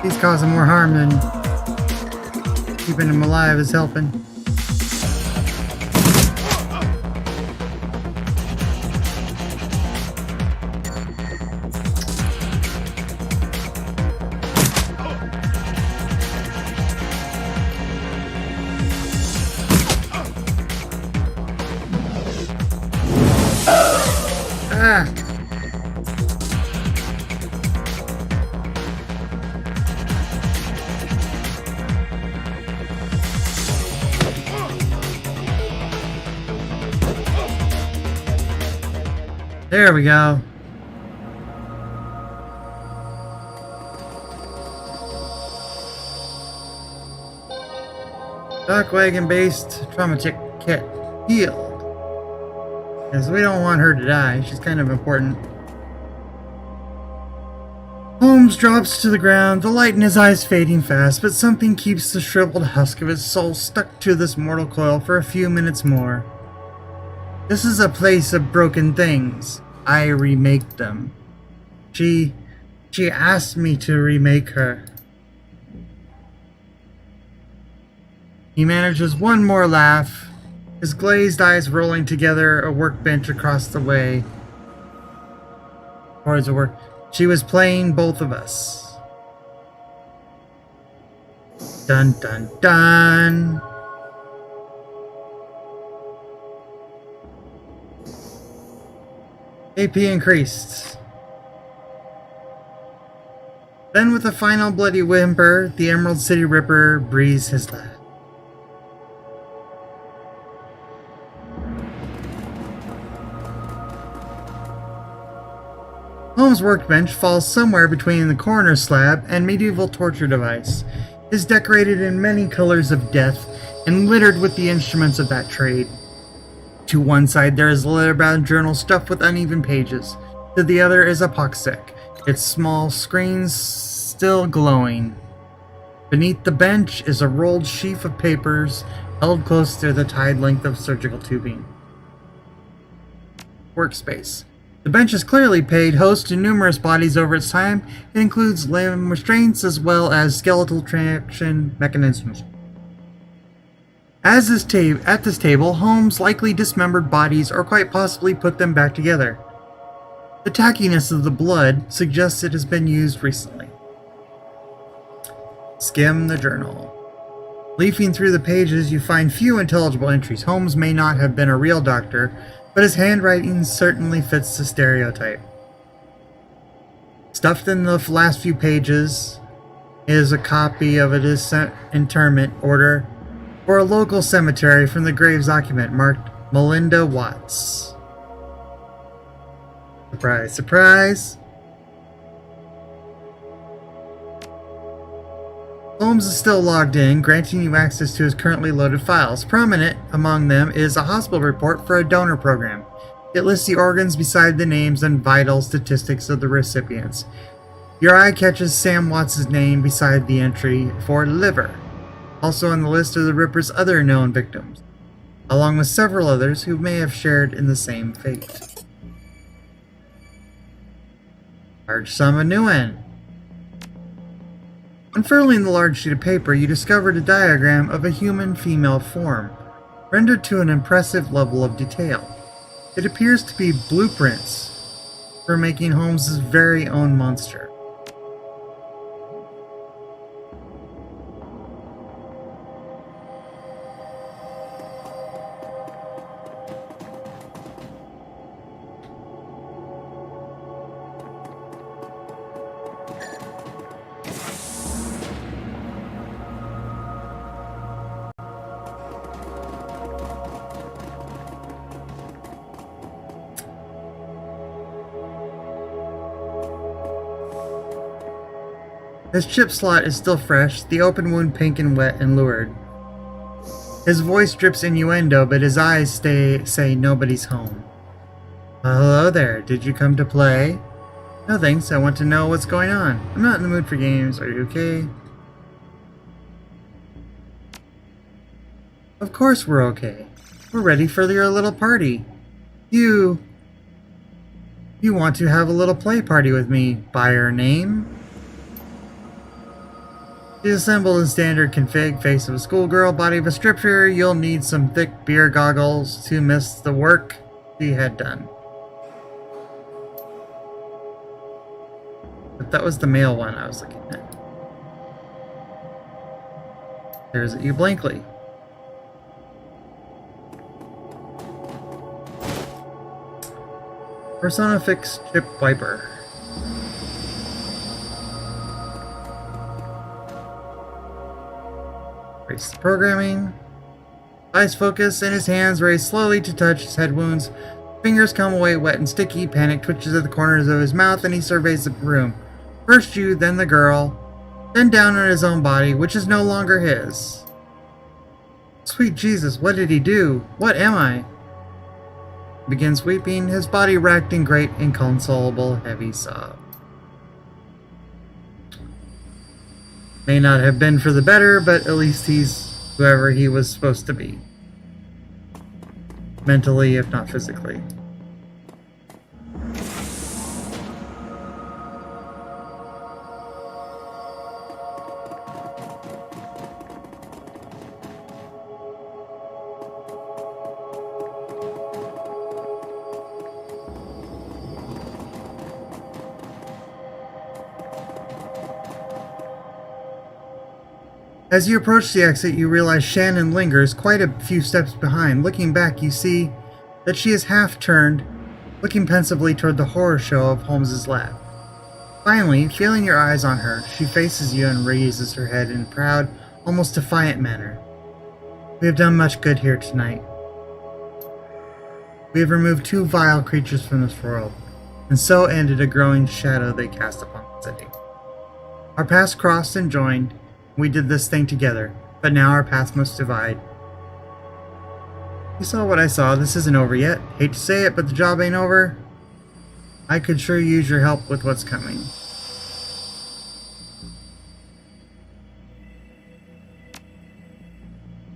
[SPEAKER 1] He's causing more harm than keeping him alive is helping. Ah! There we go. Dock wagon based traumatic kit healed. Because we don't want her to die. She's kind of important. Holmes drops to the ground, the light in his eyes fading fast, but something keeps the shriveled husk of his soul stuck to this mortal coil for a few minutes more. This is a place of broken things. I remake them. She asked me to remake her. He manages one more laugh, his glazed eyes rolling together a workbench across the way. Towards the work. She was playing both of us. Dun dun dun. AP increased. Then with a final bloody whimper, the Emerald City Ripper breathes his last. Holmes' workbench falls somewhere between the coroner slab and medieval torture device. It is decorated in many colors of death and littered with the instruments of that trade. To one side there is a leather-bound journal stuffed with uneven pages. To the other is a poxsec, its small screens still glowing. Beneath the bench is a rolled sheaf of papers held close to the tied length of surgical tubing. Workspace. The bench is clearly paid host to numerous bodies over its time. It includes limb restraints as well as skeletal traction mechanisms. At this table, Holmes likely dismembered bodies or quite possibly put them back together. The tackiness of the blood suggests it has been used recently. Skim the journal. Leafing through the pages, you find few intelligible entries. Holmes may not have been a real doctor, but his handwriting certainly fits the stereotype. Stuffed in the last few pages is a copy of a interment order for a local cemetery from the graves document marked Melinda Watts. Surprise, surprise. Holmes is still logged in, granting you access to his currently loaded files. Prominent among them is a hospital report for a donor program. It lists the organs beside the names and vital statistics of the recipients. Your eye catches Sam Watts' name beside the entry for liver, also on the list of the Ripper's other known victims, along with several others who may have shared in the same fate. Large sum of Nguyen. Unfurling the large sheet of paper, you discovered a diagram of a human female form, rendered to an impressive level of detail. It appears to be blueprints for making Holmes' very own monster. His chip slot is still fresh, the open wound pink and wet and lurid. His voice drips innuendo, but his eyes say nobody's home. Hello there, did you come to play? No thanks, I want to know what's going on. I'm not in the mood for games, are you okay? Of course we're okay. We're ready for your little party. You want to have a little play party with me, by her name? She's assembled in standard config, face of a schoolgirl, body of a stripper. You'll need some thick beer goggles to miss the work she had done. But that was the male one I was looking at. Stares at you blankly. Persona fixed chip wiper. The programming. Eyes focus and his hands raise slowly to touch his head wounds. Fingers come away wet and sticky. Panic twitches at the corners of his mouth and he surveys the room. First you, then the girl, then down on his own body, which is no longer his. Sweet Jesus, what did he do? What am I? He begins weeping, his body racked in great, inconsolable, heavy sobs. May not have been for the better, but at least he's whoever he was supposed to be. Mentally, if not physically. As you approach the exit, you realize Shannon lingers quite a few steps behind. Looking back, you see that she is half turned, looking pensively toward the horror show of Holmes's lab. Finally, feeling your eyes on her, she faces you and raises her head in a proud, almost defiant manner. We have done much good here tonight. We have removed 2 vile creatures from this world, and so ended a growing shadow they cast upon the city. Our paths crossed and joined. We did this thing together, but now our paths must divide. You saw what I saw. This isn't over yet. Hate to say it, but the job ain't over. I could sure use your help with what's coming.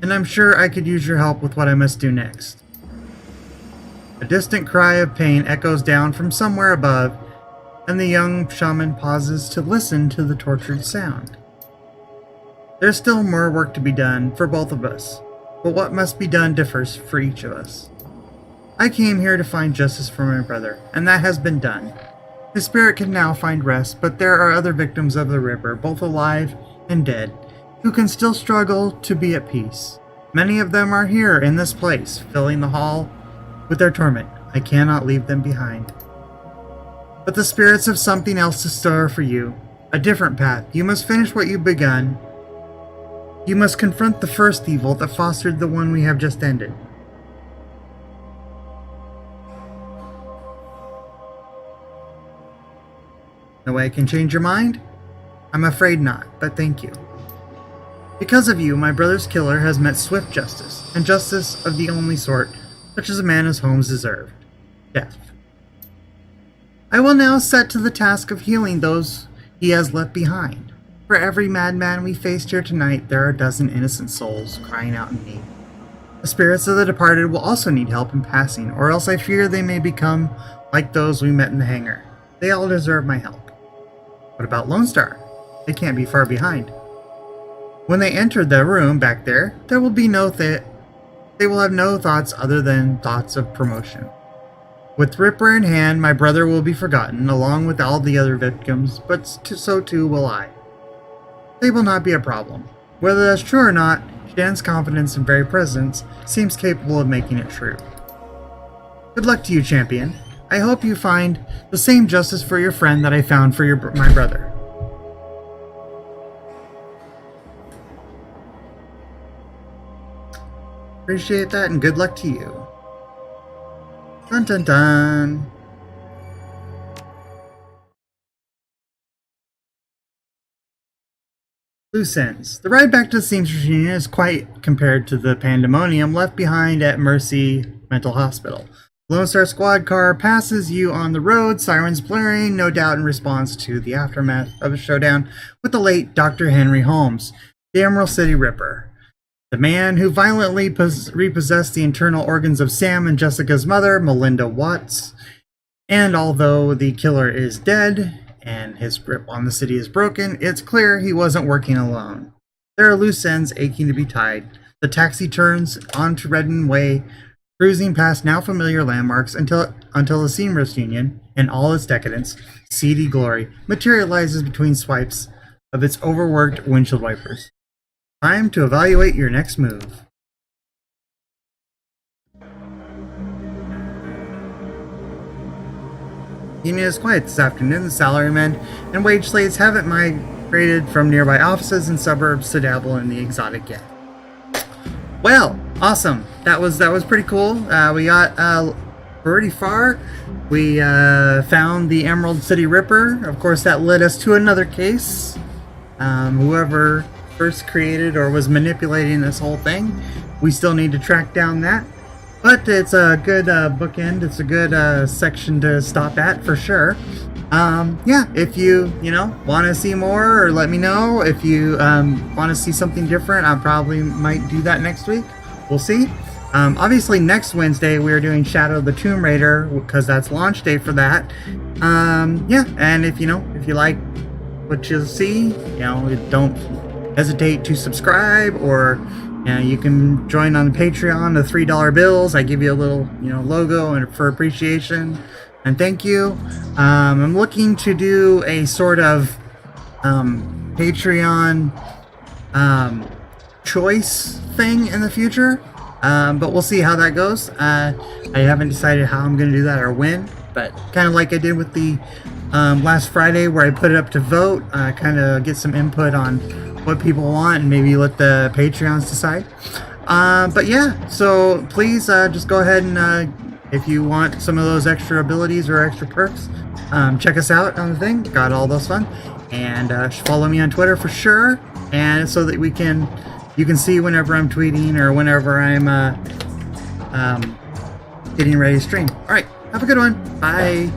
[SPEAKER 1] And I'm sure I could use your help with what I must do next. A distant cry of pain echoes down from somewhere above, and the young shaman pauses to listen to the tortured sound. There's still more work to be done for both of us, but what must be done differs for each of us. I came here to find justice for my brother, and that has been done. His spirit can now find rest, but there are other victims of the river, both alive and dead, who can still struggle to be at peace. Many of them are here in this place, filling the hall with their torment. I cannot leave them behind. But the spirits have something else to store for you, a different path. You must finish what you've begun. You must confront the first evil that fostered the one we have just ended. No way I can change your mind? I'm afraid not, but thank you. Because of you, my brother's killer has met swift justice, and justice of the only sort, such as a man as Holmes deserved. Death. I will now set to the task of healing those he has left behind. For every madman we faced here tonight, there are a dozen innocent souls crying out in need. The spirits of the departed will also need help in passing, or else I fear they may become like those we met in the hangar. They all deserve my help. What about Lone Star? They can't be far behind. When they enter the room back there, they will have no thoughts other than thoughts of promotion. With Ripper in hand, my brother will be forgotten, along with all the other victims, but so too will I. They will not be a problem. Whether that's true or not, Dan's confidence and very presence seems capable of making it true. Good luck to you, champion. I hope you find the same justice for your friend that I found for my brother. Appreciate that, and good luck to you. Dun dun dun. Loose ends. The ride back to the Seamstress Union is quite compared to the pandemonium left behind at Mercy Mental Hospital. Lone Star Squad car passes you on the road, sirens blaring, no doubt in response to the aftermath of a showdown with the late Dr. Henry Holmes, the Emerald City Ripper. The man who violently repossessed the internal organs of Sam and Jessica's mother, Melinda Watts. And although the killer is dead, and his grip on the city is broken, it's clear he wasn't working alone. There are loose ends aching to be tied. The taxi turns onto Redden Way, cruising past now familiar landmarks until the Seamstress Union, in all its decadence, seedy glory, materializes between swipes of its overworked windshield wipers. Time to evaluate your next move. Union is quiet this afternoon. The salarymen and wage slaves haven't migrated from nearby offices and suburbs to dabble in the exotic yet. Well, awesome. That was pretty cool. We got pretty far. We found the Emerald City Ripper. Of course, that led us to another case. Whoever first created or was manipulating this whole thing, we still need to track down that. But it's a good bookend. It's a good section to stop at for sure. Yeah, if you want to see more, or let me know if you want to see something different. I probably might do that next week. We'll see. Obviously, next Wednesday we're doing Shadow of the Tomb Raider because that's launch day for that. Yeah, and if you like what you see, don't hesitate to subscribe, or you can join on Patreon, the $3 bills. I give you a little, logo and for appreciation and thank you. I'm looking to do a sort of Patreon choice thing in the future, but we'll see how that goes. I haven't decided how I'm going to do that or when, but kind of like I did with the last Friday where I put it up to vote, kind of get some input on what people want and maybe let the Patreons decide. But yeah, so please just go ahead and if you want some of those extra abilities or extra perks, check us out on the thing. Got all those fun. And follow me on Twitter for sure, and so that you can see whenever I'm tweeting or whenever I'm getting ready to stream. All right, have a good one. Bye.